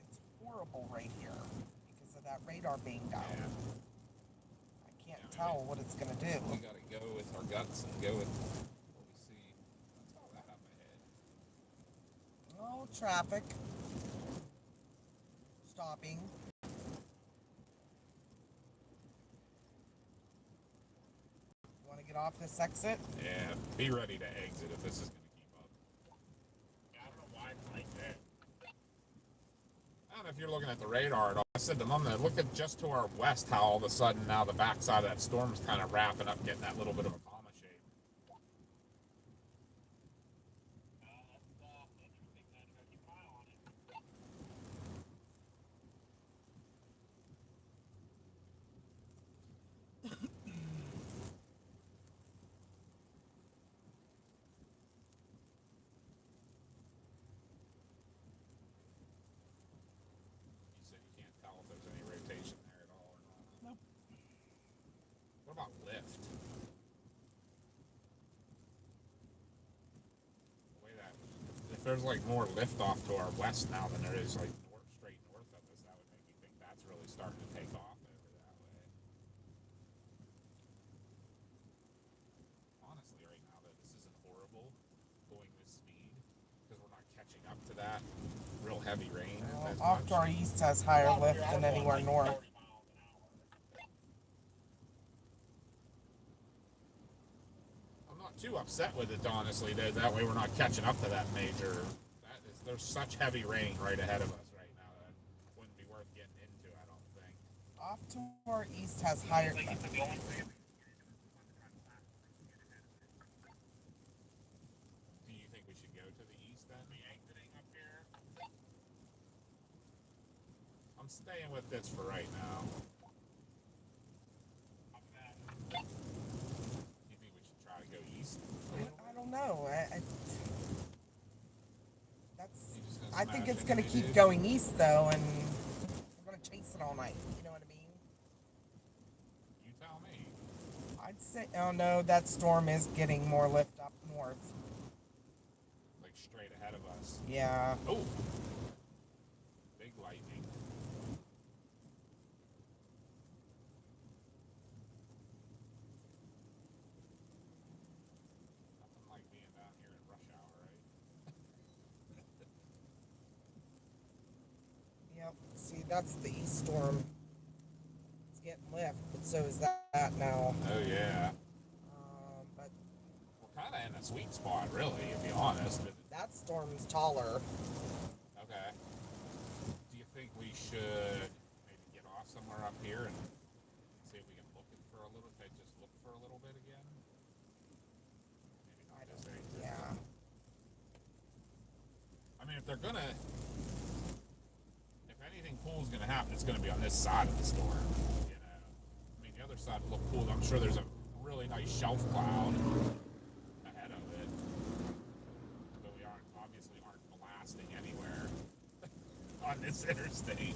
it's horrible right here because of that radar being down.
Yeah.
I can't tell what it's gonna do.
We gotta go with our guts and go with what we see. That's all that up ahead.
little traffic stopping. You want to get off this exit?
Yeah, be ready to exit if this is going to keep up.
Yeah, I don't know why it's like that.
I don't know if you're looking at the radar at all. I said to Mom that look at just to our west how all of a sudden now the backside of that storm's kind of wrapping up, getting that little bit of a comma shape.
That's interesting. Then I gotta keep an eye on it.
You said you can't tell if there's any rotation there at all or not.
Nope.
What about lift? The way that, if there's like more lift off to our west now than there is like north, straight north of us, that would make me think that's really starting to take off over that way. Honestly, right now, though, this isn't horrible going this speed because we're not catching up to that real heavy rain.
Well, off to our east has higher lift than anywhere north.
30 miles an hour.
I'm not too upset with it, honestly. That way we're not catching up to that major. There's such heavy rain right ahead of us right now that wouldn't be worth getting into, I don't think.
Off to our east has higher.
Like you said, the only thing
Do you think we should go to the east then?
be exiting up here.
I'm staying with this for right now. Do you think we should try to go east?
I don't know.
You just gonna
I think
smash
it's
into
going to
the
keep
dude?
going east though, and we're going to chase it all night. You know what I mean?
You tell me.
I'd say. Oh no, that storm is getting more lift up north.
Like straight ahead of us.
Yeah.
Oh! Big lightning. Nothing like being down here at rush hour, right?
Yep. See, that's the east storm. It's getting lift, but so is that now.
Oh yeah.
But
We're kind of in a sweet spot, really, to be honest.
that storm's taller.
Okay. Do you think we should maybe get off somewhere up here and see if we can look it for a little bit? Just look for a little bit again. Maybe not just exit.
Yeah.
I mean, if they're gonna, if anything cool is gonna happen, it's gonna be on this side of the storm. You know, I mean, the other side will look cool. I'm sure there's a really nice shelf cloud ahead of it, but we obviously aren't blasting anywhere on this interstate.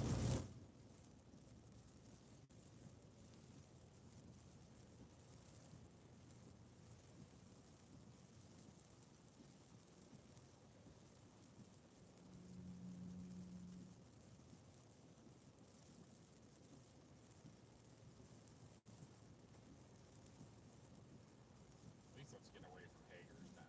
At least let's get away from Hagerstown.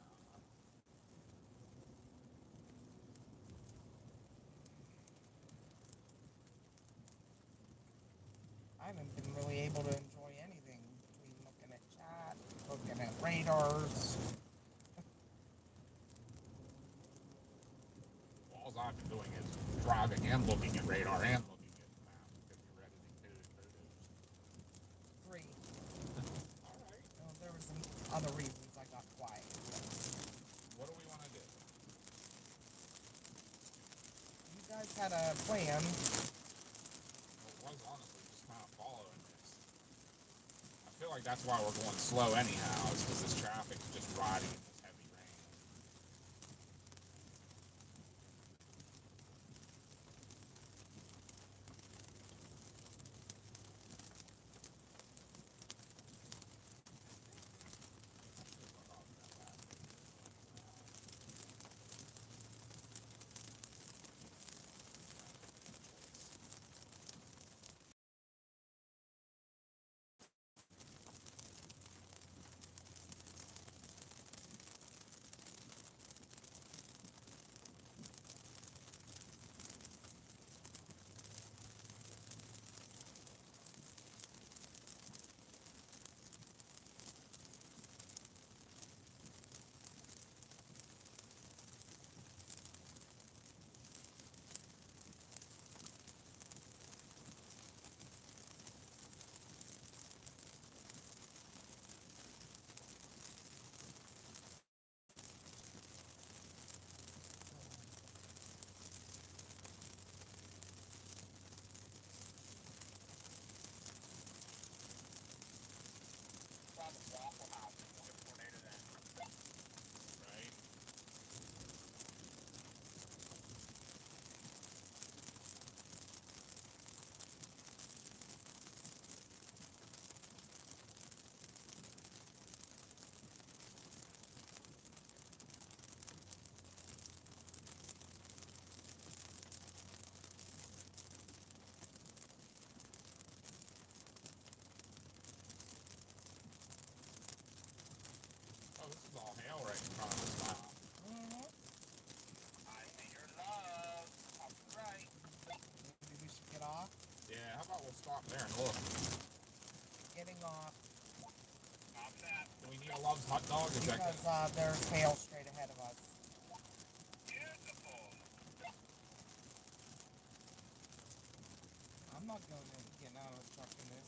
I haven't been really able to enjoy anything between looking at chat, looking at radars.
All I've been doing is driving and looking at radar and looking at the map because you're editing photos.
3.
All right.
Well, there were some other reasons I got quiet.
What do we want to do?
You guys had a plan.
Well, it was honestly just kind of following this. I feel like that's why we're going slow anyhow, is because this traffic's just riding in this heavy rain. Yeah, how about we'll stop there and look?
Getting off
Stop that.
Do we need a Love's hot dog? Is that
because there's hail straight ahead of us.
Beautiful.
I'm not going to get out of the truck in this.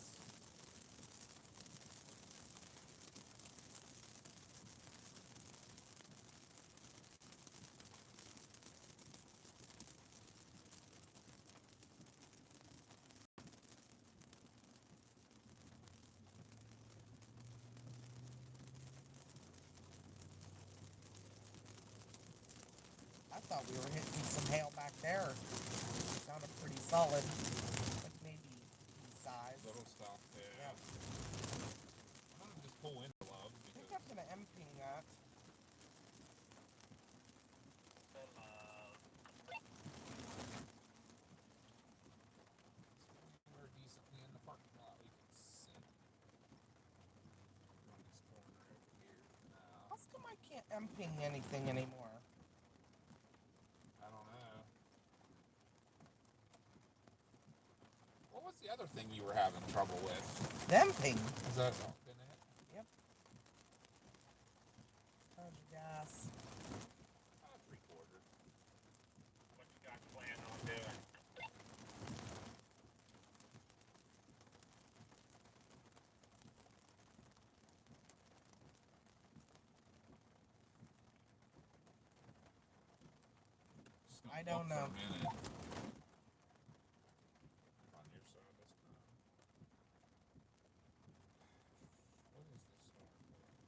I thought we were hitting some hail back there. It sounded pretty solid. Like maybe size.
little stuff? Yeah.
Yeah.
I'm gonna just pull into Love's
I think
because
I'm going to empty that.
we're decently in the parking lot. We can see. On this corner over here.
How come I can't emping anything anymore?
I don't know. What was the other thing you were having trouble with?
Emping?
Is that been it?
Yep. How's your gas?
3/4.
What you got planned on doing?
Just gonna
I don't
look
know.
For a minute. On your side this time. What is this storm doing?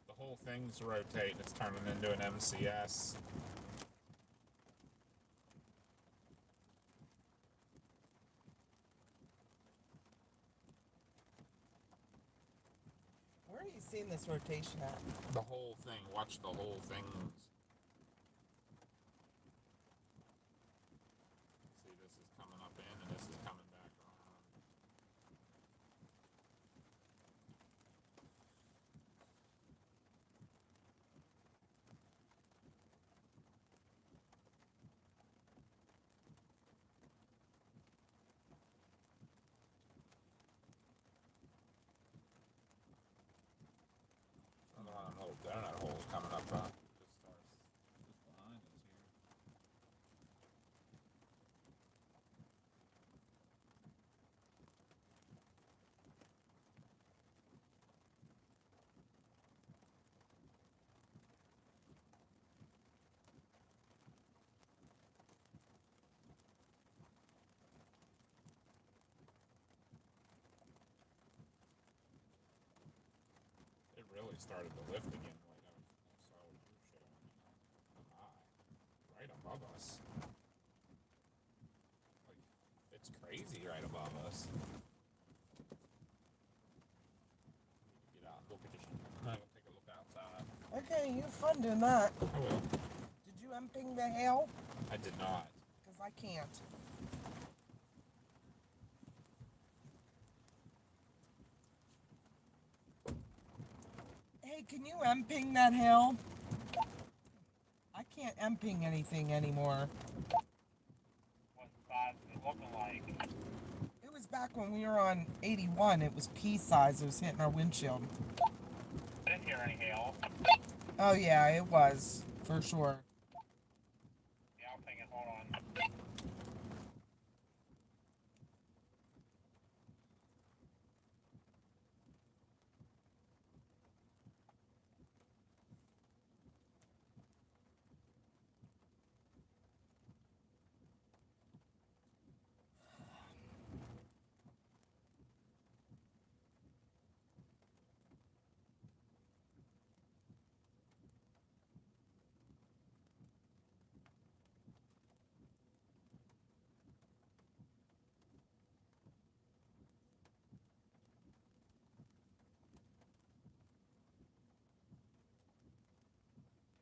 The whole thing's rotating. It's turning into an MCS.
Where are you seeing this rotation at?
The whole thing. Watch the whole thing. See, this is coming up in and this is coming back around. Another one of them little donut holes coming up. Just starts just behind us here. It really started to lift again. Like I saw what you were showing. Right above us. Like it's crazy right above us. Get out. Look at this. Take a look outside.
Okay, you have fun doing that.
I will.
Did you emping the hail?
I did not.
Because I can't. Hey, can you emping that hail? I can't emping anything anymore.
What size is it looking like?
It was back when we were on 81. It was pea size. It was hitting our windshield.
I didn't hear any hail.
Oh, yeah, it was. For sure.
Yeah, I'm thinking, hold on.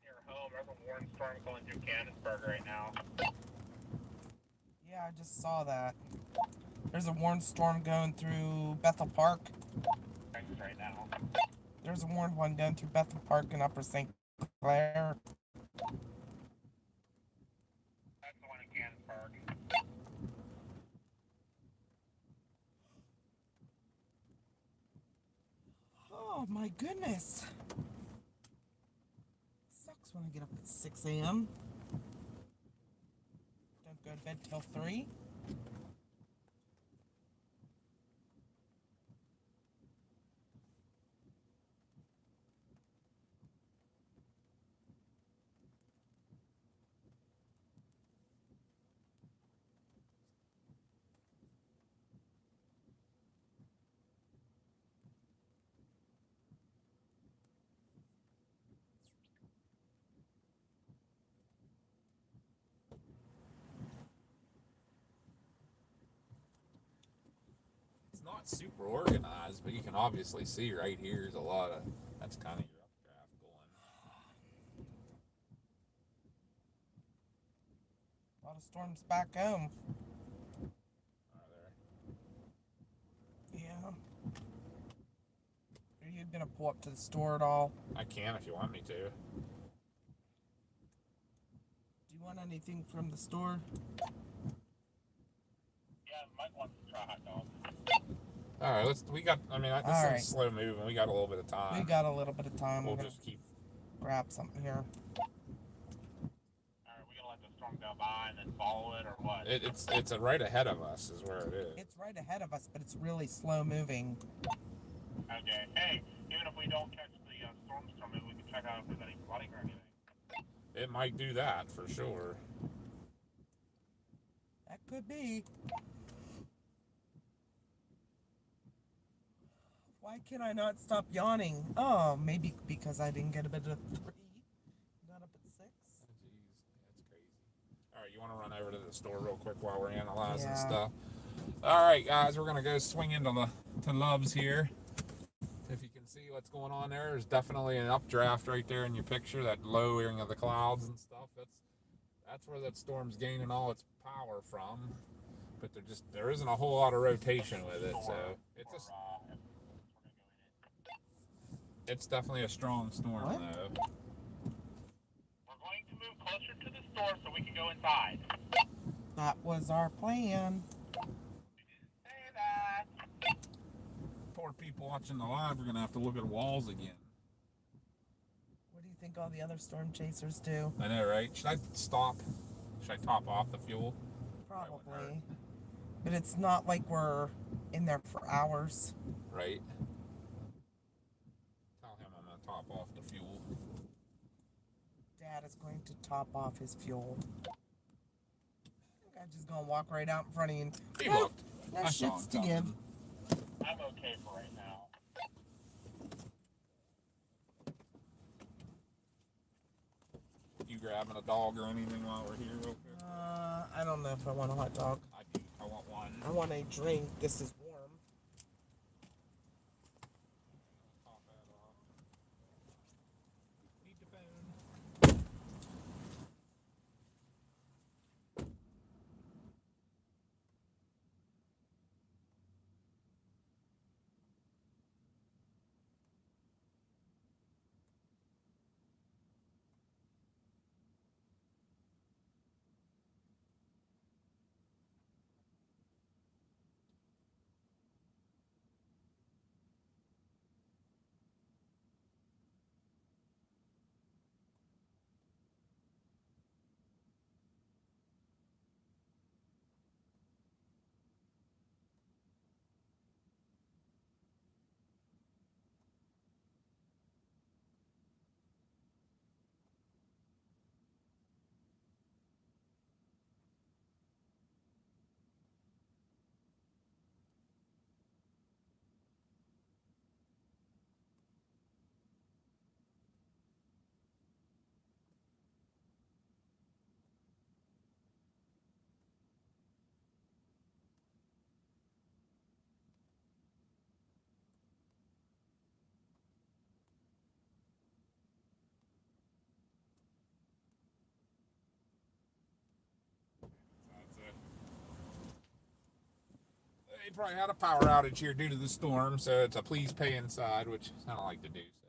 Near home, there's a warm storm going through Canonsburg right now.
Yeah, I just saw that. There's a warned storm going through Bethel Park.
Right now.
There's a warned one going through Bethel Park and Upper St. Claire.
That's the one in Kansas Park.
Oh my goodness. Sucks when I get up at 6 a.m. Don't go to bed till 3.
It's not super organized, but you can obviously see right here is a lot of, that's kind of your updraft going.
A lot of storms back home.
Are there?
Yeah. Are you gonna pull up to the store at all?
I can if you want me to.
Do you want anything from the store?
Yeah, Mike wants to try hot dogs.
All right, this
All
thing's
right.
slow moving. We got a little bit of time.
We got a little bit of time.
We'll
We're gonna
just keep.
grab something here.
Alright, we gonna let the storm go by and then follow it, or what?
It's a right ahead of us is where it is.
It's right ahead of us, but it's really slow moving.
Okay. Hey, even if we don't catch the storm, maybe we can check out if there's any flooding or anything.
It might do that for sure.
That could be. Why can I not stop yawning? Oh, maybe because I didn't get a bit of 3. Got up at 6.
Oh, jeez, that's crazy. All right, you want to run over to the store real quick while we're analyzing
Yeah.
stuff? All right, guys, we're gonna go swing into to Love's here. If you can see what's going on there, there's definitely an updraft right there in your picture. That lowering of the clouds and stuff. That's where that storm's gaining all its power from. But there isn't a whole lot of rotation with it, so it's definitely a strong storm
What?
though.
We're going to move closer to the store so we can go inside.
That was our plan.
Say that.
Poor people watching the live are gonna have to look at walls again.
What do you think all the other storm chasers do?
I know, right? Should I stop? Should I top off the fuel?
Probably. But it's not like we're in there for hours.
Right. Tell him I'm gonna top off the fuel.
Dad is going to top off his fuel. I'm just gonna walk right out in front of you.
He
Nope,
looked.
no
I saw
shits
him
to
coming.
give.
I'm okay for right now.
You grabbing a dog or anything while we're here real quick?
I don't know if I want a hot dog.
I do. I want one.
I want a drink. This is warm.
Top that off. Need the phone. That's it. They probably had a power outage here due to the storm, so it's a please pay inside, which I don't like to do. So,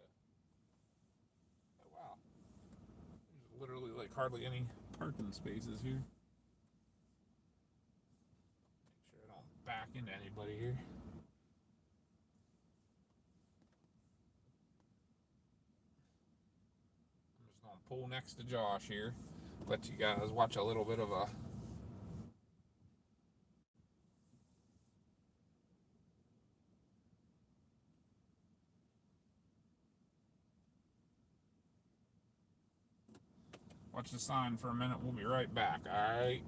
oh wow, hardly any parking spaces here. Make sure I don't back into anybody here. I'm just gonna pull next to Josh here. Let you guys watch a little bit of a watch the sign for a minute. We'll be right back. All right.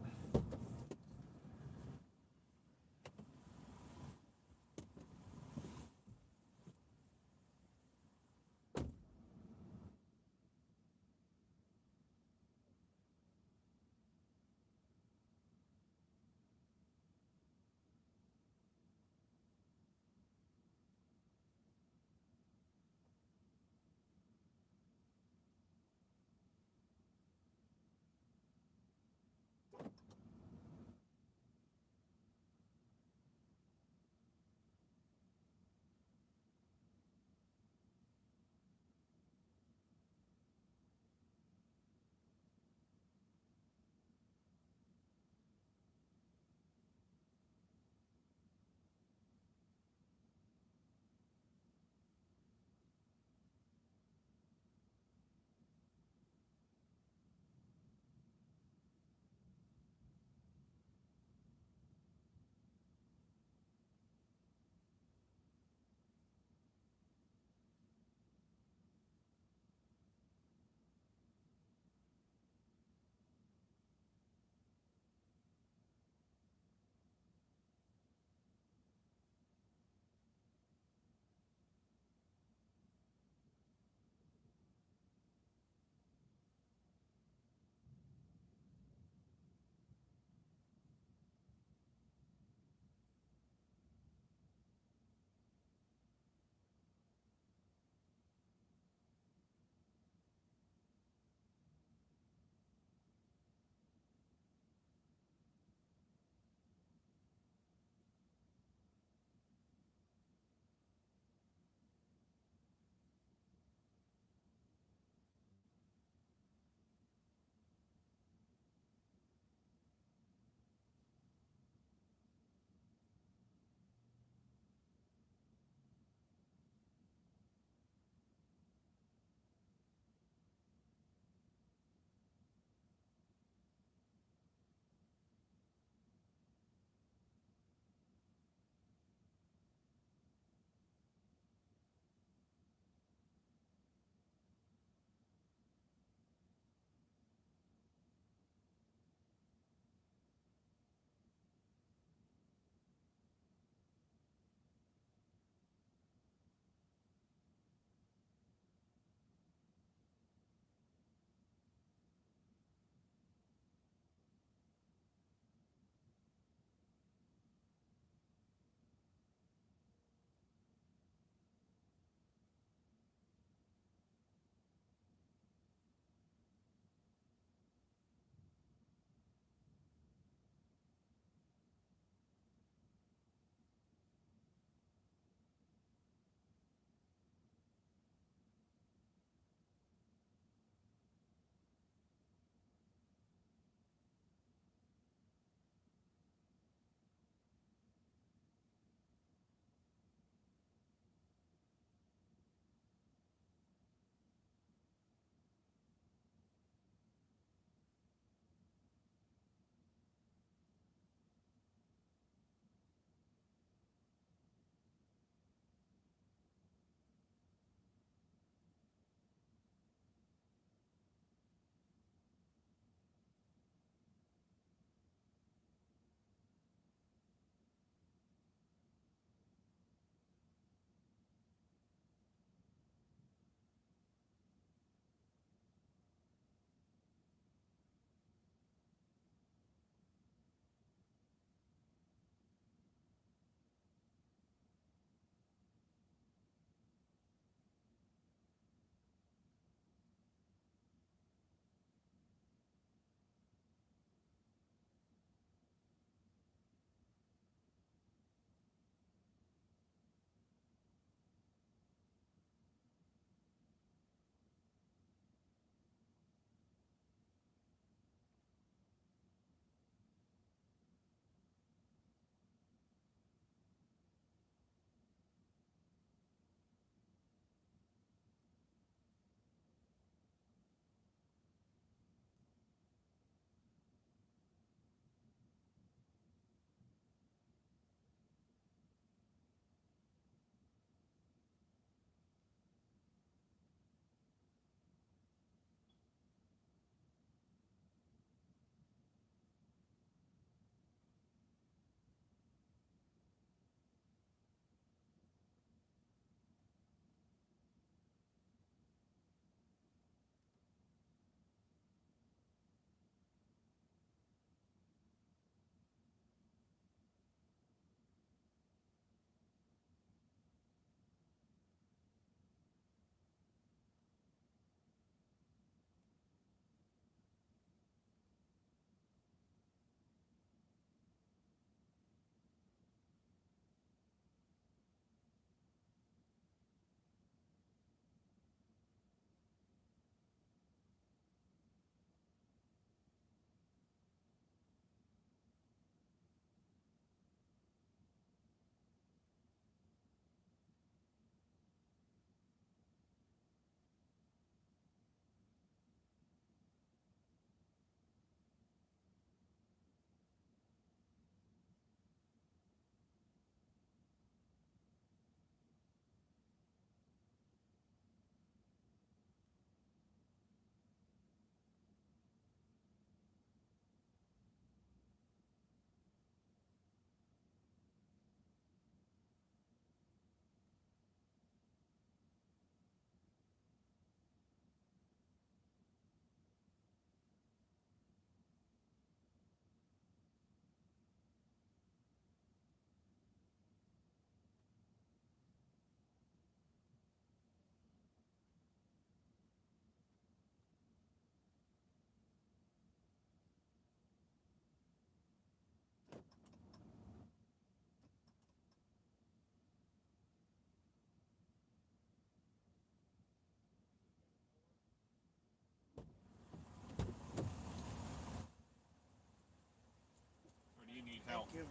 No.
Thank you.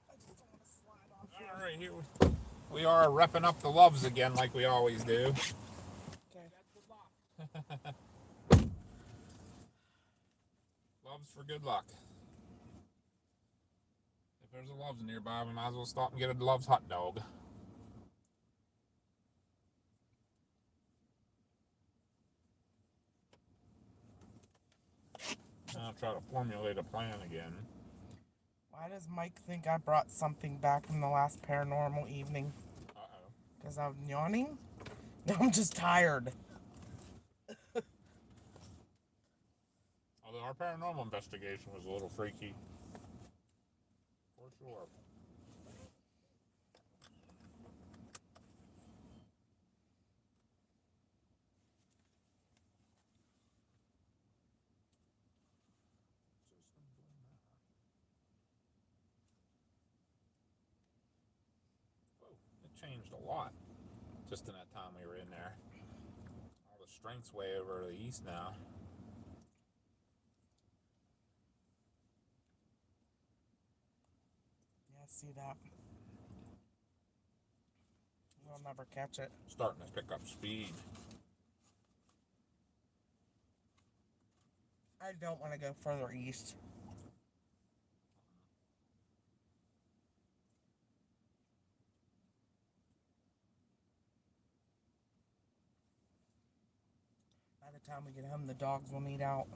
I just don't want to slide off here.
All right, here we are repping up the loves again, like we always do.
Okay.
Loves for good luck. If there's a Loves nearby, we might as well stop and get a Loves hot dog. I'll try to formulate a plan again.
Why does Mike think I brought something back from the last paranormal evening?
Uh-oh.
Because I'm yawning? No, I'm just tired.
Although our paranormal investigation was a little freaky. For sure. Whoa, it changed a lot just in that time we were in there. All the strength's way over to the east now.
Yeah, I see that. We'll never catch it.
Starting to pick up speed.
I don't want to go further east. By the time we get home, the dogs will need out.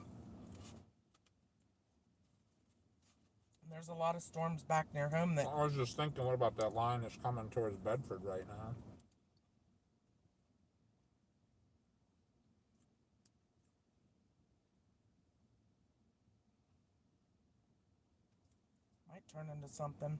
And there's a lot of storms back near home that...
I was just thinking, what about that line that's coming towards Bedford right now?
might turn into something.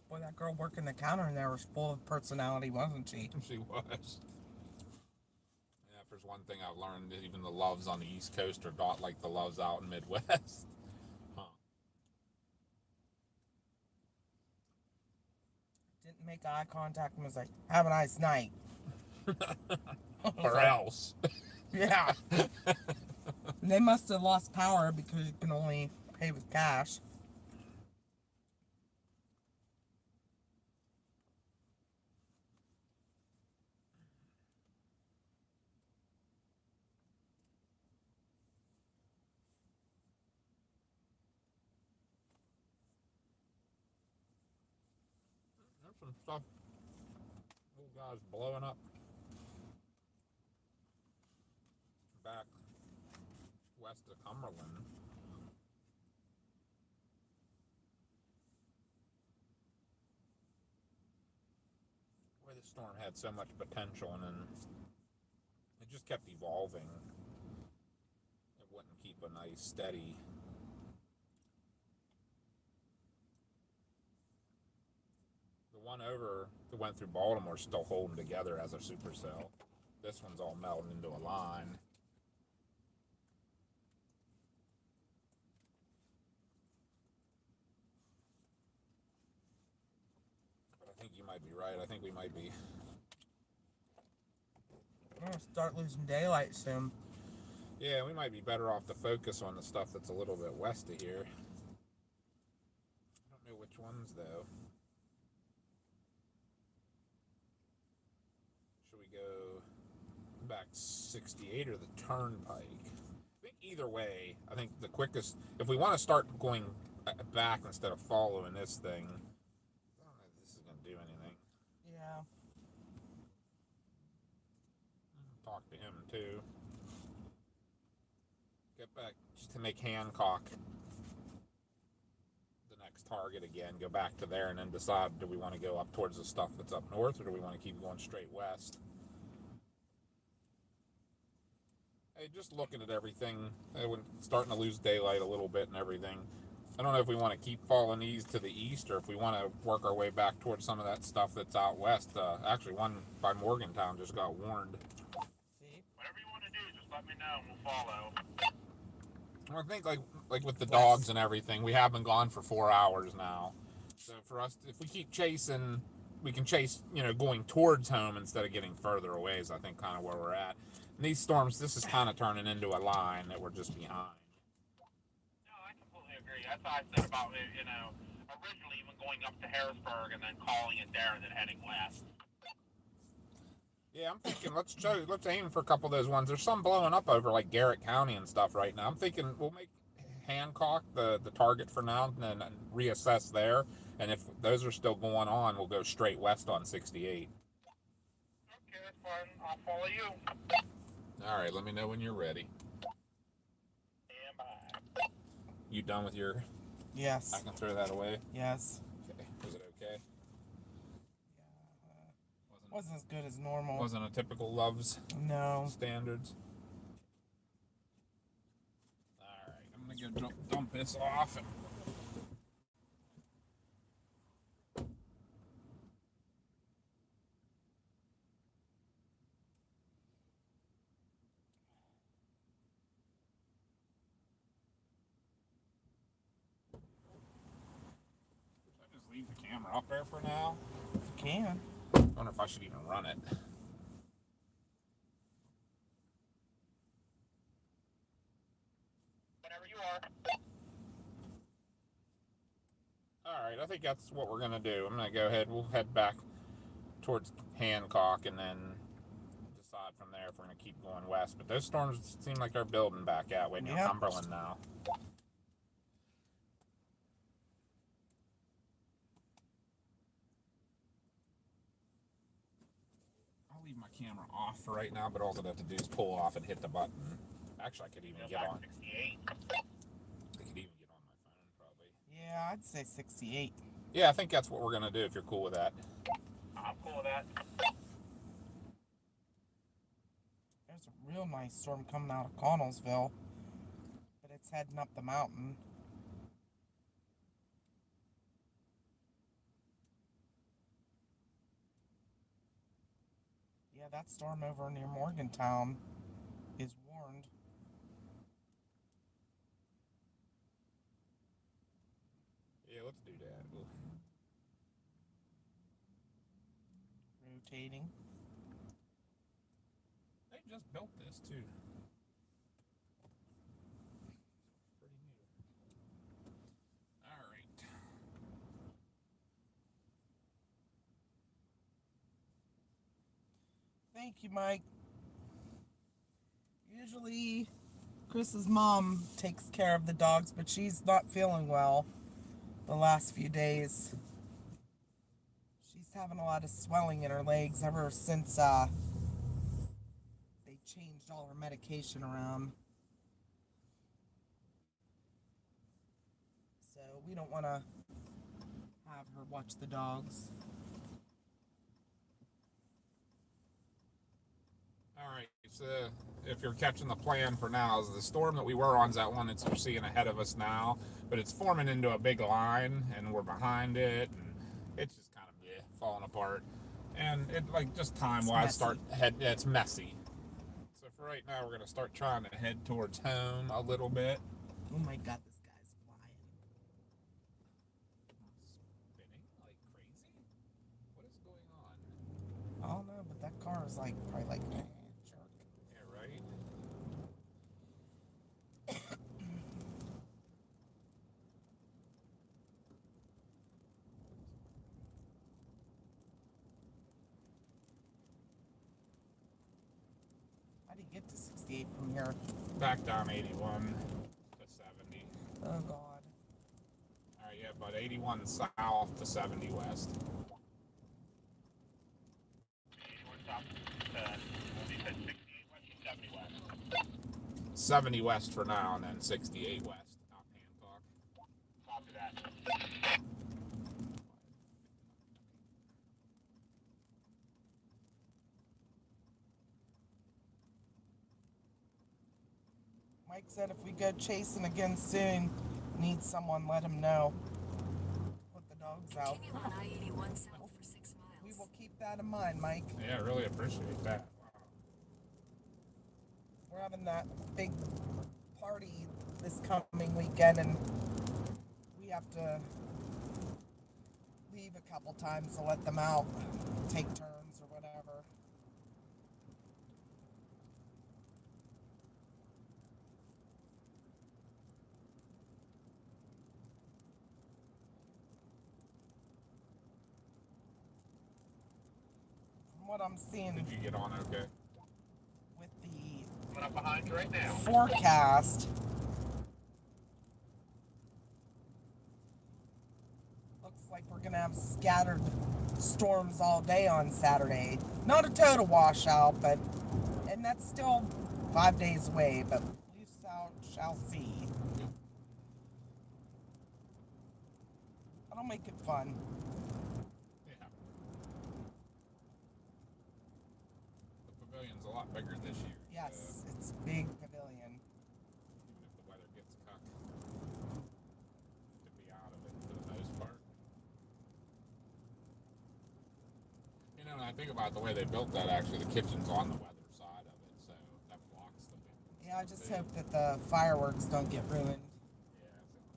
Boy, that girl working the counter in there was full of personality, wasn't she?
She was. Yeah, if there's one thing I've learned, even the Loves on the East Coast are not like the Loves out in Midwest. Huh.
Didn't make eye contact and was like, have a nice night.
Or else.
Yeah. And they must have lost power because you can only pay with cash.
There's some stuff. Little guys blowing up. Back west of Cumberland. Where the storm had so much potential and then it just kept evolving. It wouldn't keep a nice steady. The one over that went through Baltimore is still holding together as a supercell. This one's all melting into a line. But I think you might be right. I think we might be.
I'm gonna start losing daylight soon.
Yeah, we might be better off to focus on the stuff that's a little bit west of here. I don't know which ones though. Should we go back 68 or the Turnpike? I think either way, I think the quickest, if we want to start going back instead of following this thing, I don't know if this is going to do anything.
Yeah.
Talk to him too. Get back just to make Hancock the next target again. Go back to there and then decide, do we want to go up towards the stuff that's up north or do we want to keep going straight west? Hey, just looking at everything, starting to lose daylight a little bit and everything. I don't know if we want to keep following these to the east or if we want to work our way back towards some of that stuff that's out west. Actually, one by Morgantown just got warned.
See?
Whatever you want to do, just let me know and we'll follow.
I think like with the dogs and everything, we have been gone for 4 hours now. So for us, if we keep chasing, we can chase, going towards home instead of getting further away. Is I think kind of where we're at. And these storms, this is kind of turning into a line that we're just behind.
No, I completely agree. That's what I said about it, originally even going up to Harrisburg and then calling it there and then heading west.
Yeah, I'm thinking let's aim for a couple of those ones. There's some blowing up over like Garrett County and stuff right now. I'm thinking we'll make Hancock the target for now and then reassess there. And if those are still going on, we'll go straight west on 68.
Okay, that's fine. I'll follow you.
All right, let me know when you're ready.
Stand by.
You done with your... I
Yes.
can throw that away?
Yes.
Okay. Was it okay?
Wasn't as good as normal.
Wasn't a typical Love's
No.
standards. All right, I'm gonna go dump this off. Should I just leave the camera up there for now?
You can.
I wonder if I should even run it.
Whenever you are.
All right, I think that's what we're gonna do. I'm gonna go ahead. We'll head back towards Hancock and then decide from there if we're gonna keep going west. But those storms seem like they're building back out way near
Yep.
Cumberland now. I'll leave my camera off for right now, but all I have to do is pull off and hit the button. Actually, I could even get on.
68.
I could even get on my phone, probably.
Yeah, I'd say 68.
Yeah, I think that's what we're gonna do if you're cool with that.
I'm cool with that.
There's a real nice storm coming out of Connellsville, but it's heading up the mountain. Yeah, that storm over near Morgantown is warned.
Yeah, let's do that. Oof.
Rotating.
They just built this too. Pretty new. All right.
Thank you, Mike. Usually, Chris's mom takes care of the dogs, but she's not feeling well the last few days. She's having a lot of swelling in her legs ever since they changed all her medication around. So we don't want to have her watch the dogs.
All right, so if you're catching the plan for now, is the storm that we were on is that one that you're seeing ahead of us now, but it's forming into a big line, and we're behind it, and it's just kind of falling apart. And it just time-wise, it's messy. So for right now, we're gonna start trying to head towards home a little bit.
Oh my God, this guy's flying.
Spinning like crazy. What is going on?
I don't know, but that car is probably jerk.
Yeah, right.
How do you get to 68 from here?
Back down 81 to 70.
Oh God.
All right, yeah, but 81 south to 70 west.
81 south to, you said 68 west to 70 west.
70 west for now, and then 68 west out Hancock.
Copy that.
Mike said if we go chasing again soon, needs someone, let him know. Put the dogs out.
Continue on I-81 south for 6 miles.
We will keep that in mind, Mike.
Yeah, I really appreciate that. Wow.
We're having that big party this coming weekend, and we have to leave a couple times to let them out, take turns or whatever. From what I'm seeing
Did you get on okay?
with the
Coming up behind you right now.
forecast, looks like we're gonna have scattered storms all day on Saturday. Not a total washout, but and that's still 5 days away, but we shall see. That'll make it fun.
Yeah. The pavilion's a lot bigger this year.
Yes, it's a big pavilion.
Even if the weather gets cucked, to be out of it for the most part. You know, and I think about the way they built that, actually, the kitchen's on the weather side of it, so that blocks the wind.
Yeah, I just hope that the fireworks don't get ruined.
Yeah, that's the only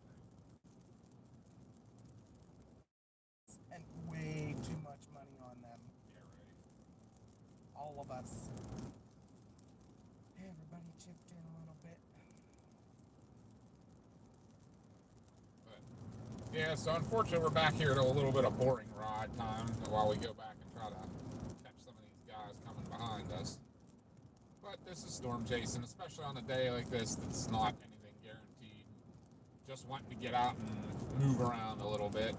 thing.
Spent way too much money on them,
Yeah, right.
all of us. Everybody chipped in a little bit.
But, yeah, so unfortunately, we're back here to a little bit of boring ride time while we go back and try to catch some of these guys coming behind us. But this is storm chasing, especially on a day like this that's not anything guaranteed. Just wanting to get out and move around a little bit.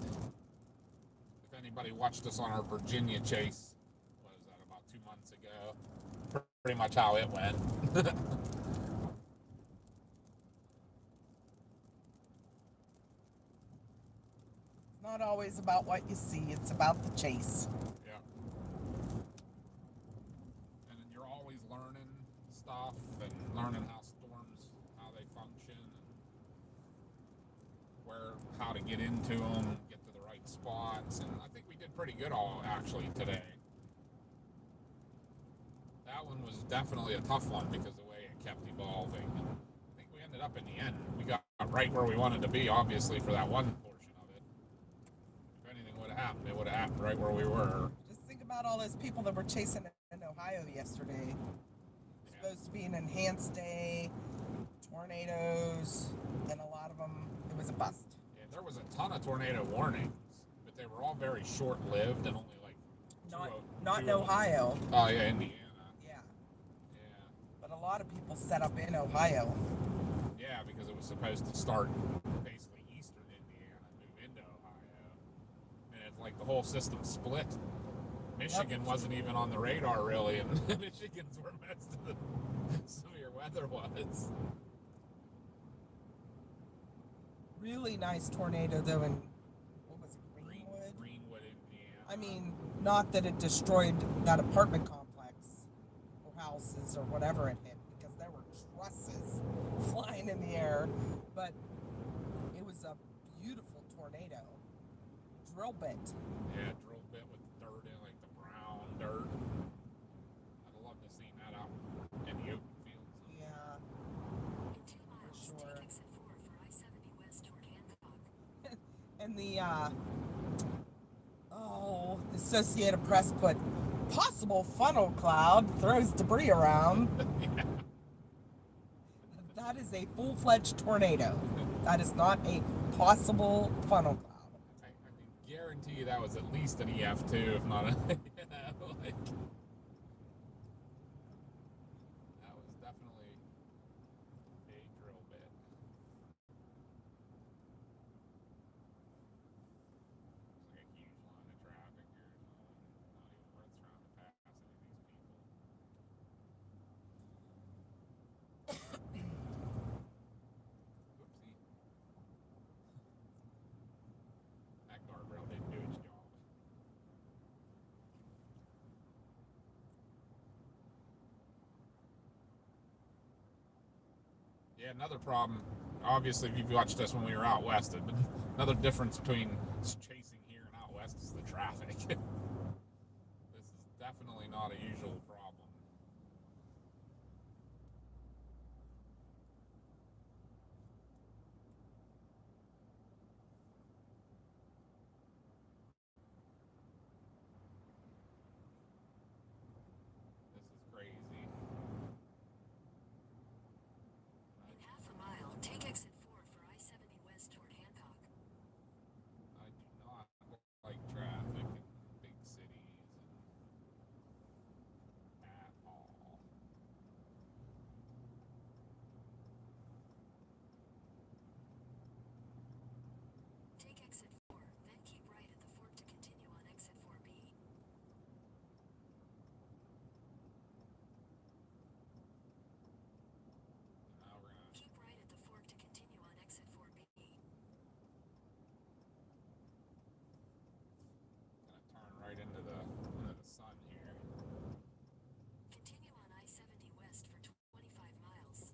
If anybody watched us on our Virginia chase, what was that, about 2 months ago? Pretty much how it went.
It's not always about what you see, it's about the chase.
Yeah. And then you're always learning stuff and learning how storms, how they function, and how to get into them, get to the right spots. And I think we did pretty good actually today. That one was definitely a tough one because of the way it kept evolving. And I think we ended up in the end, we got right where we wanted to be, obviously, for that one portion of it. If anything would have happened, it would have happened right where we were.
Just think about all those people that were chasing in Ohio yesterday. It's supposed to be an enhanced day, tornadoes, and a lot of them, it was a bust.
Yeah, there was a ton of tornado warnings, but they were all very short-lived and only like
Not in Ohio.
Oh yeah, Indiana.
Yeah,
Yeah.
but a lot of people set up in Ohio.
Yeah, because it was supposed to start basically eastern Indiana and move into Ohio, and it's like the whole system split. Michigan wasn't even on the radar really, and Michigan's where most of the severe weather was.
Really nice tornado though in, what was it, Greenwood?
Greenwood, Indiana.
I mean, not that it destroyed that apartment complex or houses or whatever it hit, because there were trusses flying in the air, but it was a beautiful tornado. Drill bit.
Yeah, drill bit with dirt in, like the brown dirt. I'd love to see that out in the open fields.
Yeah,
In 2 miles,
sure.
take exit 4 for I-70 west toward Hancock.
and the Associated Press put possible funnel cloud throws debris around.
Yeah.
That is a full-fledged tornado. That is not a possible funnel cloud.
I can guarantee you that was at least an EF2, if not a, like, that was definitely a drill bit. It's like a huge line of traffic here. Not even worth trying to pass any of these people. Whoopsie. That guardrail didn't do its job. Yeah, another problem. Obviously, if you've watched us when we were out west, another difference between chasing here and out west is the traffic. This is definitely not a usual problem. This is crazy.
In half a mile, take exit 4 for I-70 west toward Hancock.
I do not like traffic in big cities at all.
Take exit 4, then keep right at the fork to continue on exit 4B.
Now we're gonna
Keep right at the fork to continue on exit 4B.
turn right into the sun here.
Continue on I-70 west for 25 miles.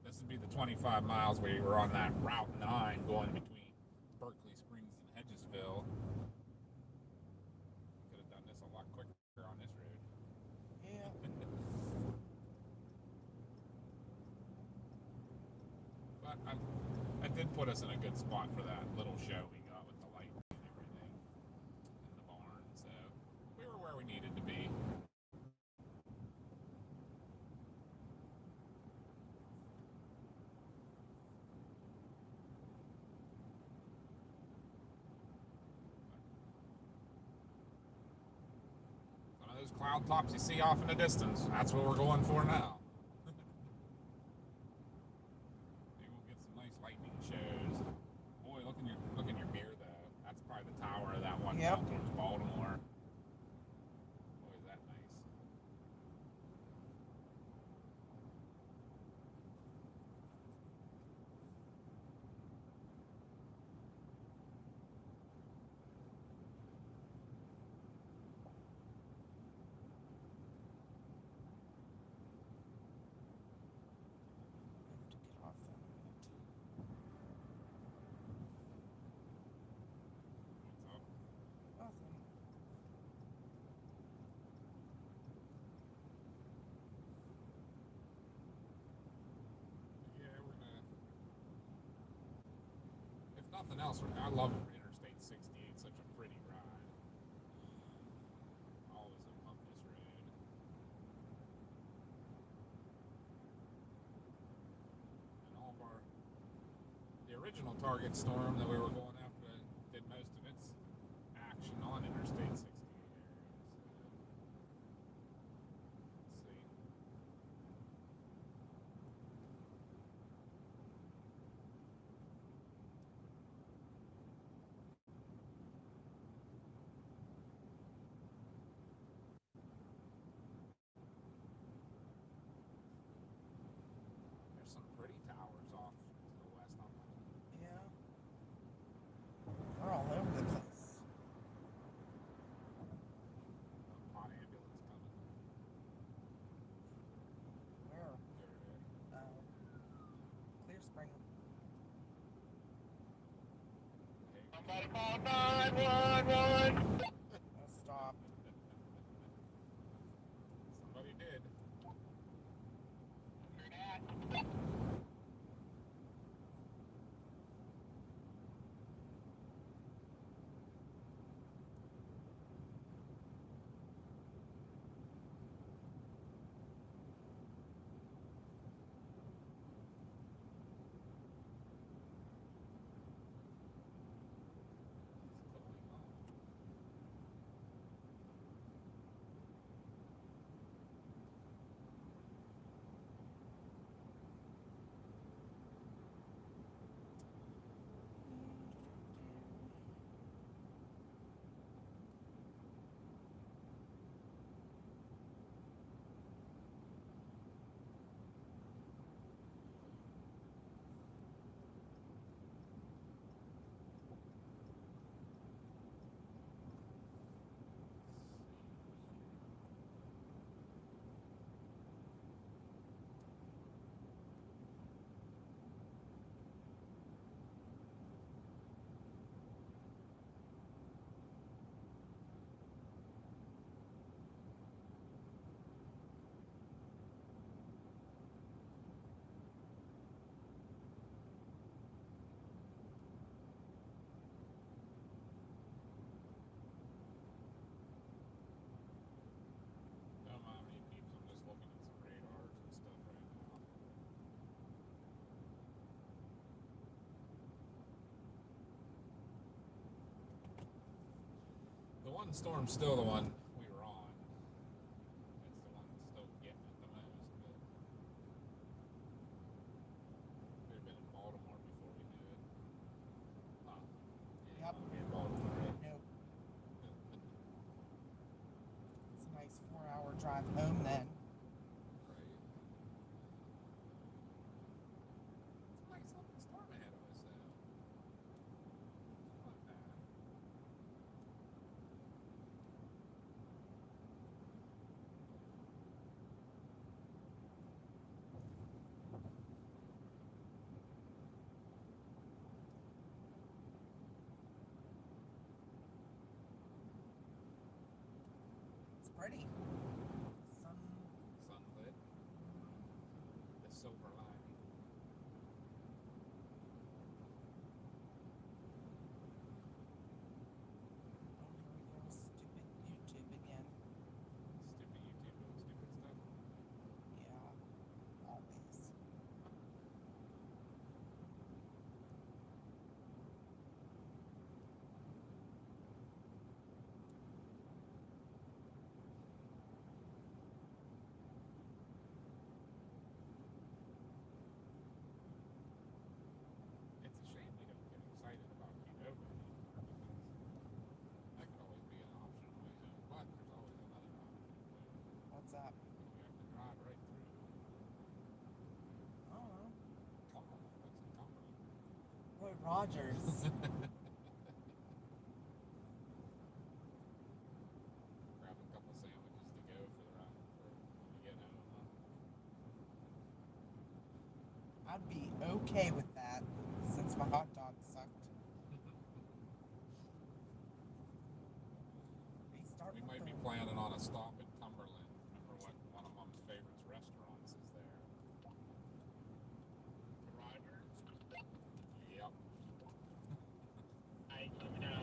This would be the 25 miles we were on that Route 9 going between Berkeley Springs and Hedgesville. Could have done this a lot quicker on this road.
Yeah.
But I did put us in a good spot for that little show we got with the light and everything in the barn. So we were where we needed to be. Some of those cloud tops you see off in the distance, that's what we're going for now. Maybe we'll get some nice lightning shows. Boy, look in your mirror though. That's probably the tower of that one
Yep.
out towards Baltimore. Boy, is that nice.
I have to get off that minute.
What's up?
Nothing.
Yeah, we're gonna. If nothing else, I love Interstate 68. Such a pretty ride. Always have loved this road. And all of the original target storm that we were going after did most of its action on Interstate 68 area. So, let's see. There's some pretty towers off to the west on that.
Yeah. We're all over the place.
Hot ambulance coming.
Where?
There.
Clear Spring.
Hey.
Somebody call 911.
Stop.
Somebody did. What's going on? one storm's still the one we were on. It's the one that's still getting it the most. But we'd have been in Baltimore before we knew it. Huh.
Yep.
We'll be in Baltimore, right?
Nope. It's a nice 4-hour drive home then.
Right. It's a nice looking storm ahead of us, though. Not bad.
It's pretty. The sun.
Sunlit. The silver lining.
Oh, here we go. Stupid YouTube again.
Stupid YouTube doing stupid stuff.
Yeah. Always.
It's a shame we don't get excited about Qdoba anymore because that could always be an option on its own. But there's always another option too.
What's that?
We have to drive right through
I don't know.
Cumberland. What's in Cumberland?
Roy Rogers.
Grab a couple sandwiches to go for the ride for when we get home. Huh?
I'd be okay with that since my hot dog sucked. They start
We
with
might
the-
be planning on a stop in Cumberland. Remember what one of Mom's favorites restaurants is there?
Rogers,
Yep.
I let me know.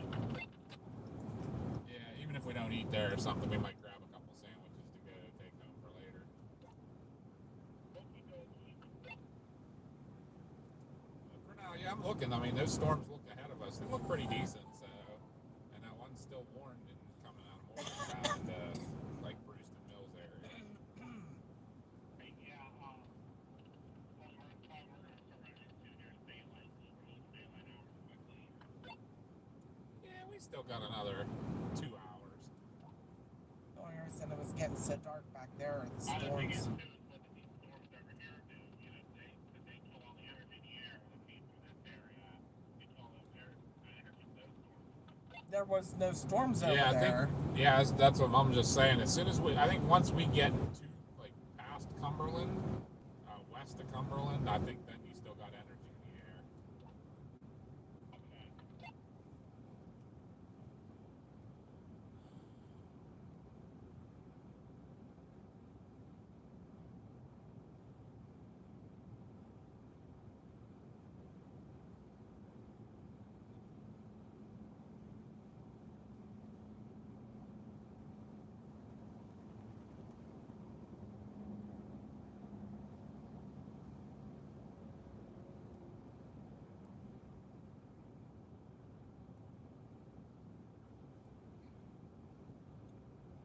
Yeah, even if we don't eat there or something, we might grab a couple sandwiches to go take home for later.
Okey dokey.
But for now, yeah, I'm looking. I mean, those storms look ahead of us. They look pretty decent. So, and that one's still warned and coming out of Morgantown to like Brewston Mills area.
Hey, yeah, well, we're gonna start running into there's daylight. We'll roll to daylight hours quickly.
Yeah, we still got another 2 hours.
The only reason it was getting so dark back there are the
All the thing is,
storms.
too, is what these storms over here do. You know, they kill all the energy in the air that came from this area. They kill all those energy from those storms.
There was no storms over
Yeah, I
there.
think. Yeah, that's what I'm just saying. As soon as I think once we get to like past Cumberland, west of Cumberland, I think then you still got energy in the air.
Okay.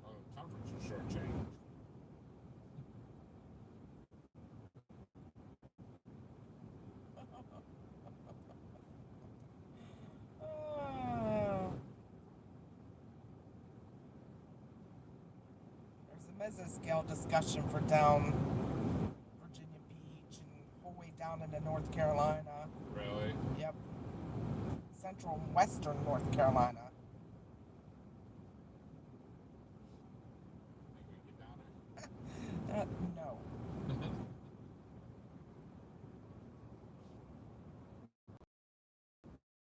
Oh, temperature sure changed.
Oh. There's a mesoscale discussion for down Virginia Beach and whole way down into North Carolina.
Really?
Yep. Central and western North Carolina.
Think we can get down there?
No.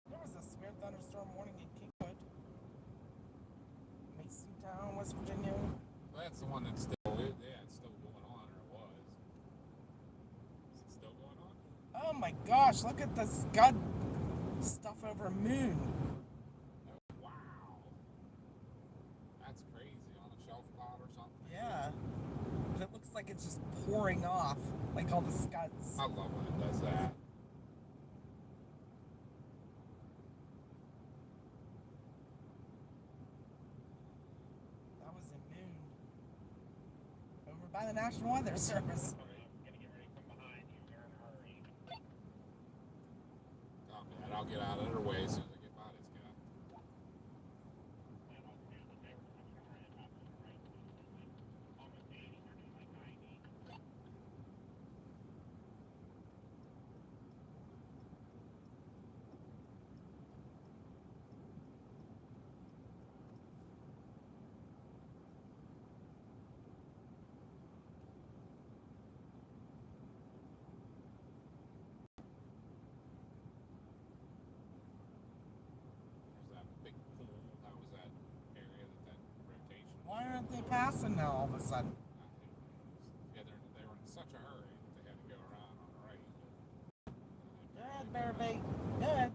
There was a severe thunderstorm warning in Kingwood, Masontown, West Virginia.
Well, that's the one that's still. Yeah, it's still going on, or it was. Is it still going on?
Oh my gosh, look at the scud stuff over Moon.
Oh, wow. That's crazy. On a shelf cloud or something?
Yeah. But it looks like it's just pouring off, like all the scuds.
I love when it does that.
National Weather Service.
I'm gonna get ready to come behind you. We're in a hurry.
Copy that. I'll get out of their way as soon as I get by this guy.
And I'll do that they were coming right about to the right speed. Like almost 80, they're doing like 90.
There's that big pool. That was that area that rotation.
Why aren't they passing now all of a sudden?
Yeah, they were in such a hurry that they had to go around on the right.
Good, bear bait. Good.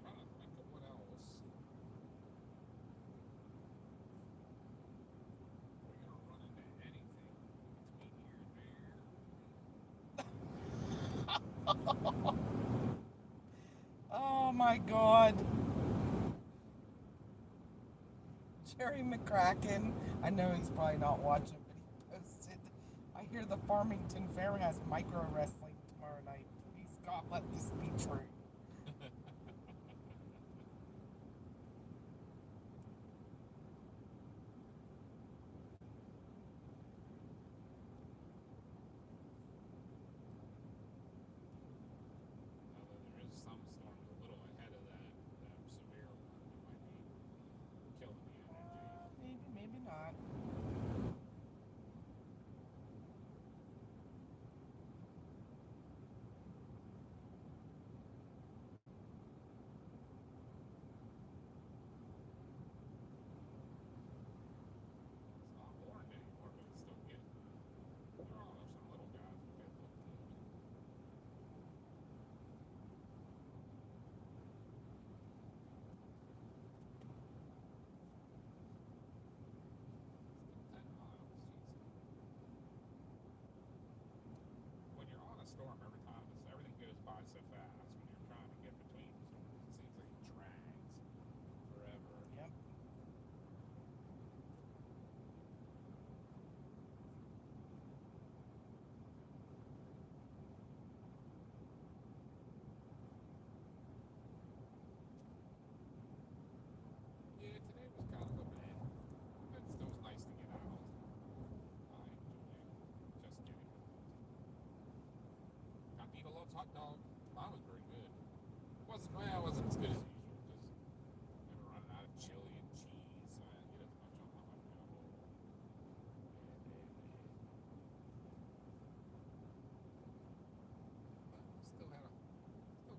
Trying to think of what else. We're gonna run into anything between here and there.
Oh my God. Jerry McCracken. I know he's probably not watching, but he posted. I hear the Farmington Fair has micro wrestling tomorrow night. Please God, let this be true.
Although there is some storms a little ahead of that severe one that might be killing the energy.
Maybe, maybe not.
It's not warned anymore, but it's still getting. There's some little guys that get looked at. Still 10 miles. Jeez. When you're on a storm, everything goes by so fast. When you're trying to get between storms, it seems like it drags forever.
Yep.
Yeah, today was kind of a bad. It still was nice to get out. I enjoyed just getting out. Got to eat a Love's hot dog. Mine was pretty good. It wasn't as good as usual because they were running out of chili and cheese, so I didn't get as much on the hot dog. But still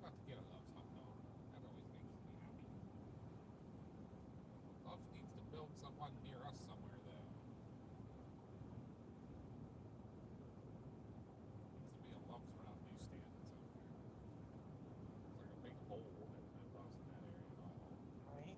got to get a Love's hot dog. That always makes me happy. Love's needs to build someone near us somewhere though. Needs to be a Love's around newsstand somewhere. It's like a big hole across in that area at all.
Right.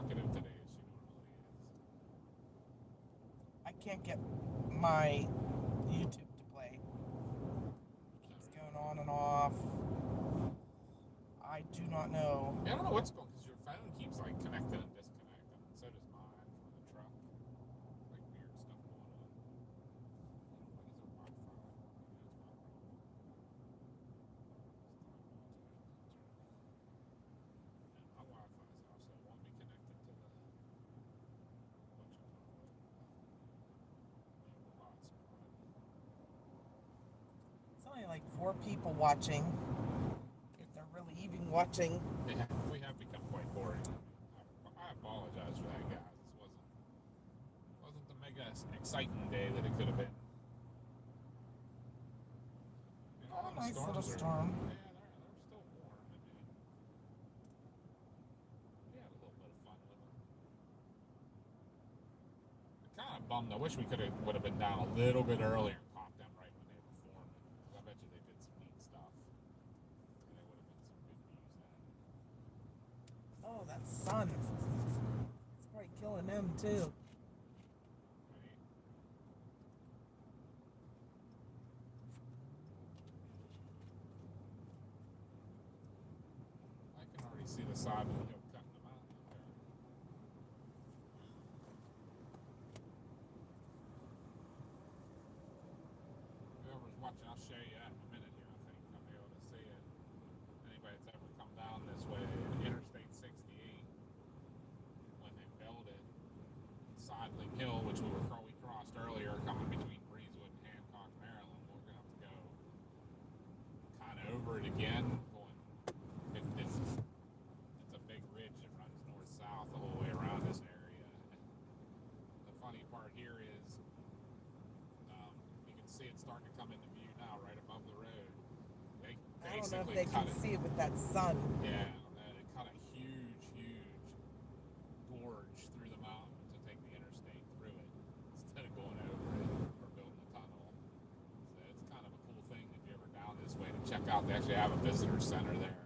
talkative today as she normally is.
I can't get my YouTube to play. It keeps going on and off. I do not know.
Yeah, I don't know what's going on because your phone keeps like connecting and disconnecting. And so does mine from the truck. Like weird stuff going on. What is our Wi-Fi? My Wi-Fi is off, so it won't be connected to the hotspot.
It's only like 4 people watching. If they're really even watching.
We have become quite boring. I apologize for that, guys. This wasn't the mega exciting day that it could have been.
Oh, nice little storm.
Yeah, they're still warm. I mean, we had a little bit of fun with them. I'm kind of bummed. I wish we would have been down a little bit earlier and caught them right when they were forming. Because I bet you they did some neat stuff. And there would have been some good views at it.
Oh, that sun. It's probably killing them too.
Right? I can already see the side of the hill cutting them out there. Whoever's watching, I'll show you that in a minute here, I think. I'll be able to see it. Anybody that's ever come down this way, Interstate 68, when they built it, Sidling Hill, which we crossed earlier, coming between Breezewood and Hancock, Maryland, we're going to have to go kind of over it again, it's a big ridge that runs north-south the whole way around this area. The funny part here is you can see it starting to come into view now right above the road. They
I don't know if
basically
they can
cut it.
see it with that sun.
Yeah, it cut a huge gorge through the mountain to take the interstate through it instead of going over it or building a tunnel. So it's kind of a cool thing if you're ever down this way to check out. They actually have a visitor center there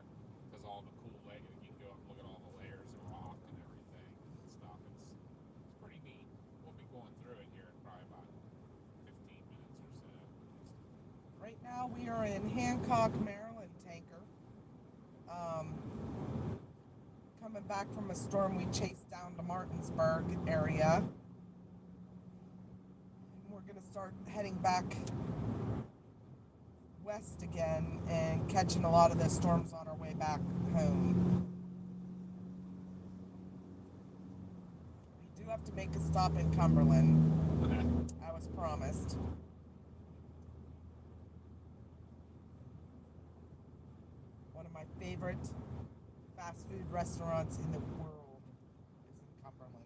because all the cool layers, you can go up and look at all the layers of rock and everything and stuff. It's pretty neat. We'll be going through it here in probably about 15 minutes or so.
Right now we are in Hancock, Maryland, Tanker. Coming back from a storm we chased down to Martinsburg area. And we're going to start heading back west again and catching a lot of the storms on our way back home. We do have to make a stop in Cumberland. I was promised. One of my favorite fast food restaurants in the world is in Cumberland.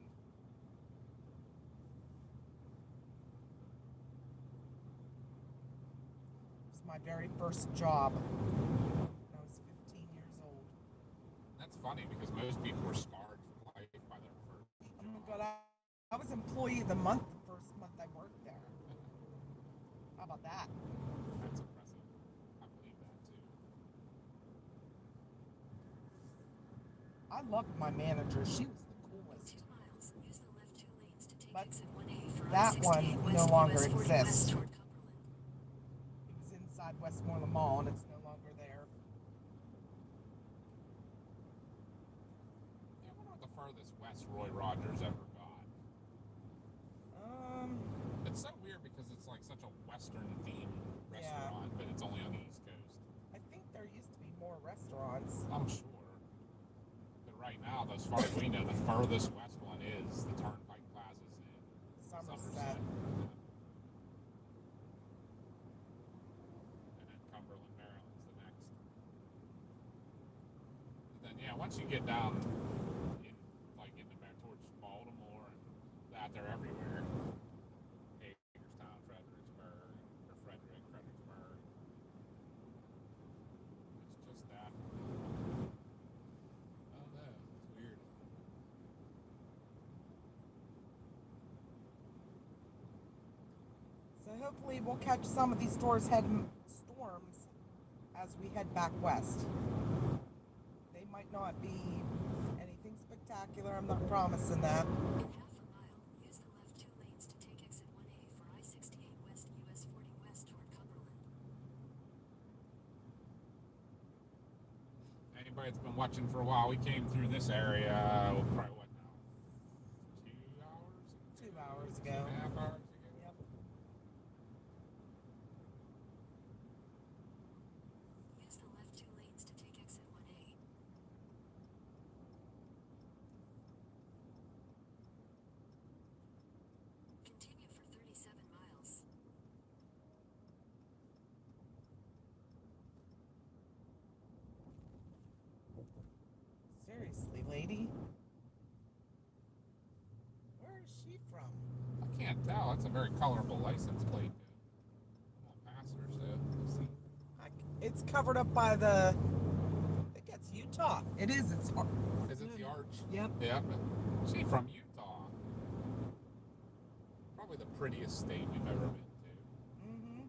It was my very first job when I was 15 years old.
That's funny because most people were scarred for life by their first job.
Oh my God, I was employee of the month the first month I worked there. How about that?
That's impressive. I believe that too.
I loved my manager. She was the coolest.
2 miles. Use the left 2 lanes to take
But
exit 1A for
that one
I-68
no
west
longer
US 40
exists.
west toward Cumberland.
It was inside Westmoreland Mall and it's no longer there.
Yeah, I wonder what the furthest west Roy Rogers ever got. It's so weird because it's like such a Western themed restaurant, but it's only on the East Coast.
I think there used to be more restaurants.
I'm sure. But right now, as far as we know, the furthest west one is the Turnpike Plazas in
Somerset.
And then Cumberland, Maryland's the next. But then, yeah, once you get down into towards Baltimore and that, they're everywhere. Hagerstown, Fredericksburg. It's just that. I don't know. It's weird.
So hopefully we'll catch some of these storms as we head back west. They might not be anything spectacular. spectacular. I'm not promising that.
In half a mile, use the left 2 lanes to take exit 1A for I-68 West US 40 West toward Cumberland.
Anybody that's been watching for a while, we came through this area, probably what now? 2 hours?
2 hours
2.5
ago.
hours ago.
Yep.
Use the left 2 lanes to take exit 1A. Continue for 37 miles.
Seriously, lady. Where is she from?
I can't tell. That's a very colorful license plate. I'm on pass her, so we'll see.
It's covered up by the. I think it's Utah. It is. It's.
Is it the arch?
Yep.
Yep. She from Utah. Probably the prettiest state we've ever been to.
Mm-hmm.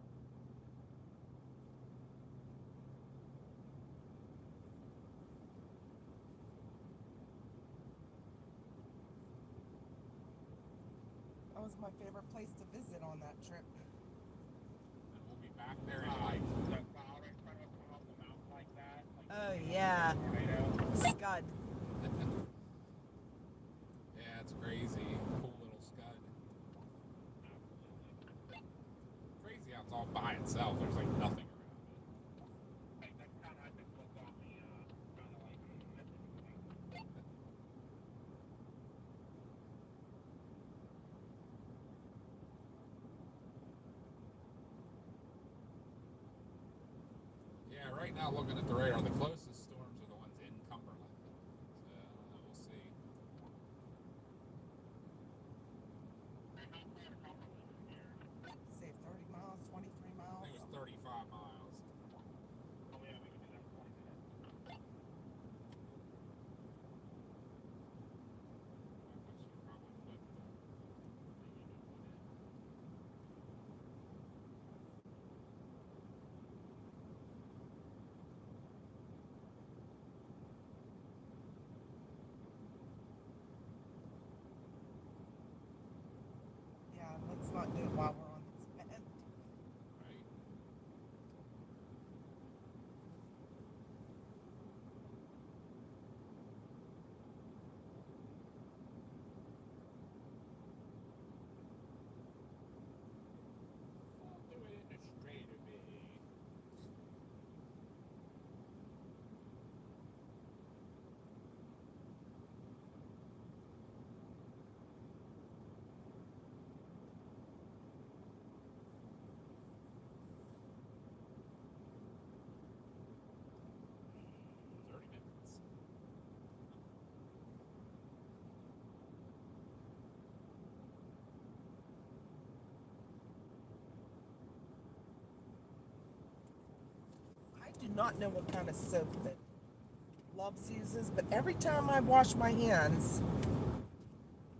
That was my favorite place to visit on that trip.
And we'll be back there in like.
That cloud in front of us coming off the mountain like that. Like
Oh yeah,
tornado.
Scud.
Yeah, it's crazy. Cool little scud. Crazy how it's all by itself. There's like nothing around it.
Like, that's kind of, I think, what's on the, kind of like, missing thing.
Yeah, right now looking at the radar, the closest storms are the ones in Cumberland. So we'll see.
And how far to Cumberland is here?
Say 30 miles, 23
I
miles.
think it was 35 miles.
Oh, yeah, we can do that in 20 minutes.
I should probably put
Yeah, let's not do it while we're on this bend.
right. I'll do it in a straight way.
I do not know what kind of soap that Loves uses, but every time I wash my hands,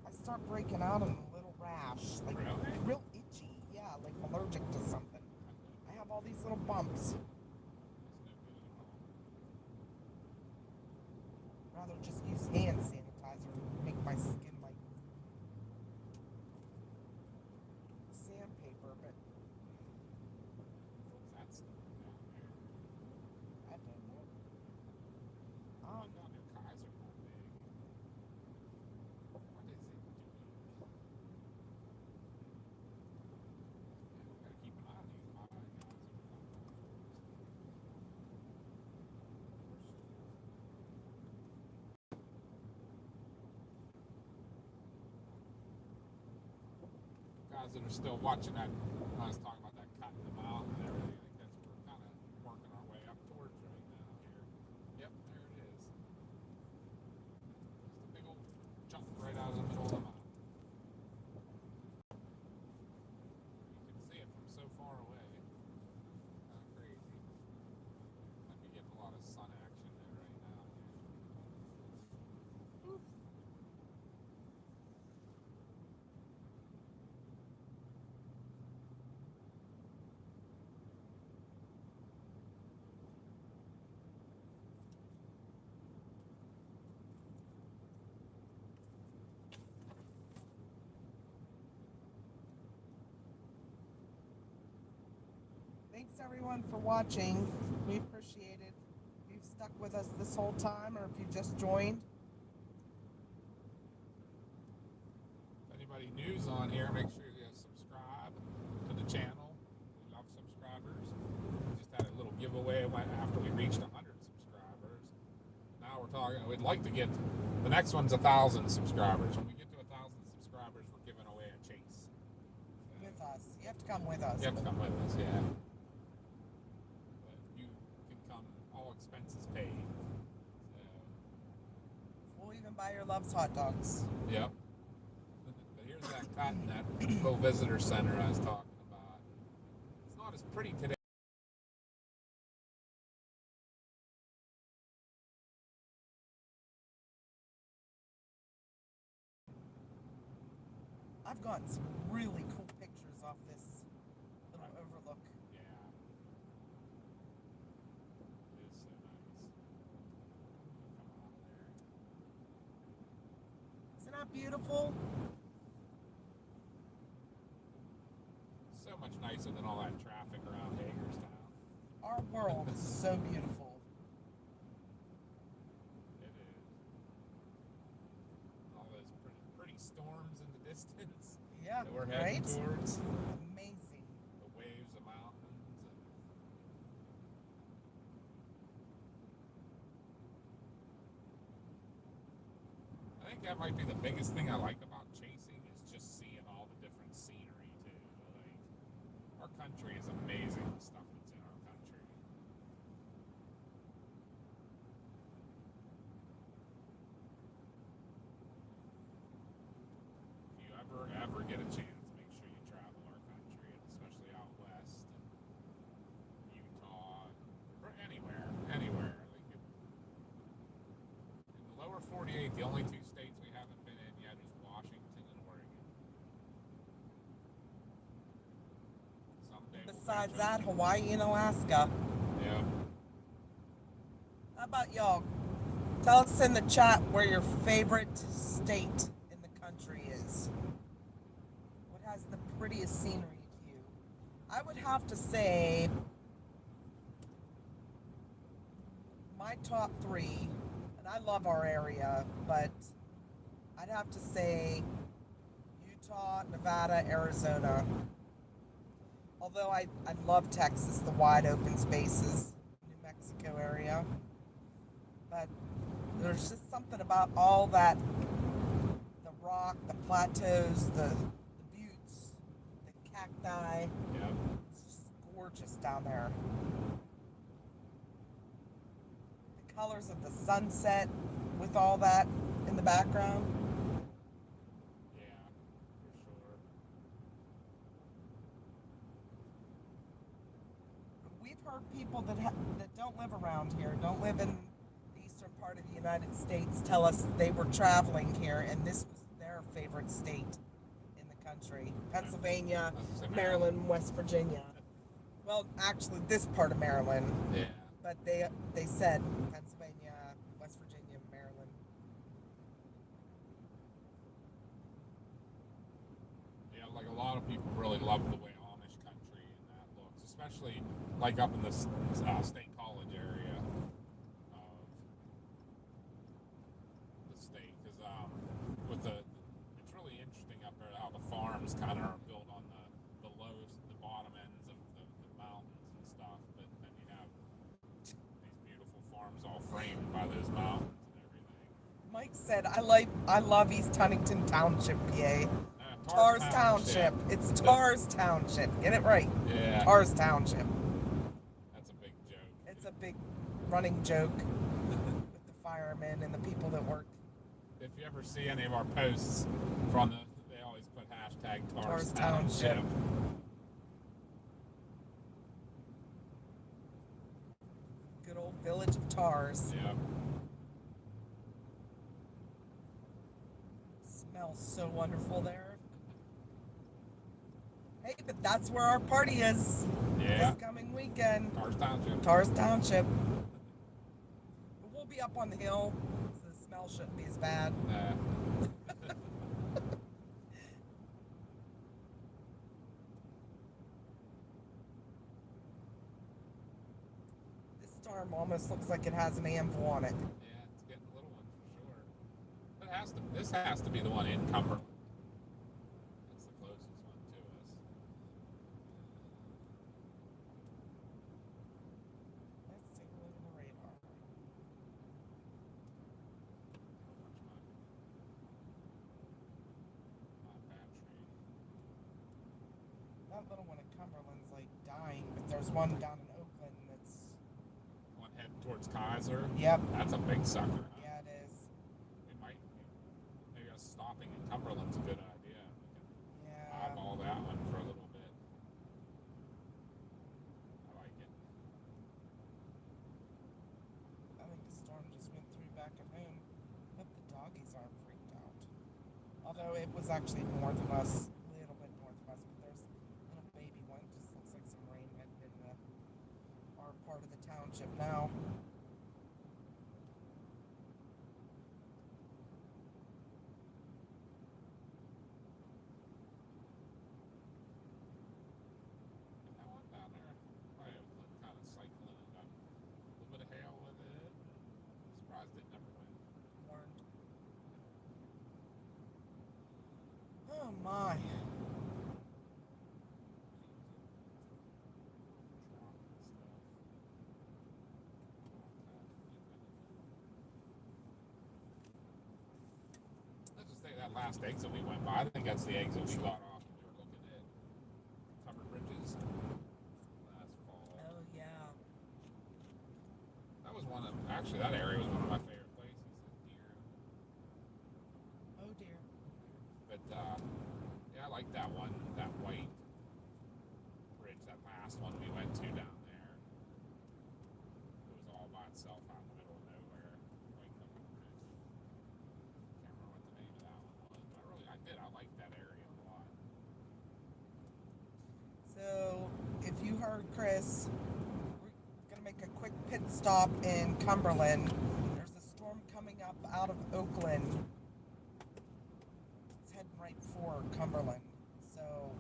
I start breaking out in a little rash, like
Really?
real itchy. Yeah, like I'm allergic to something. I have all these little bumps.
That's no good at all.
Rather just use hand sanitizer and make my skin like sandpaper, but
What's that stuff down there?
I don't know.
Oh, down near Kaiser that big. What is it doing? Yeah, we gotta keep an eye on these high guys. Guys that are still watching that, I was talking about that cutting them out and everything. I think that's what we're kind of working our way up towards right now here. Yep, there it is. Just a big old chunk right out of the middle of the mountain. You can see it from so far away. Kind of crazy. Might be getting a lot of sun action there right now.
Thanks everyone for watching. We appreciate it. If you've stuck with us this whole time or if you just joined.
If anybody new's on here, make sure you subscribe to the channel. We love subscribers. We just had a little giveaway after we reached 100 subscribers. Now we're talking, we'd like to get, the next one's 1,000 subscribers. When we get to 1,000 subscribers, we're giving away a chase.
With us. You have to come with us.
You have to come with us, yeah. But you can come, all expenses paid. So,
We'll even buy your Love's hot dogs.
yep. But here's that cotton, that little visitor center I was talking about. It's not as pretty today.
I've gotten some really cool pictures off this little overlook.
Yeah. It is so nice. Come on there.
Isn't that beautiful?
So much nicer than all that traffic around Hagerstown.
Our world is so beautiful.
It is. All those pretty storms in the distance
Yeah,
that we're heading
right?
towards.
Amazing.
The waves, the mountains, and I think that might be the biggest thing I like about chasing is just seeing all the different scenery too. Like our country is amazing, the stuff that's in our country. If you ever get a chance, make sure you travel our country, and especially out west, and Utah, or anywhere. Like in the lower 48, the only two states we haven't been in yet is Washington and Oregon. Someday we'll
Besides
catch
that,
up.
Hawaii and Alaska.
Yeah.
How about y'all? Tell us in the chat where your favorite state in the country is. What has the prettiest scenery to you? I would have to say my top three, and I love our area, but I'd have to say Utah, Nevada, Arizona. Although I love Texas, the wide open spaces, New Mexico area. But there's just something about all that, the rock, the plateaus, the buttes, the cacti.
Yeah.
It's just gorgeous down there. The colors of the sunset with all that in the background.
Yeah. For sure.
We've heard people that don't live around here, don't live in the eastern part of the United States, tell us they were traveling here and this was their favorite state in the country. Pennsylvania, Maryland, West Virginia. Well, actually, this part of Maryland,
Yeah.
but they said Pennsylvania, West Virginia, Maryland.
Yeah, like a lot of people really love the way Amish country and that looks, especially like up in the State College area of the state, because with it's really interesting up there how the farms kind of are built on the lowest, the bottom ends of the mountains and stuff, but then you have these beautiful farms all framed by those mountains and everything.
Mike said, I love East Huntington Township, PA. Tars Township. It's Tars Township. Get it right.
Yeah.
Tars Township.
That's a big joke.
It's a big running joke with the firemen and the people that work.
If you ever see any of our posts from they always put hashtag Tars
Tars
Township.
Township. Good old village of Tars.
Yep.
Smells so wonderful there. Hey, but that's where our party is
Yeah.
this coming weekend.
Tars Township.
Tars Township. But we'll be up on the hill, so the smell shouldn't be as bad. almost looks like it has an anvil on it.
Yeah, it's getting a little one for sure. This has to be the one in Cumberland. That's the closest one to us.
Let's take a look at the radar.
My battery.
That little one at Cumberland's like dying, but there's one down in Oakland that's.
One heading towards Kaiser.
Yep.
That's a big sucker. Huh?
Yeah, it is.
We might maybe us stopping in Cumberland's a good idea. We can eyeball that one for a little bit. I like it.
I think the storm just went through back at home. Hope the doggies aren't freaked out. Although it was actually north of us, a little bit north of us, but there's a little baby one. Just looks like some rain heading into our part of the township now.
That one down there by Oakland kind of cycling and got a little bit of hail with it. Surprised it never went.
Warned. Oh my. Let's just say that last exit we went by, I think that's the exit we got off when we were looking at covered bridges last fall. Oh yeah.
That was actually that area was one of my favorite places this year.
Oh dear.
But yeah, I like that one, that white bridge, that last one we went to down there. It was all by itself out in the middle of nowhere. White covered bridge. Can't remember what the name of that one was, but I liked that area a lot.
So, if you heard Chris, we're going to make a quick pit stop in Cumberland. There's a storm coming up out of Oakland. It's heading right for Cumberland. So,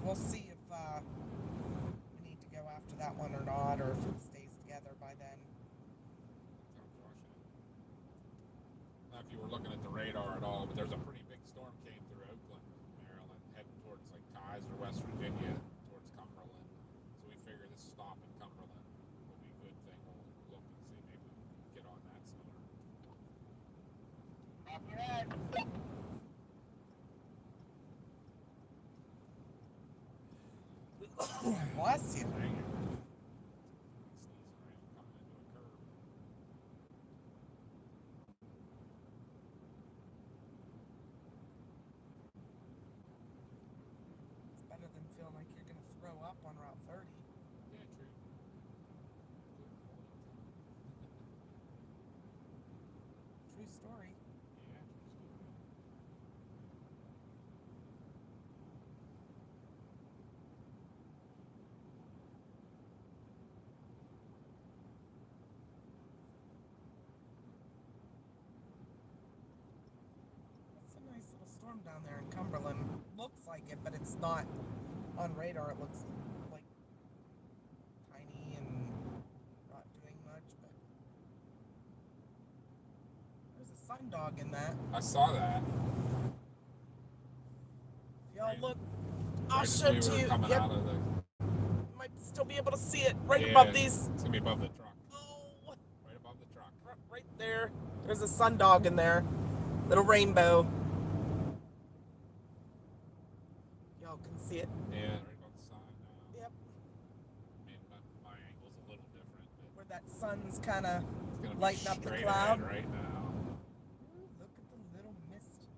we'll see if we need to go after that one or not, or if it stays together by then.
Now, if you were looking at the radar at all, but there's a pretty big storm came through Oakland, Maryland, heading towards like Kaiser, West Virginia, towards Cumberland. So we figure this stop in Cumberland will be a good thing. We'll look and see maybe we can get on that storm.
Copy that.
Bless you.
Dang it. Sneezing around, coming into a curve.
It's better than feeling like you're going to throw up on Route 30.
Yeah, true. Good point.
True story.
Yeah, true story.
It's a nice little storm down there in Cumberland. Looks like it, but it's not on radar. It looks like tiny and not doing much, but there's a sundog in that.
I saw that.
Y'all
Right.
look, I'll
Right as
show
we
it to
were
you.
coming
Yep,
out of the.
might still be able to see it right
Yeah,
above these.
It's gonna be above the truck.
Oh,
Right above the truck.
right there. There's a sundog in there. Little rainbow. Y'all can see it.
Yeah, right above the sign now.
Yep.
I mean, my angle's a little different, but
Where that sun's kind of
it's gonna be
lighten up the
straight
cloud.
ahead right now.
Look at the little mist,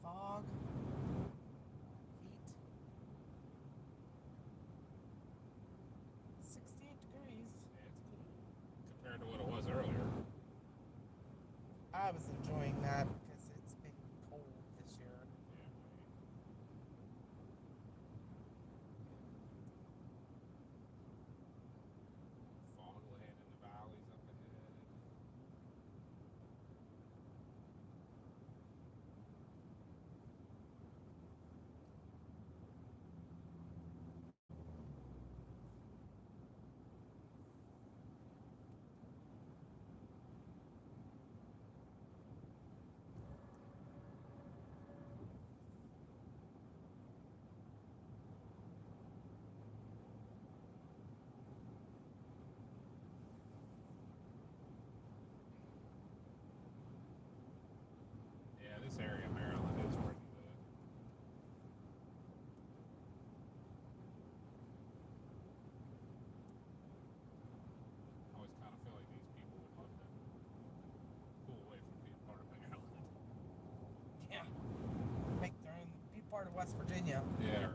fog, heat. 68 degrees.
Yeah, it's cool compared to what it was earlier.
I was enjoying that because it's been cold this year.
Yeah, fog laying in the valleys up ahead.
part of West Virginia.
Yeah, right.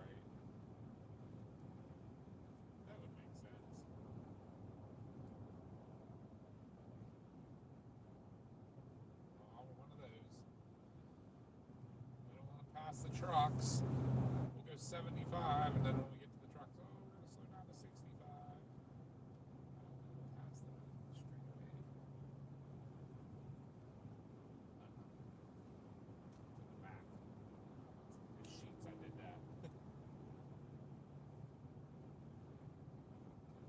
That would make sense. Oh, one of those. We don't want to pass the trucks. We'll go 75, and then when we get to the trucks, oh, we're going to slow down to 65. I don't want to pass them straight away. To the back. The sheets, I did that.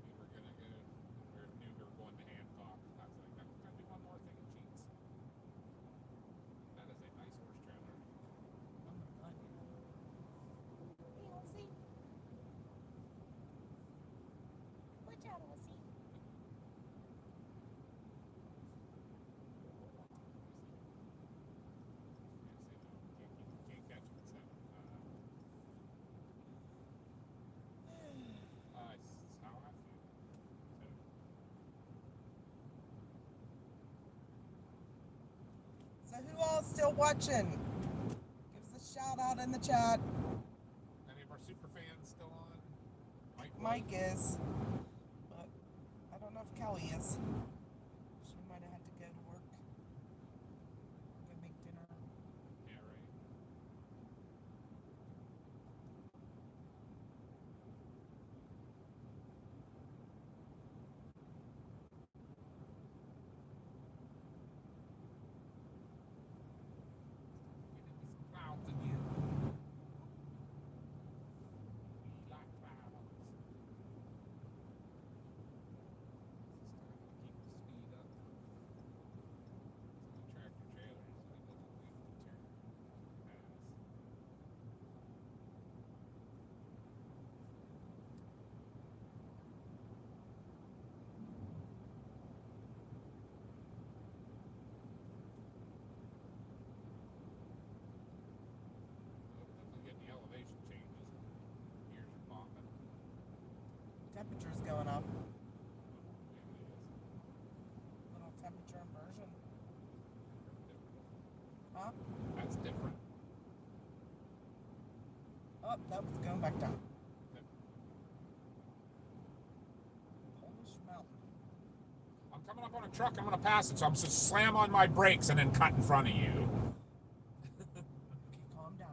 We were going to go, we knew we were going to Hancock. I was like, I'm going to do one more thing in sheets. That is a nice horse trailer.
Hey, Elsie. Watch out, Elsie.
Can't catch him at 7. It's how I feel.
So who all's still watching? Give us a shout out in the chat.
Any of our super fans still on?
Mike is, but I don't know if Kelly is. She might have had to go to work. Go make dinner.
Yeah, right. Getting some clouds again. We like clouds. Starting to keep the speed up. So the tractor trailers, we doesn't wait to turn pass. Definitely getting the elevation changes. Ears are popping.
Temperature's going up.
Yeah, it is.
Little temperature inversion.
Different.
Huh?
That's different.
Oh, that was going back down. Polish Mountain.
I'm coming up on a truck. I'm going to pass it, so I'm just slam on my brakes and then cut in front of you.
Okay, calm down.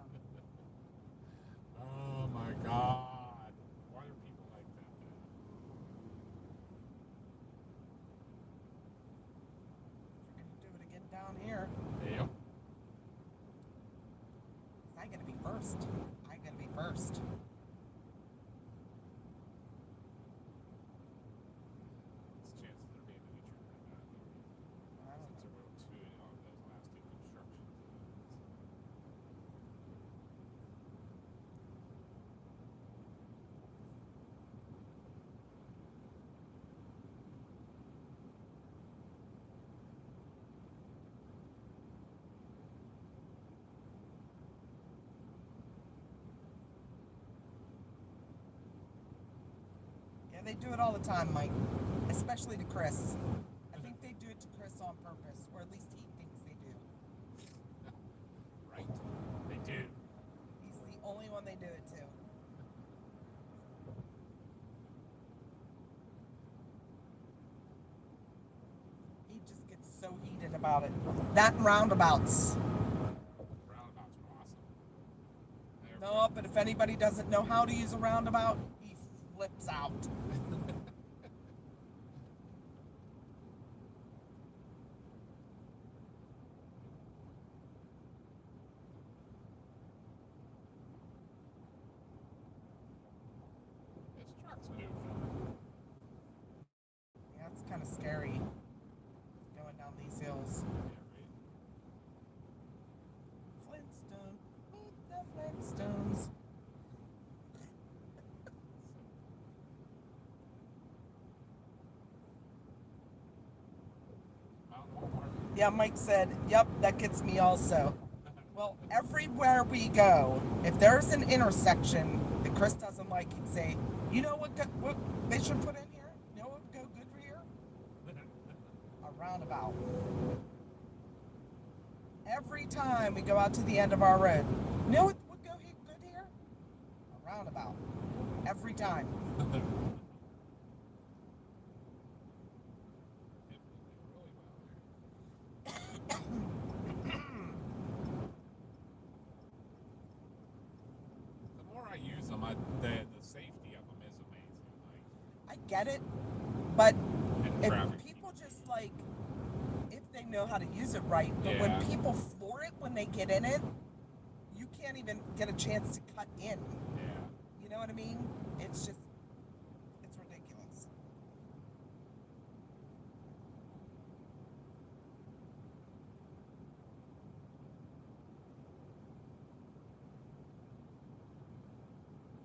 Oh my God! Why are people like that?
We're gonna do it again down here.
Yep.
I gotta be first. I gotta be first.
What's the chances of there being any truck right now?
I don't
Since
know.
there were two on those last two construction zones.
Yeah, they do it all the time, Mike. Especially to Chris. I think they do it to Chris on purpose, or at least he thinks they do.
Right. They do.
He's the only one they do it to. He just gets so heated about it. That and roundabouts.
Roundabouts are awesome. They're
No, but if anybody doesn't know how to use a roundabout, he flips out.
This truck's moving.
Yeah, it's kind of scary going down these hills.
Yeah, right.
Flintstone, meet the Flintstones.
Mountain Walmart.
Yeah, Mike said, yep, that gets me also. Well, everywhere we go, if there's an intersection that Chris doesn't like, he'd say, you know what they should put in here? You know what would go good for here? A roundabout. Every time we go out to the end of our road, you know what would go good roundabout. Every time.
The more I use them, the safety of them is amazing.
I get it, but
And
if
traffic.
people just like, if they know how to use it right, but when
Yeah.
people floor it when they get in it, you can't even get a chance to cut in.
Yeah.
You know what I mean? It's just, it's ridiculous.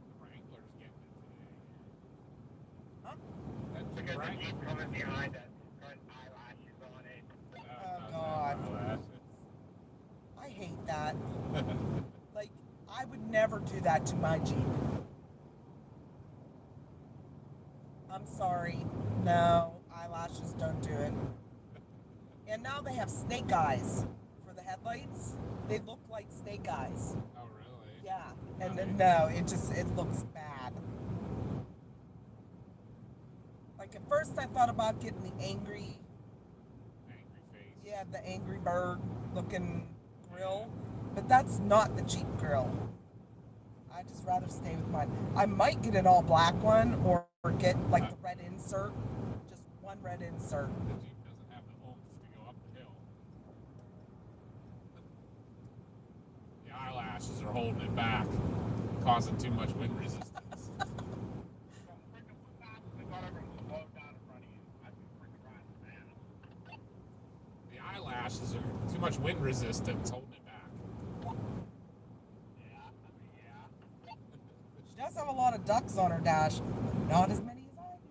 The Wrangler's getting it today.
Huh?
That's
Because the
Wrangler.
Jeep coming behind us, got eyelashes on it.
Oh, God. I hate that. Like, I would never do that to my Jeep. I'm sorry. No, eyelashes don't do it. And now they have snake eyes for the headlights. They look like snake eyes.
Oh, really?
Yeah. And then, no, it looks bad. Like, at first I thought about getting the angry,
Angry face.
yeah, the Angry Bird looking grill. But that's not the Jeep grill. I'd just rather stay with mine. I might get an all black one or get like the red insert. Just one red insert.
The Jeep doesn't have the oomph to go up the hill. The eyelashes are holding it back, causing too much wind resistance.
From freaking fast as they got everyone slowed down in front of you. I'd be freaking riding man.
The eyelashes are too much wind resistance holding it back.
Yeah.
She does have a lot of ducks on her dash, but not as many as I do.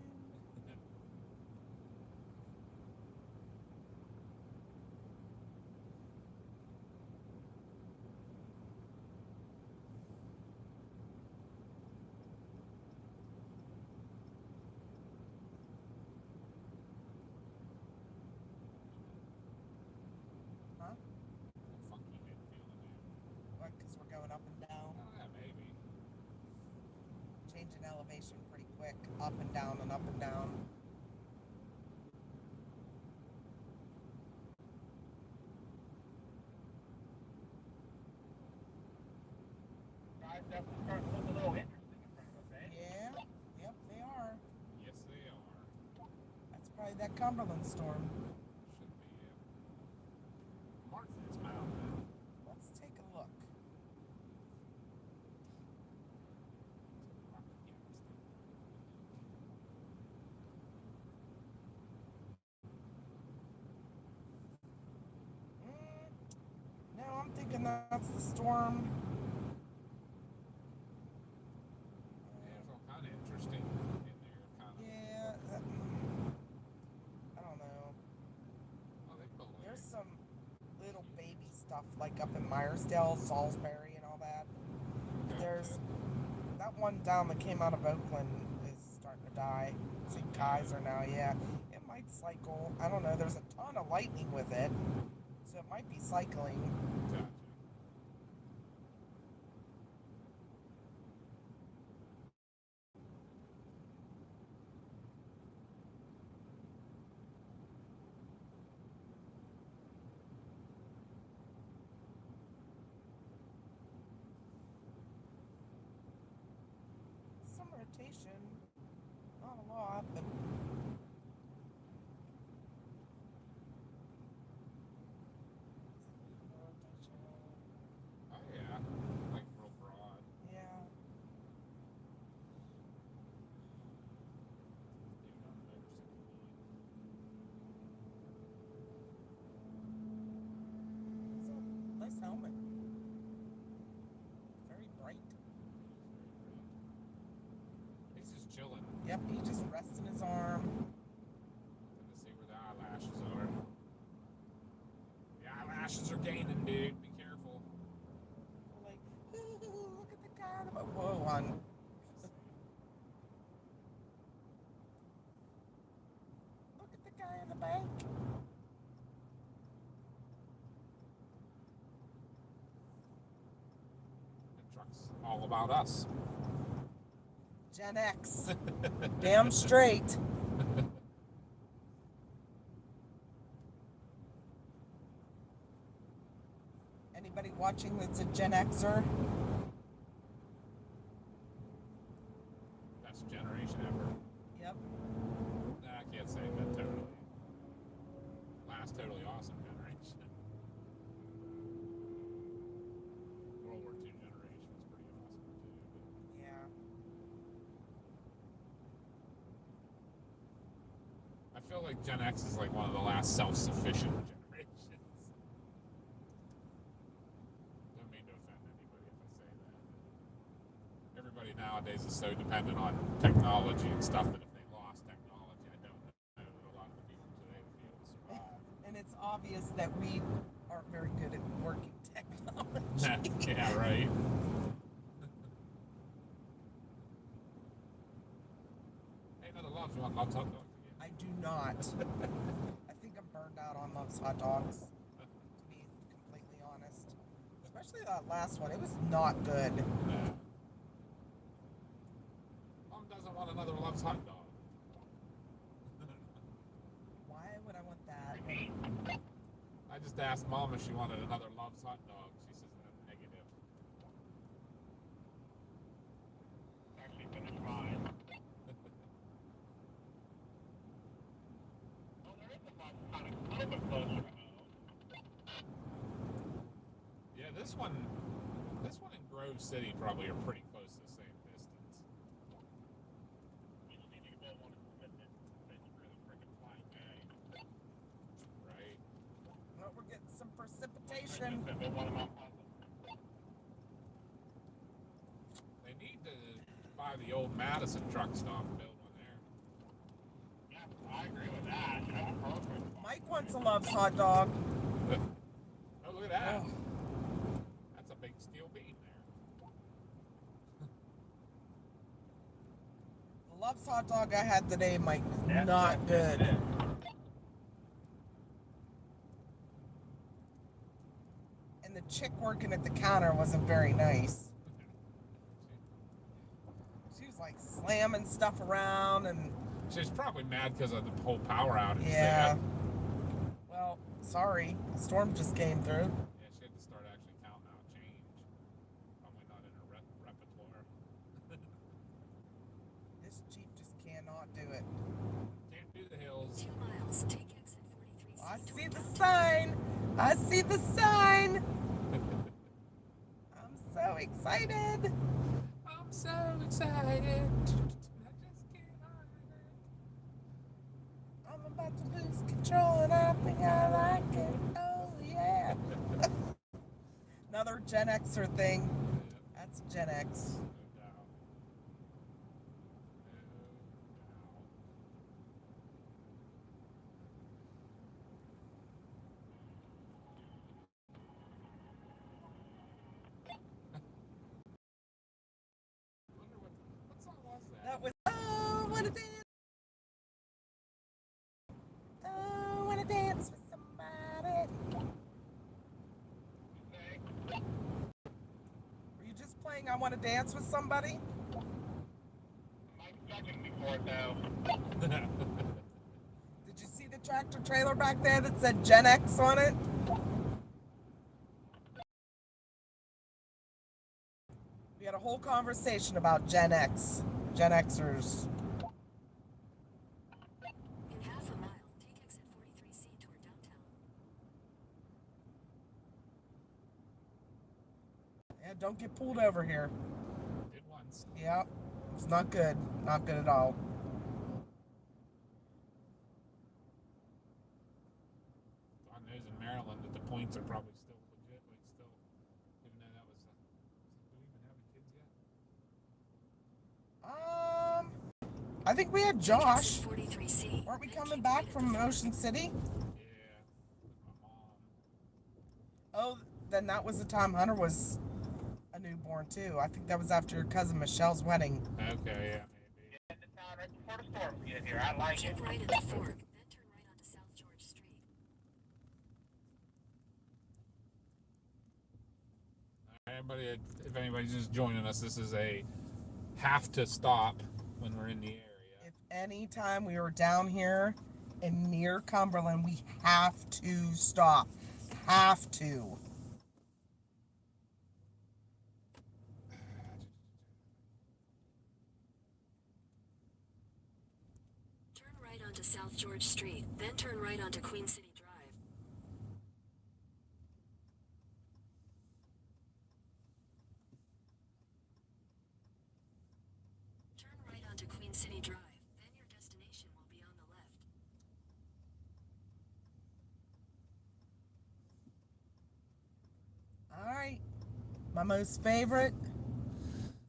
Huh?
Funky head feeling there.
What, because we're going up and down?
Oh, yeah, maybe.
Changing elevation pretty quick. Up and down and up and down.
Guys definitely starting to look a little interesting in front of us, eh?
Yeah. Yep, they are.
Yes, they are.
That's probably that Cumberland storm.
Should be, yeah. Martin's Mountain.
Let's take a look. No, I'm thinking that's the storm.
Yeah, it's all kind of interesting in there, kind of.
Yeah. I don't know.
Oh, they built like
There's some little baby stuff like up in Myersdale, Salisbury, and all that. There's that one down that came out of Oakland is starting to die. St. Kaiser now, yeah. It might cycle. I don't know. There's a ton of lightning with it, so it might be cycling.
Gotcha.
Some rotation, not a lot, but
Oh, yeah. Like real broad.
yeah.
Dude on the motorcycle.
It's a nice helmet. Very bright.
He's just chilling.
Yep, he just rests in his arm.
Looking to see where the eyelashes are. The eyelashes are gaining, dude. Be careful.
Like, look at the guy on the boat. Whoa, hon. Look at the guy on the bank.
The truck's all about us.
Gen X. Damn straight. Anybody watching that's a Gen Xer?
Best generation ever.
Yep.
Nah, I can't say that totally. Last totally awesome generation. World War II generation was pretty awesome too.
Yeah.
I feel like Gen X is like one of the last self-sufficient generations. Don't mean to offend anybody if I say that. Everybody nowadays is so dependent on technology and stuff that if they lost technology, I don't know that a lot of the people today would be able to survive.
And it's obvious that we aren't very good at working technology.
Yeah, right. Hey, another love. You want Love's hot dogs again?
I do not. I think I'm burned out on Love's hot dogs, to be completely honest. Especially that last one. It was not good.
Yeah. Mom doesn't want another Love's hot dog.
Why would I want that?
I just asked Mom if she wanted another Love's hot dog. She says negative.
Actually finished mine. Oh, there is a lot kind of a little bit closer to home.
Yeah, this one and Grove City probably are pretty close to the same distance.
We just need to get one that's basically the freaking flying day.
Right?
Well, we're getting some precipitation.
They want them on Pleasant.
They need to buy the old Madison truck stop and build one there.
Yeah, I agree with that. That's perfect.
Mike wants a Love's hot dog.
Oh, look at that.
Oh.
That's a big steel beam there.
The Love's hot dog I had today, Mike, was
That's
not
it.
good. And the chick working at the counter wasn't very nice. She was like slamming stuff around and
She's probably mad because of the whole power outage.
yeah. Well, sorry, the storm just came through.
Yeah, she had to start actually counting out change. Probably not in her repertoire.
This Jeep just cannot do it.
Can't do the hills.
2 miles, take exit 43C.
I see
toward
the
downtown.
sign. I see the sign. I'm so excited.
I'm so excited. I just can't hide it.
I'm about to lose control and I think I like it. Oh yeah. Another Gen Xer thing. That's Gen X.
No doubt. No doubt. I wonder what song was that?
That was oh, wanna dance. Oh, wanna dance with somebody. Were you just playing I Wanna Dance with Somebody?
Mike's judging me for it though.
Did you see the tractor trailer back there that said Gen X on it? We had a whole conversation about Gen X, Gen Xers.
In half a mile, take exit 43C toward downtown.
Yeah, don't get pulled over here.
Did once.
Yeah, it's not good. Not good at all.
God knows in Maryland that the points are probably still legit, like still, even though that was, do we even have any kids yet?
I think we had
Take
Josh.
exit 43C.
Weren't we
then
coming
keep
back
right at
from
the fork.
Ocean City?
Yeah, with my mom.
Oh, then that was the time Hunter was a newborn too. I think that was after your cousin Michelle's wedding.
Okay, yeah, maybe.
Get into town right before the storms get here. I like it.
Keep right at the fork, then turn right onto South George Street.
Everybody, if anybody's just joining us, this is a have to stop when we're in the area.
If any time we were down here and near Cumberland, we have to stop. Have to.
Turn right onto South George Street, then turn right onto Queen City Drive. Turn right onto Queen City Drive, then your destination will be on the left.
All right. My most favorite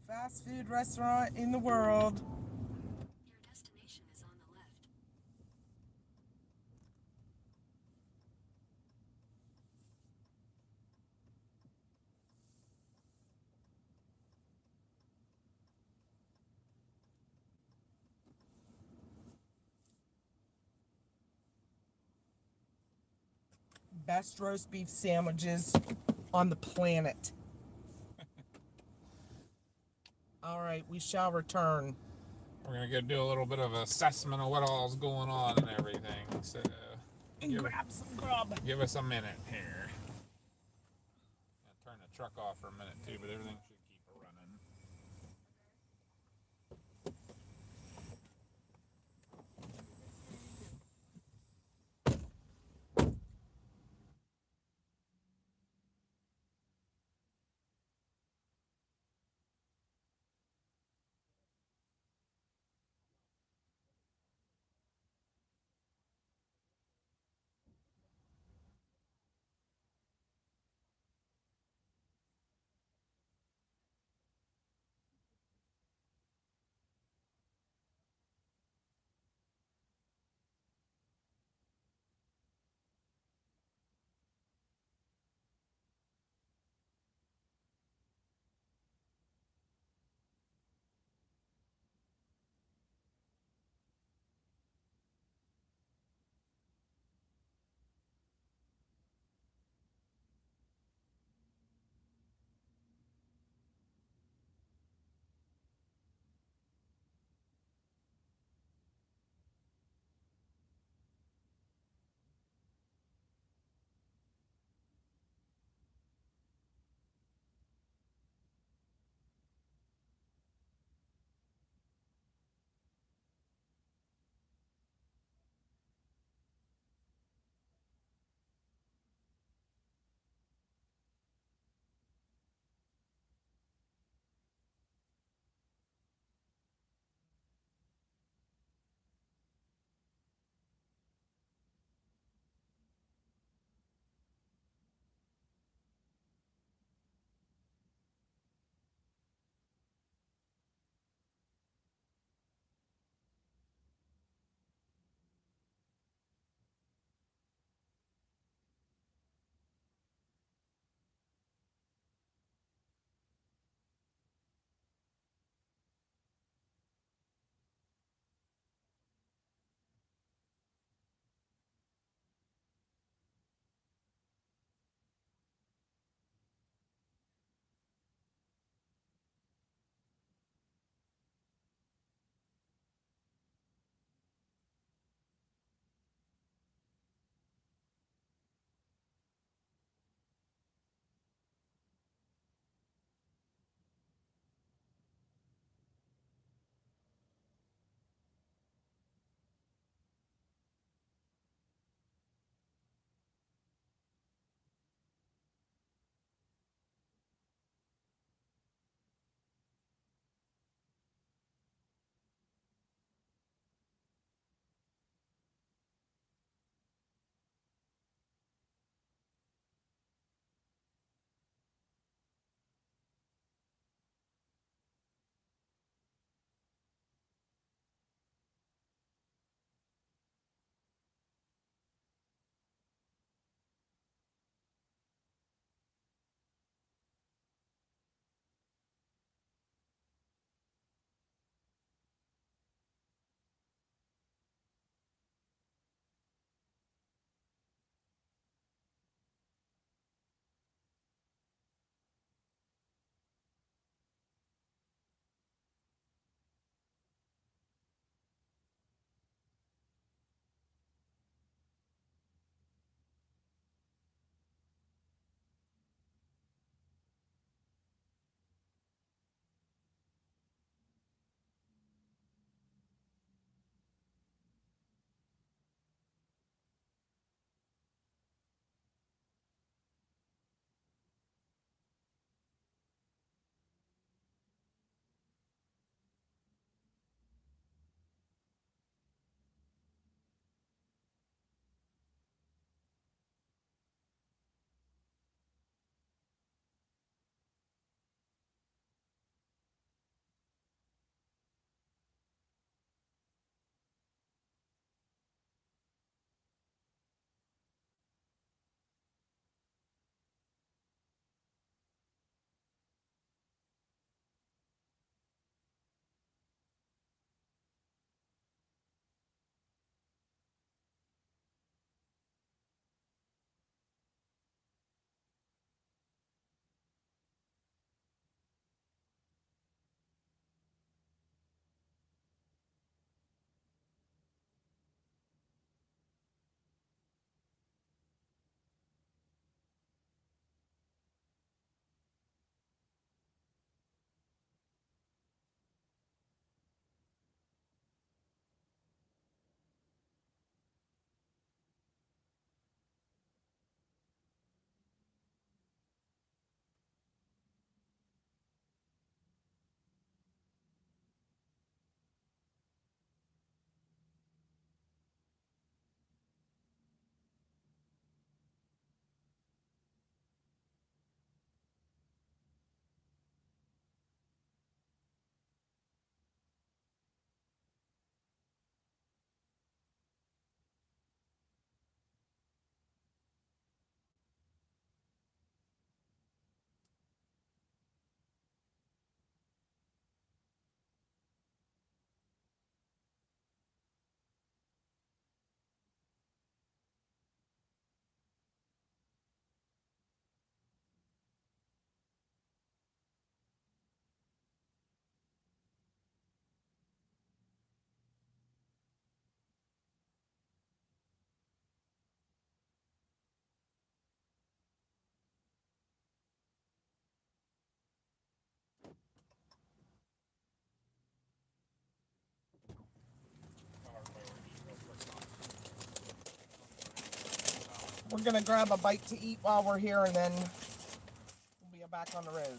fast food restaurant in the world.
Your destination is on the left.
Best roast beef sandwiches on the planet. All right, we shall return.
We're gonna go do a little bit of assessment of what all's going on and everything. So
And grab some grub.
give us a minute here. I'll turn the truck off for a minute too, but everything should keep running.
We're gonna grab a bite to eat while we're here, and then we'll be back on the road.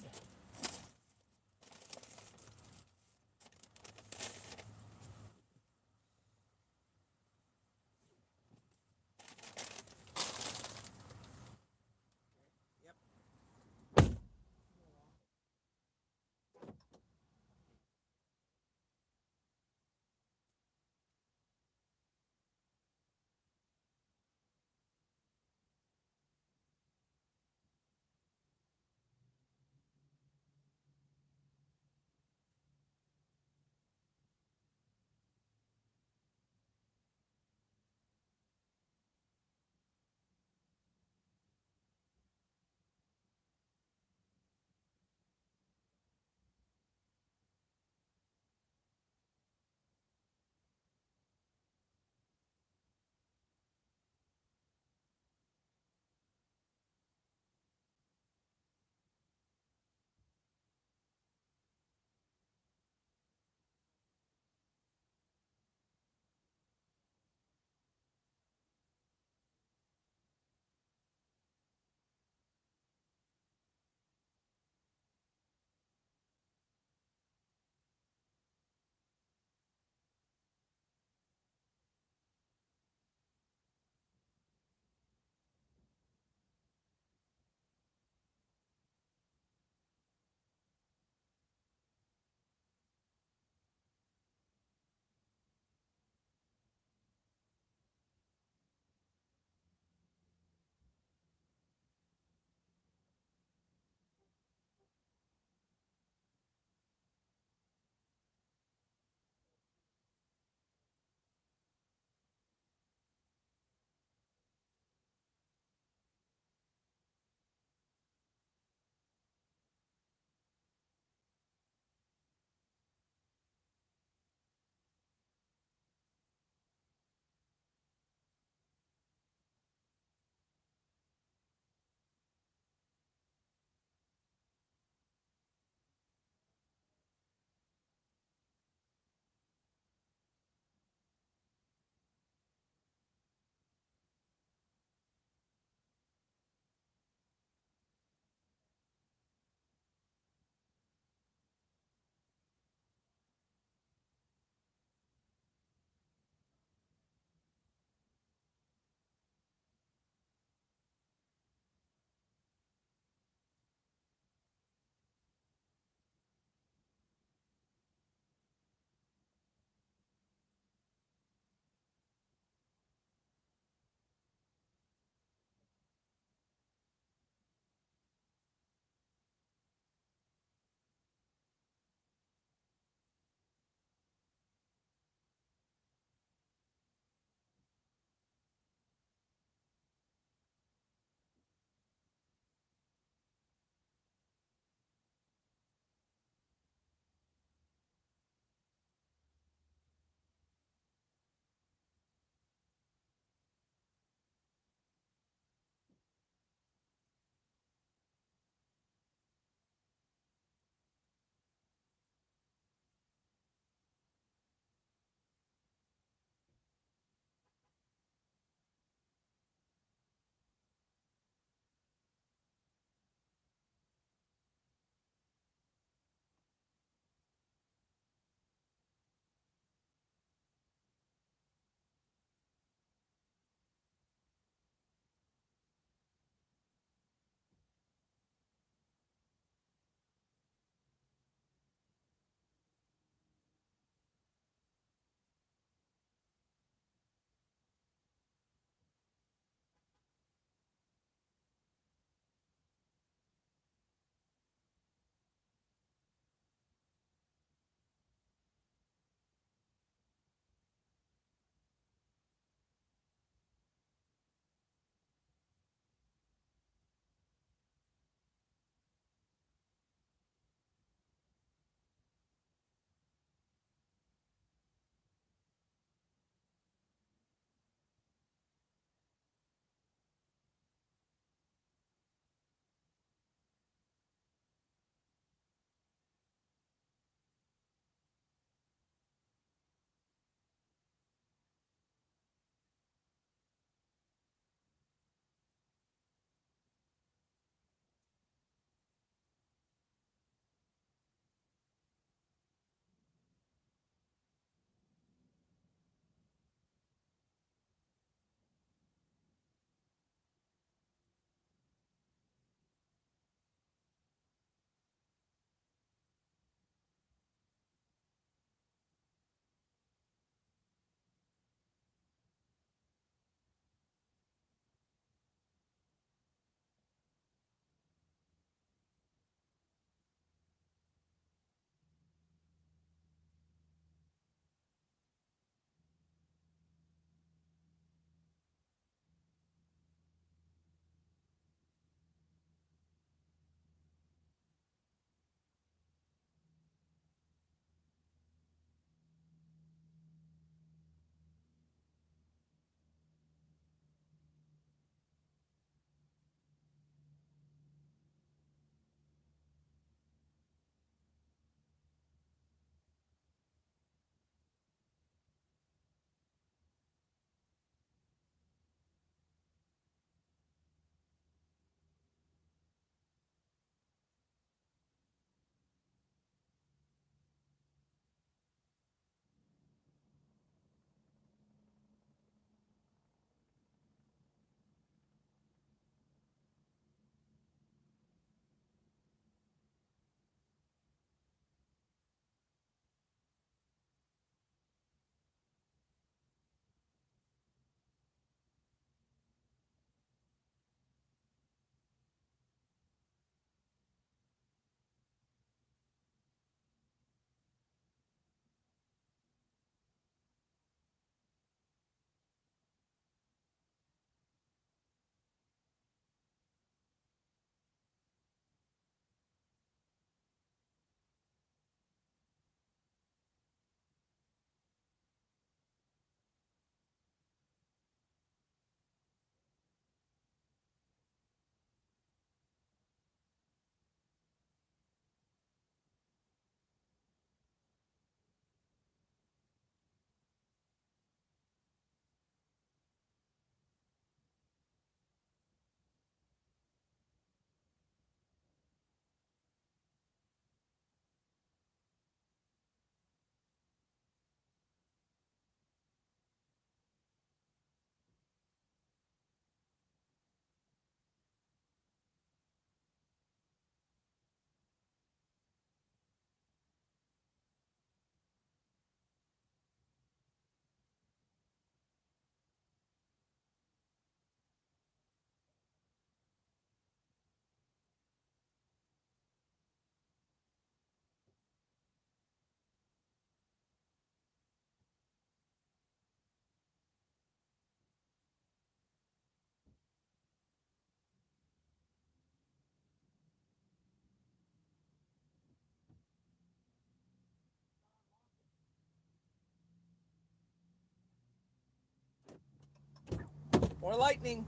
More lightning.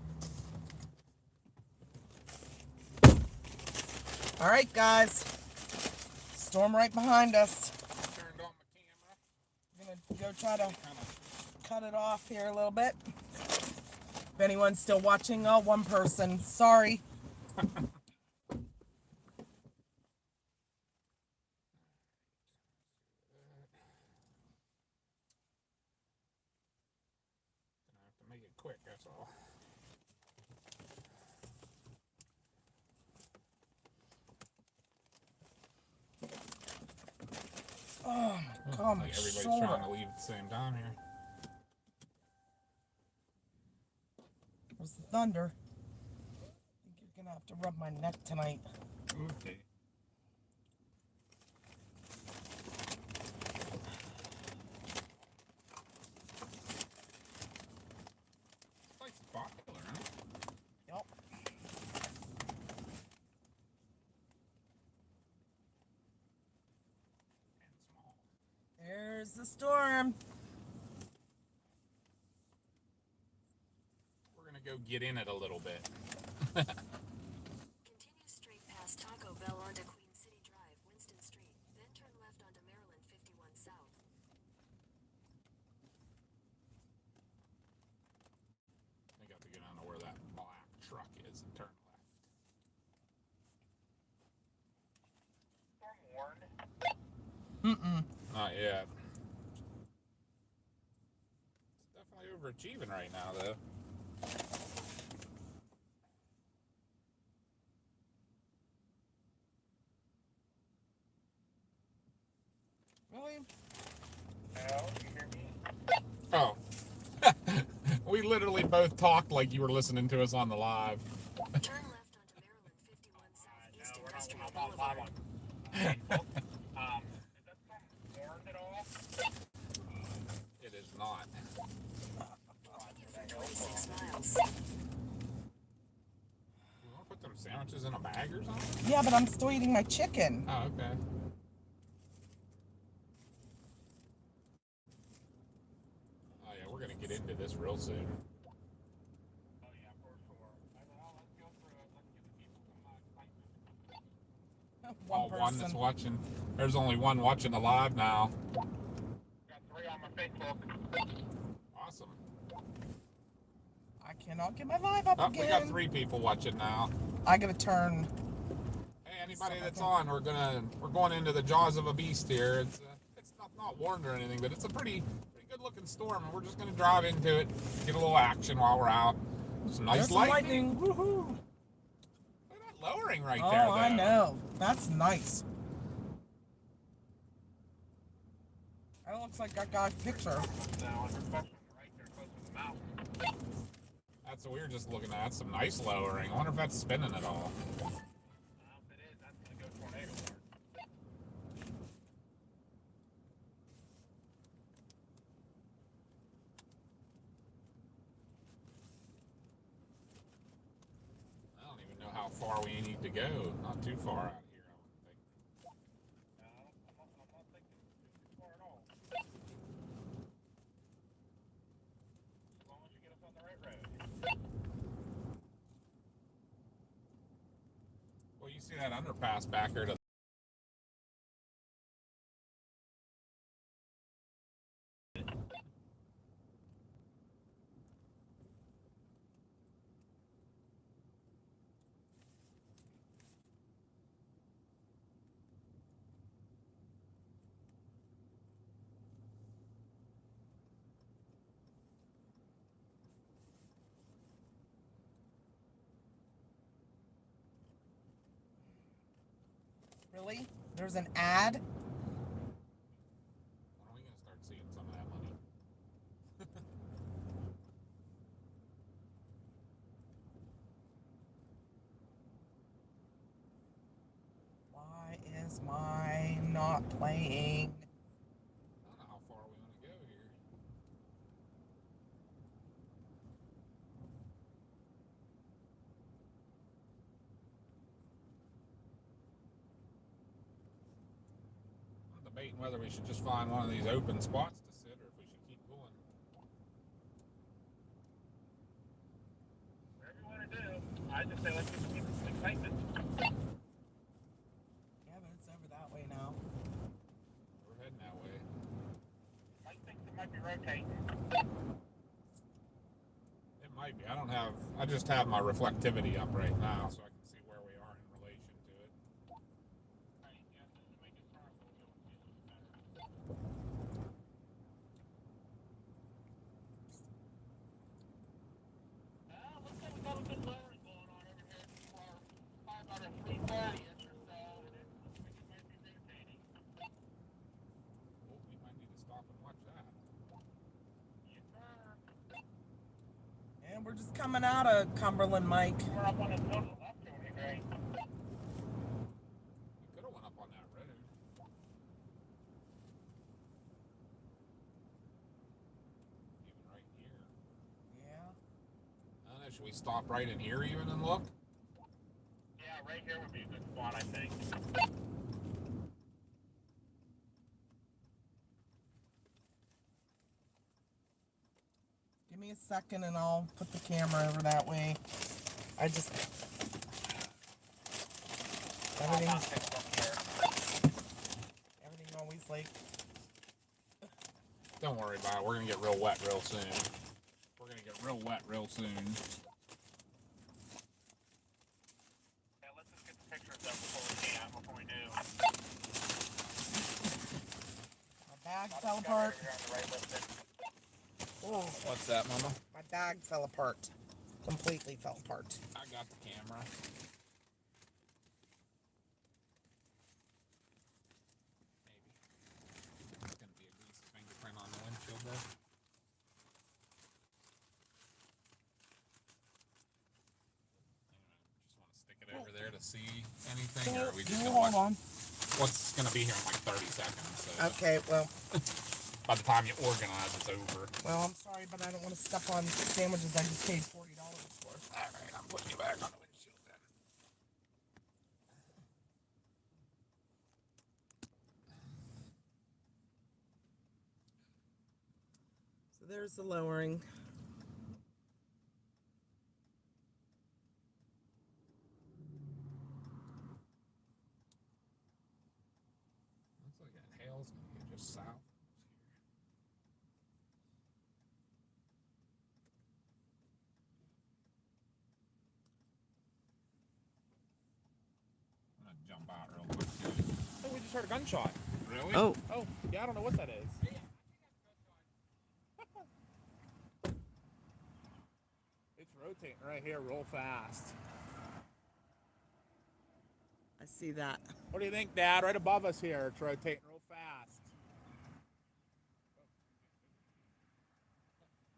All right, guys. Storm right behind us.
Turned on my camera.
I'm gonna go try to
Kind of.
cut it off here a little bit. If anyone's still watching, oh, one person. Sorry.
Gonna have to make it quick. That's all.
Oh my God, my
Like everybody's
shoulder.
trying to leave at the same time here.
There's the thunder. I think you're gonna have to rub my neck tonight.
Okay. This place is popular, huh?
Yep.
And small.
There's the storm.
We're gonna go get in it a little bit.
Continue straight past Taco Bell onto Queen City Drive, Winston Street, then turn left onto Maryland 51 South.
I got to go down to where that black truck is and turn left.
Storm warned.
Not yet. It's definitely overachieving right now, though.
Really?
No, you hear me?
Oh. We literally both talked like you were listening to us on the live.
Turn left onto Maryland 51 South East
No,
Industrial
I'm not live
Boulevard.
on Facebook. Is that storm warned at all?
It is not.
Continue for 26 miles.
You want to put them sandwiches in a bag or something?
Yeah, but I'm still eating my chicken.
Oh, okay. Oh, yeah, we're going to get into this real soon.
Oh yeah, for sure. Well, let's go through it. Let's give the people some excitement.
Oh, one that's watching. There's only one watching the live now.
Got 3 on my Facebook.
Awesome.
I cannot get my live up
Oh,
again.
we got 3 people watching now.
I gotta turn.
Hey, anybody that's on, we're going into the jaws of a beast here. It's not warned or anything, but it's a pretty good looking storm, and we're just gonna drive into it, get a little action while we're out. Some nice
There's some
lightning.
Woohoo!
Look at that lowering right
Oh,
there, though.
I know. That's nice. That looks like that guy's picture.
Now, and especially right there close to the mountain.
That's what we were just looking at. That's some nice lowering. I wonder if that's spinning at all.
If it is, that's going to go tornado alert.
I don't even know how far we need to go. Not too far out here, I wouldn't think.
No, I'm not thinking too far at all. As long as you get us on the right road.
Well, you see that underpass back there to
Really? There's an ad?
when are we going to start seeing some of that money?
Why is mine not playing?
I don't know how far we want to go here. I'm debating whether we should just find one of these open spots to sit or if we should keep going.
I just say let's just keep some excitement.
Yeah, but it's over that way now.
We're heading that way.
I think it might be rotating.
It might be. I just have my reflectivity up right now so I can see where we are in relation to it.
Right, yeah, just to make it sharp, we'll be able to see a little bit better. Looks like we got a good lowering going on over here for probably about a 330-ish or so, and it looks like it might be rotating.
Oh, we might need to stop and watch that.
Yes, sir.
And we're just coming out of Cumberland, Mike.
We're up on the total left over here, right?
We could have went up on that road. Even right here.
Yeah.
I don't know, should we stop right in here even and look?
Yeah, right here would be a good spot, I think.
Give me a second and I'll put the camera over that way. I just... Everything always like...
Don't worry about it. We're going to get real wet real soon. We're going to get real wet real soon.
Yeah, let's just get the pictures up before we do.
My bag fell apart.
Oh, what's that, Mama?
My bag fell apart. Completely fell apart.
I got the camera. Maybe. It's going to be a greasy fingerprint on the windshield there. Just want to stick it over there to see anything, or are we just going to watch?
Hold on.
What's going to be here in like 30 seconds? So
Okay, well,
by the time you organize, it's over.
well, I'm sorry, but I don't want to step on sandwiches I just paid $40 for.
All right, I'm putting you back on the windshield then.
So there's the lowering.
Looks like that hail's going to get just south. I'm going to jump out real quick too.
Oh, we just heard a gunshot.
Really?
Oh,
Oh, yeah, I don't know what that is. It's rotating right here real fast.
I see that.
What do you think, Dad? Right above us here, it's rotating real fast.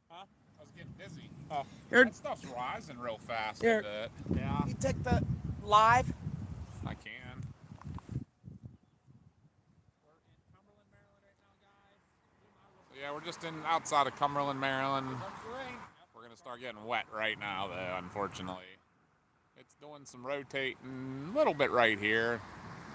Huh?
I was getting dizzy.
Oh,
Here,
That stuff's rising real fast.
Here.
Isn't it?
yeah.
you take the live.
I can.
We're in Cumberland, Maryland right now, guys.
So yeah, we're just outside of Cumberland, Maryland.
Comes the rain.
We're gonna start getting wet right now, though. Unfortunately, it's doing some rotating a little bit right here.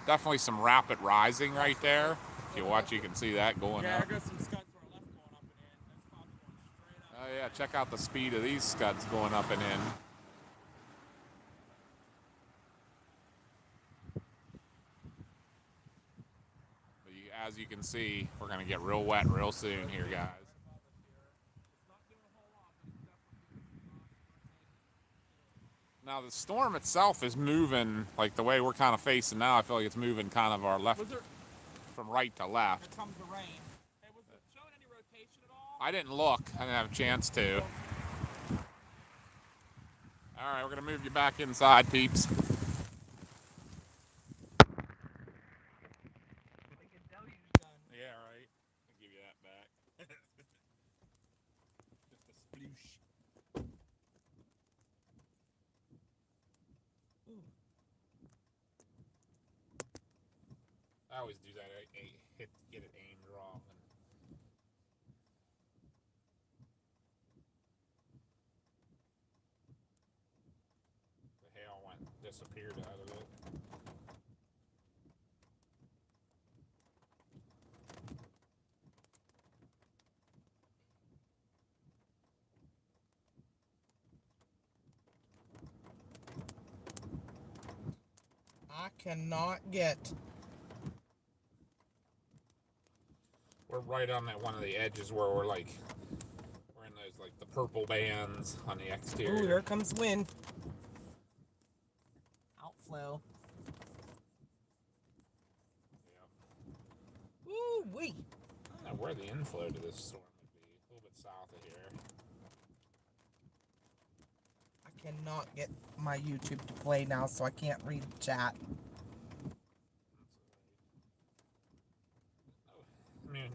Definitely some rapid rising right there. If you watch, you can see that going
Yeah,
up.
there goes some scuds to our left going up and in. That's probably going straight up.
Oh yeah, check out the speed of these scuds going up and in. But as you can see, we're gonna get real wet real soon here, guys. Now the storm itself is moving like the way we're kind of facing now. I feel like it's moving kind of our left
Was there?
from right to left.
Here comes the rain. Hey, was it showing any rotation at all?
I didn't look. I didn't have a chance to. All right, we're gonna move you back inside, peeps. Yeah, right. I'll give you that back. Just a sploosh. I always do that. I get it aimed wrong. The hail disappeared out of it.
I cannot get.
We're right on that one of the edges where we're in those like the purple bands on the exterior.
Ooh, here comes wind. Outflow.
Yeah.
Ooh wee.
I don't know where the inflow to this storm would be. A little bit south of here.
I cannot get my YouTube to play now, so I can't read the chat.
I mean,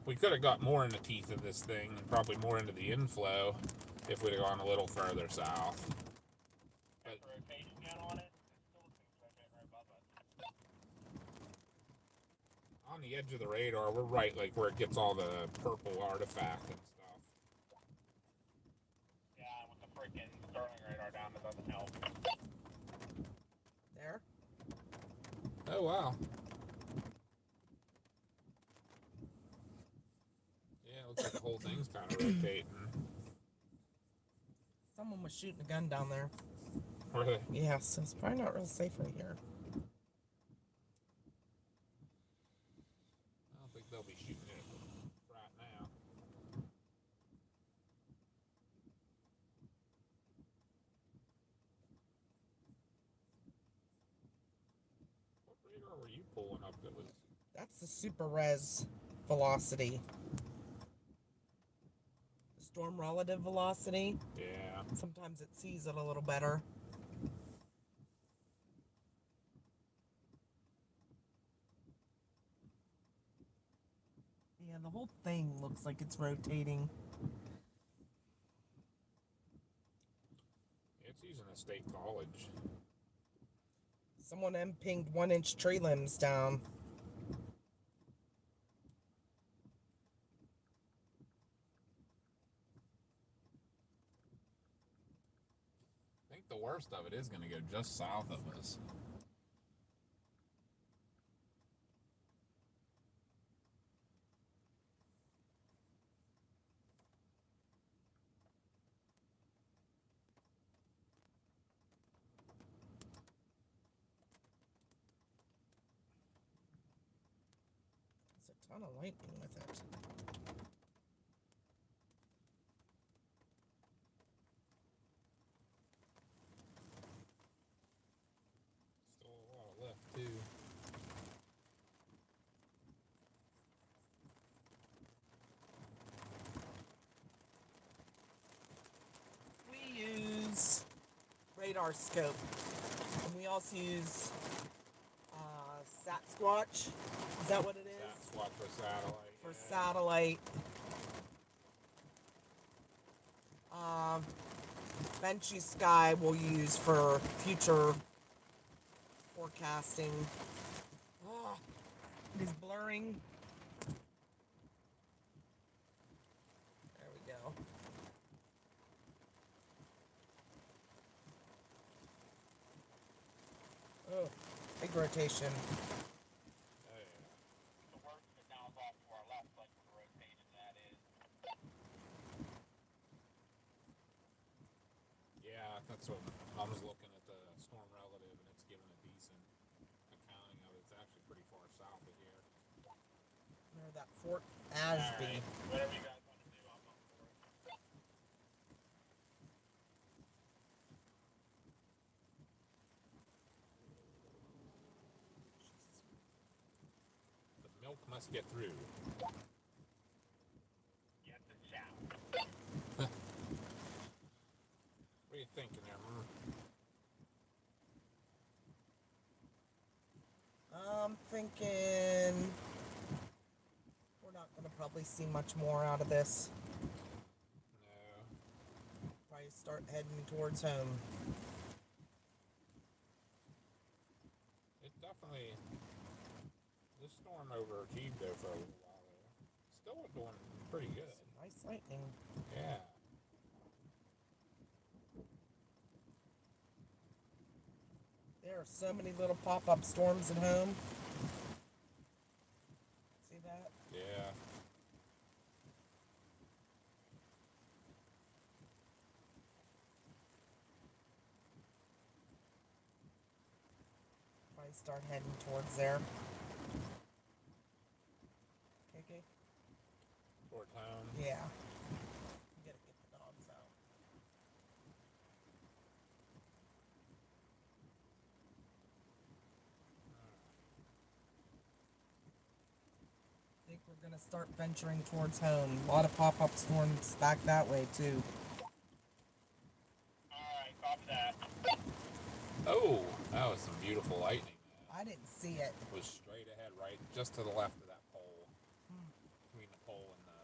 we could have got more in the teeth of this thing and probably more into the inflow if we'd have gone a little further south.
Check the rotation channel on it. It still looks like it's right above us.
On the edge of the radar, we're right like where it gets all the purple artifact and stuff.
Yeah, with the freaking Sterling radar down, that doesn't help.
There.
Oh wow. Yeah, it looks like the whole thing's kind of rotating.
Someone was shooting a gun down there.
Really?
Yeah, so it's probably not real safe right here.
I don't think they'll be shooting it right now. What radar were you pulling up that was...
That's the super res velocity. Storm relative velocity.
Yeah.
Sometimes it sees it a little better. Yeah, the whole thing looks like it's rotating.
It's using a state college.
Someone pinged 1-inch tree limbs down.
I think the worst of it is going to go just south of us.
There's a ton of lightning with it.
Still a lot left, too.
We use radar scope, and we also use Sasquatch. Is that what it is?
Sasquatch for satellite.
For
yeah.
satellite. Benchy Sky we'll use for future forecasting. Oh, it is blurring. There we go. Oh, big rotation.
Oh, yeah.
The worst of it now is off to our left, like where the rotation that is.
Yeah, that's what I was looking at the storm relative, and it's giving a decent accounting of it. It's actually pretty far south of here.
Near that Fort Ashby.
Alright, whatever you guys want to do, I'm up for it.
The milk must get through.
Yes, it's shout.
What are you thinking there,
I'm thinking we're not going to probably see much more out of this.
No.
Probably start heading towards home.
It definitely... This storm overachieved though for a little while there. Still doing pretty good.
Nice lightning.
Yeah.
There are so many little pop-up storms at home. See that?
Yeah.
Probably start heading towards there. KK?
Towards home.
Yeah. We gotta get the dogs out. I think we're gonna start venturing towards home. A lot of pop-up storms back that way too.
Alright, copy that.
Oh, that was some beautiful lightning.
I didn't see it.
It was straight ahead, right, just to the left of that pole. Between the pole and the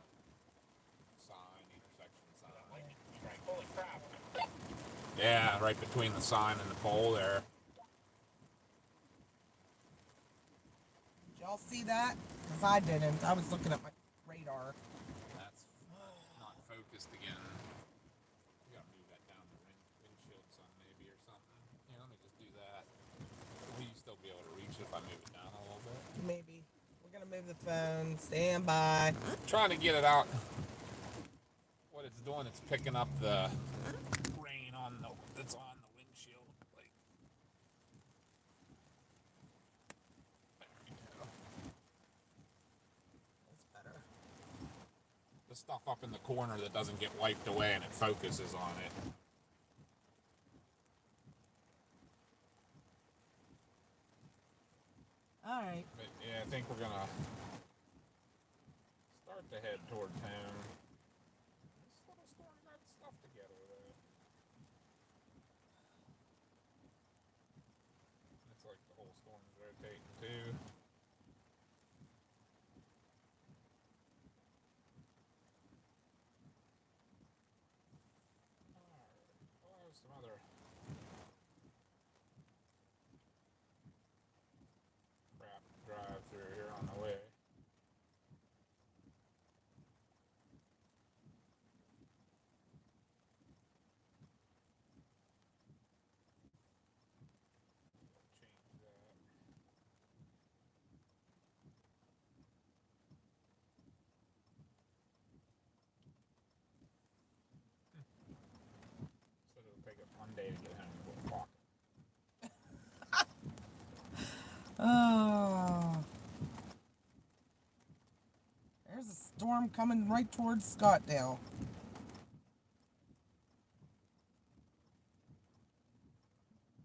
sign, intersection sign.
Lightning strike. Holy crap.
Yeah, right between the sign and the pole there.
Did y'all see that? Because I didn't. I was looking at my radar.
That's not focused again. You gotta move that down the windshield some maybe or something. Here, let me just do that. Will you still be able to reach it if I move it down a little bit?
Maybe. We're gonna move the phone. Stand by.
Trying to get it out. What it's doing, it's picking up the rain that's on the windshield. Like, there we go.
That's better.
The stuff up in the corner that doesn't get wiped away and it focuses on it.
All right.
But yeah, I think we're gonna start to head towards home. This little storm got stuff together though. Looks like the whole storm's rotating too. Alright, well, there's some other crap to drive through here on the way. Change that. Said it'll take us one day to get home with a walk.
Oh. There's a storm coming right towards Scottdale.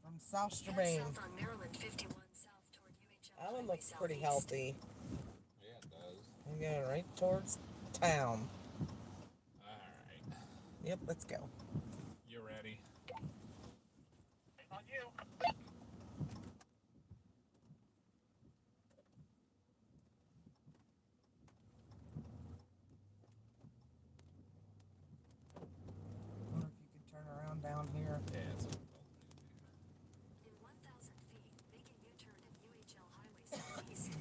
From South Strabane.
South on Maryland 51 south toward UHL.
That one
Highway
looks pretty
southeast.
healthy.
Yeah, it does.
We're going right towards town.
Alright.
Yep, let's go.
You ready?
Waiting on you.
Wonder if you could turn around down here.
Yeah, it's
In 1,000 feet, make a U-turn at UHL Highway southeast.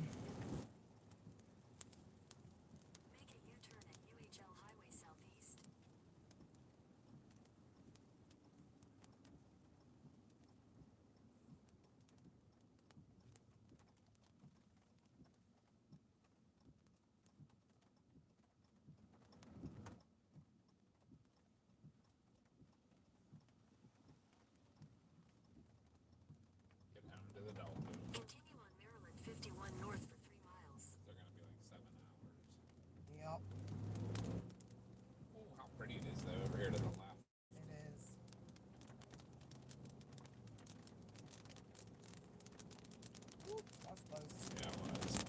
Make a U-turn at UHL Highway southeast.
get home to the Delta.
Continue on Maryland 51 north for 3 miles.
They're gonna be like 7 hours.
Yep,
Oh, how pretty it is though over here to the left.
it is. Ooh, that's close.
Yeah, it was.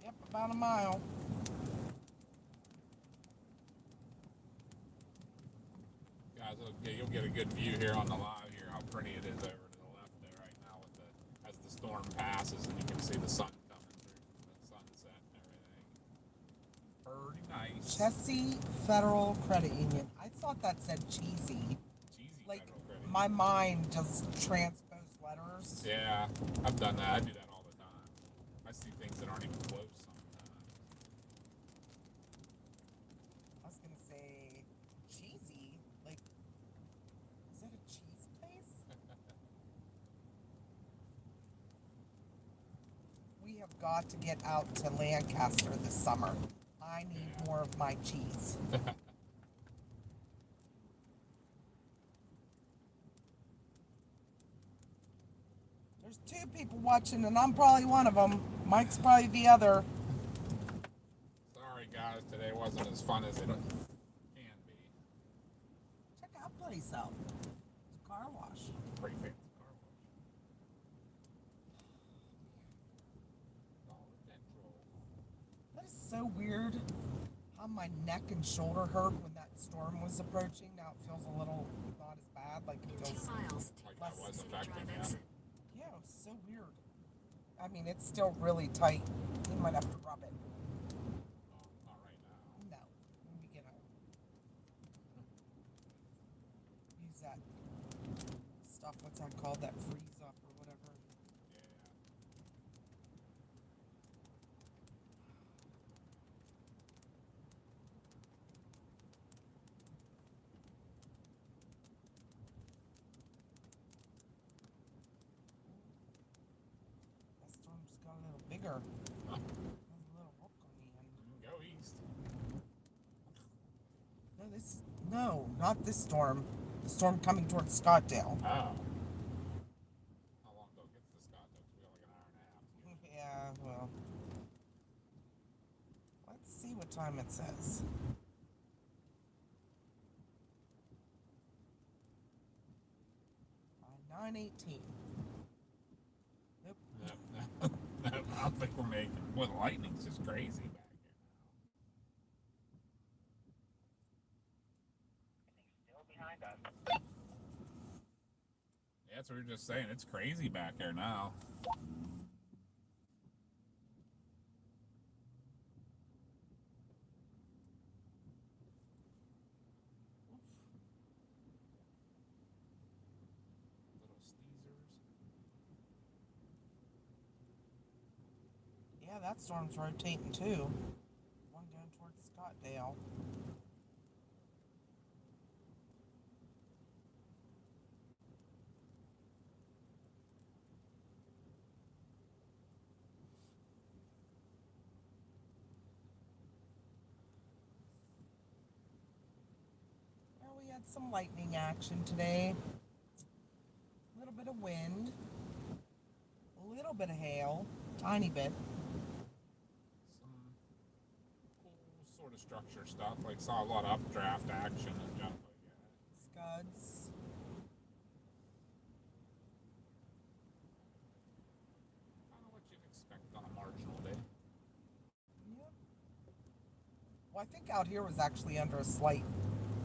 Yep, about a mile.
Guys, you'll get a good view here on the live here how pretty it is over to the left there right now with as the storm passes and you can see the sun coming through from the sunset and everything. Pretty nice.
Chessie Federal Credit Union. I thought that said cheesy.
Cheesy
Like,
Federal Credit.
my mind just transposed letters.
Yeah, I've done that. I do that all the time. I see things that aren't even close sometimes.
I was gonna say cheesy. Like, is that a cheese place? We have got to get out to Lancaster this summer. I need
Yeah.
more of my cheese. There's two people watching, and I'm probably one of them. Mike's probably the other.
Sorry, guys. Today wasn't as fun as it can be.
Check that place out. It's a car wash.
Pretty fancy car wash. Dollar General.
That is so weird how my neck and shoulder hurt when that storm was approaching. Now it feels a little not as bad. Like it
In
feels
2 miles,
Like
take
that
West
was
City
affecting
Drive
you.
exit.
yeah, it was so weird. I mean, it's still really tight. You might have to rub it.
Oh, not right now.
No, when we get home. Use that stuff. What's that called? That freeze up or whatever.
Yeah.
That storm just got a little bigger.
Huh.
There's a little hook on the end.
Go east.
No, not this storm. The storm coming towards Scottsdale.
Oh. How long till it gets to Scottsdale? 'Cause we got like an hour and a half to get.
Yeah, well. Let's see what time it says. 9:18. Nope.
Nope. I don't think we're making. Boy, the lightning's just crazy back here
Still behind us.
Yeah, that's what we were just saying. It's crazy back here now. Little sneezers.
Yeah, that storm's rotating too. One going towards Scottsdale. Well, we had some lightning action today. A little bit of wind. A little bit of hail. Tiny bit.
Some cool sort of structure stuff. Like saw a lot of updraft action and jump like that.
Scuds.
Kind of what you'd expect on a marginal day.
Yep. Well, I think out here was actually under a slight.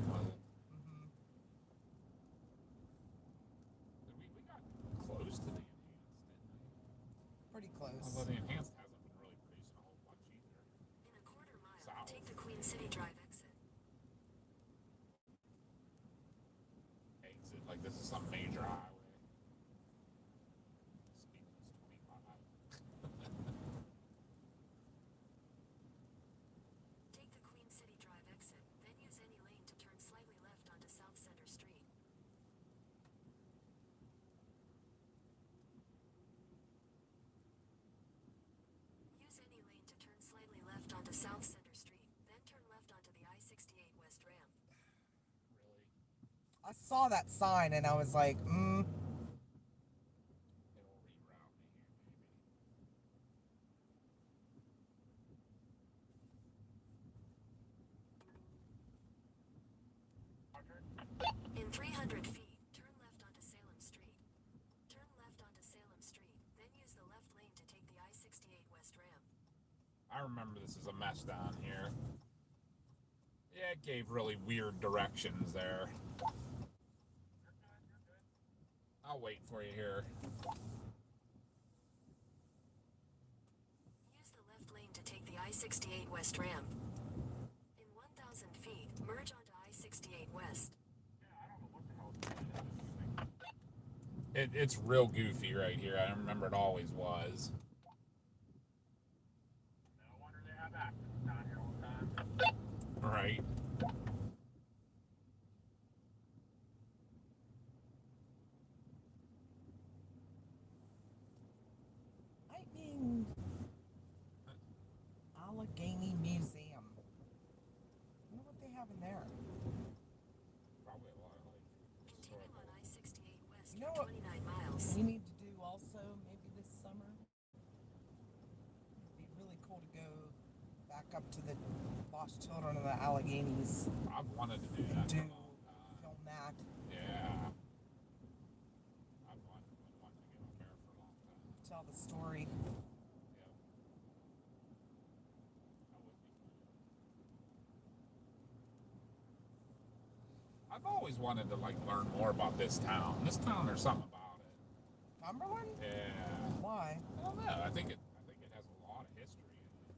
Was it?
Mm-hmm.
We got close to the enhanced, didn't we?
Pretty close.
Although the enhanced hasn't been really producing a whole bunch either.
In a quarter mile,
South.
take the Queen City Drive exit.
Exit like this is some major highway. Speed limit's 25.
Take the Queen City Drive exit, then use any lane to turn slightly left onto South Center Street. Use any lane to turn slightly left onto South Center Street, then turn left onto the I-68 West ramp.
Really?
I saw that sign and I was like,
It'll reroute me here, maybe.
In 300 feet, turn left onto Salem Street. Turn left onto Salem Street, then use the left lane to take the I-68 West ramp.
I remember this is a mess down here. Yeah, it gave really weird directions there. I'll wait for you here.
Use the left lane to take the I-68 West ramp. In 1,000 feet, merge onto I-68 West.
It's real goofy right here. I remember it always was.
No wonder they have accidents down here all the time.
Right.
lightning. Allegheny Museum. I wonder what they have in there.
Probably a lot of like
Continue on I-68 West
You know
for
what?
29 miles.
We need to do also summer. It'd be really cool to go back up to the lost children of the Alleghenies
I've wanted to do
and
that
do
for a long time.
film that.
Yeah. I've wanted to get up there for a long time.
Tell the story.
Yeah. That would be cool. I've always wanted to like learn more about this town. This town, there's something about it.
Cumberland?
Yeah.
Why?
I don't know. I think it has a lot of history in it.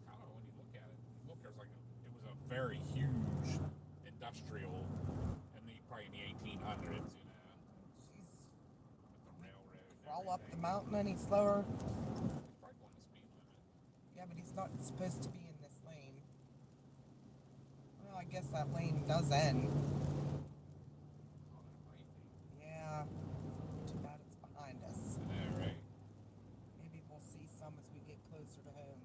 Kind of when you look at it, there's like it was a very huge industrial probably in the 1800s, you know,
Jeez.
with the railroad. And
Crawl up the
everything.
mountain any slower?
He's probably going the speed limit.
Yeah, but he's not supposed to be in this lane. Well, I guess that lane does end.
Oh, that might be.
Yeah. Too bad it's behind us.
I know, right?
Maybe we'll see some as we get closer to home.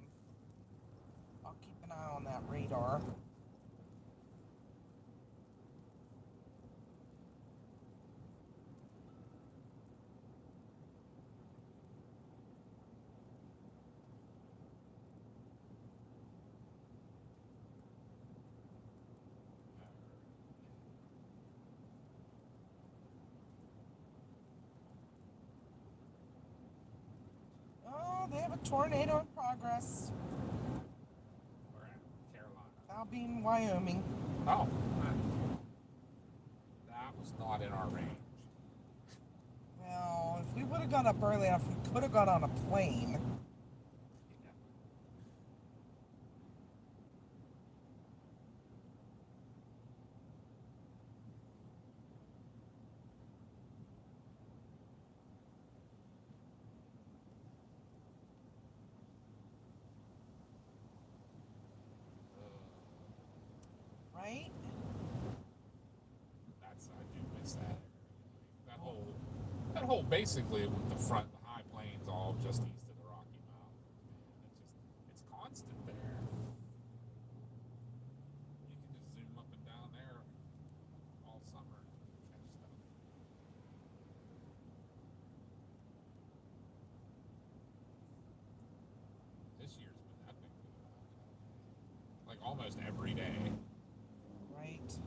I'll keep an eye on that radar. Oh, they have a tornado in progress.
We're at Carolina.
I'll be in Wyoming.
Oh, that was not in our range.
Well, if we would have got up early enough, we could have got on a plane.
Yeah.
Right?
I do miss that area. That whole basically with the high plains all just east of the Rocky Mountains, man. It's constant there. You can just zoom up and down there all summer and catch stuff. This year's been epic. Like almost every day.
Right.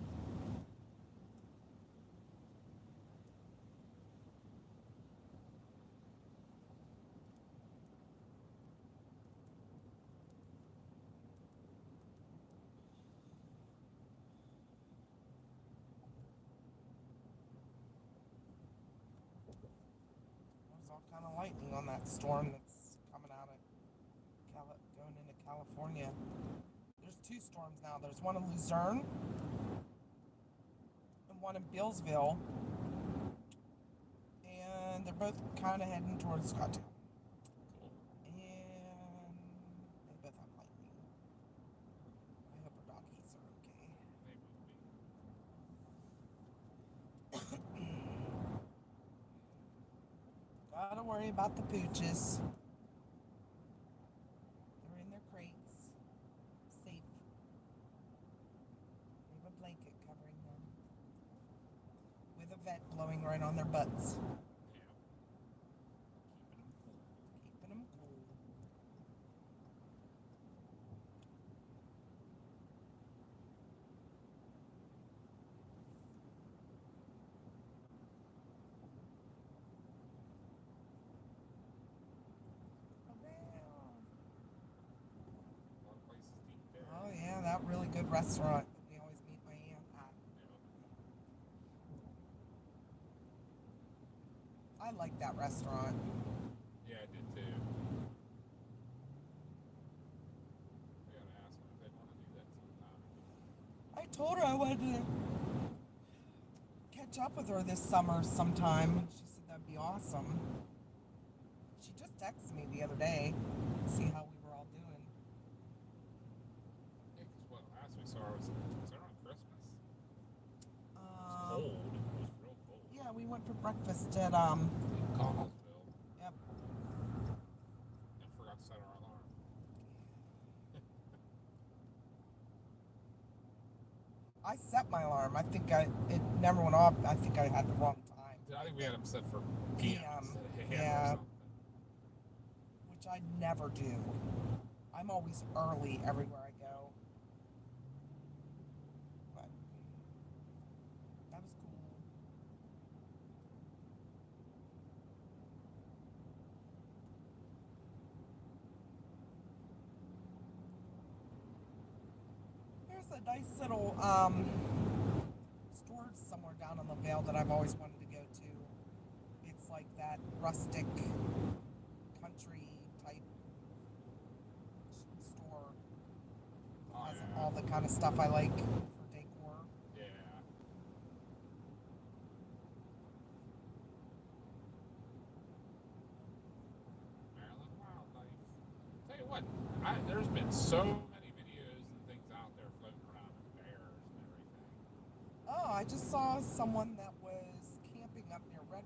There's all kind of lightning on that storm that's coming out of going into California. There's two storms now. There's one in Luzerne and one in Billsville, and they're both kind of heading towards Scottsdale.
Cool.
And they both have lightning. I hope our doggies are okay.
They would be.
Gotta worry about the pooches. They're in their crates. Safe. They have a blanket covering them. With a vent blowing right on their butts.
Yeah.
Keeping them cool.
A lot of places to eat there.
Oh yeah, that really good restaurant that we always meet my aunt at. I like that restaurant.
Yeah, I did too. We gotta ask them if they want to do that sometime.
I told her I wanted to catch up with her this summer sometime. She said that'd be awesome. She just texted me the other day to see how we were all doing.
Yeah, because last we saw her was around Christmas. It was
Um,
cold. It was real cold.
yeah, we went for breakfast at
In Connellsville.
yep.
And forgot to set our alarm.
I set my alarm. I think it never went off. I think I had the wrong time.
Did I think we had them set for PM instead of AM
Yeah.
or something.
which I never do. I'm always early everywhere I go. But that was cool. There's a nice little store somewhere down in the Vale that I've always wanted to go to. It's like that rustic country type store.
Oh,
Has
yeah.
all the kind of stuff I like for decor.
Yeah. Maryland wildlife. Tell you what, there's been so many videos and things out there floating around with bears and everything.
Oh, I just saw someone that was camping up near Red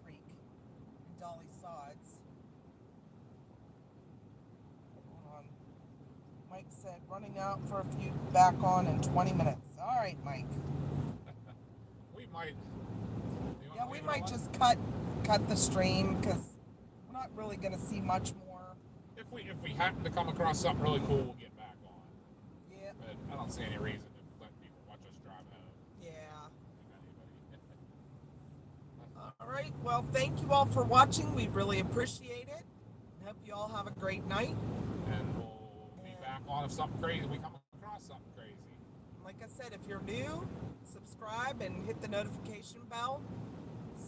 Creek in Dolly Sods. Hold on. Mike said running out for a few, back on in 20 minutes. All right, Mike.
We might.
Yeah, we might just cut the stream because we're not really going to see much more.
If we happen to come across something really cool, we'll get back on.
Yeah.
But I don't see any reason to let people watch us drive home.
Yeah.
If anybody.
All right. Well, thank you all for watching. We really appreciate it. Hope you all have a great night.
And we'll be back on if something crazy, we come across something crazy.
Like I said, if you're new, subscribe and hit the notification bell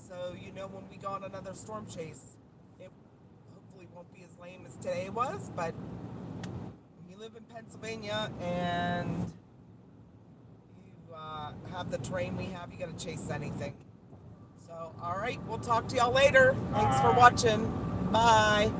so you know when we go on another storm chase. It hopefully won't be as lame as today was, but when you live in Pennsylvania and you have the terrain we have, you got to chase anything. So, all right, we'll talk to y'all later. Thanks for
Bye.
watching. Bye.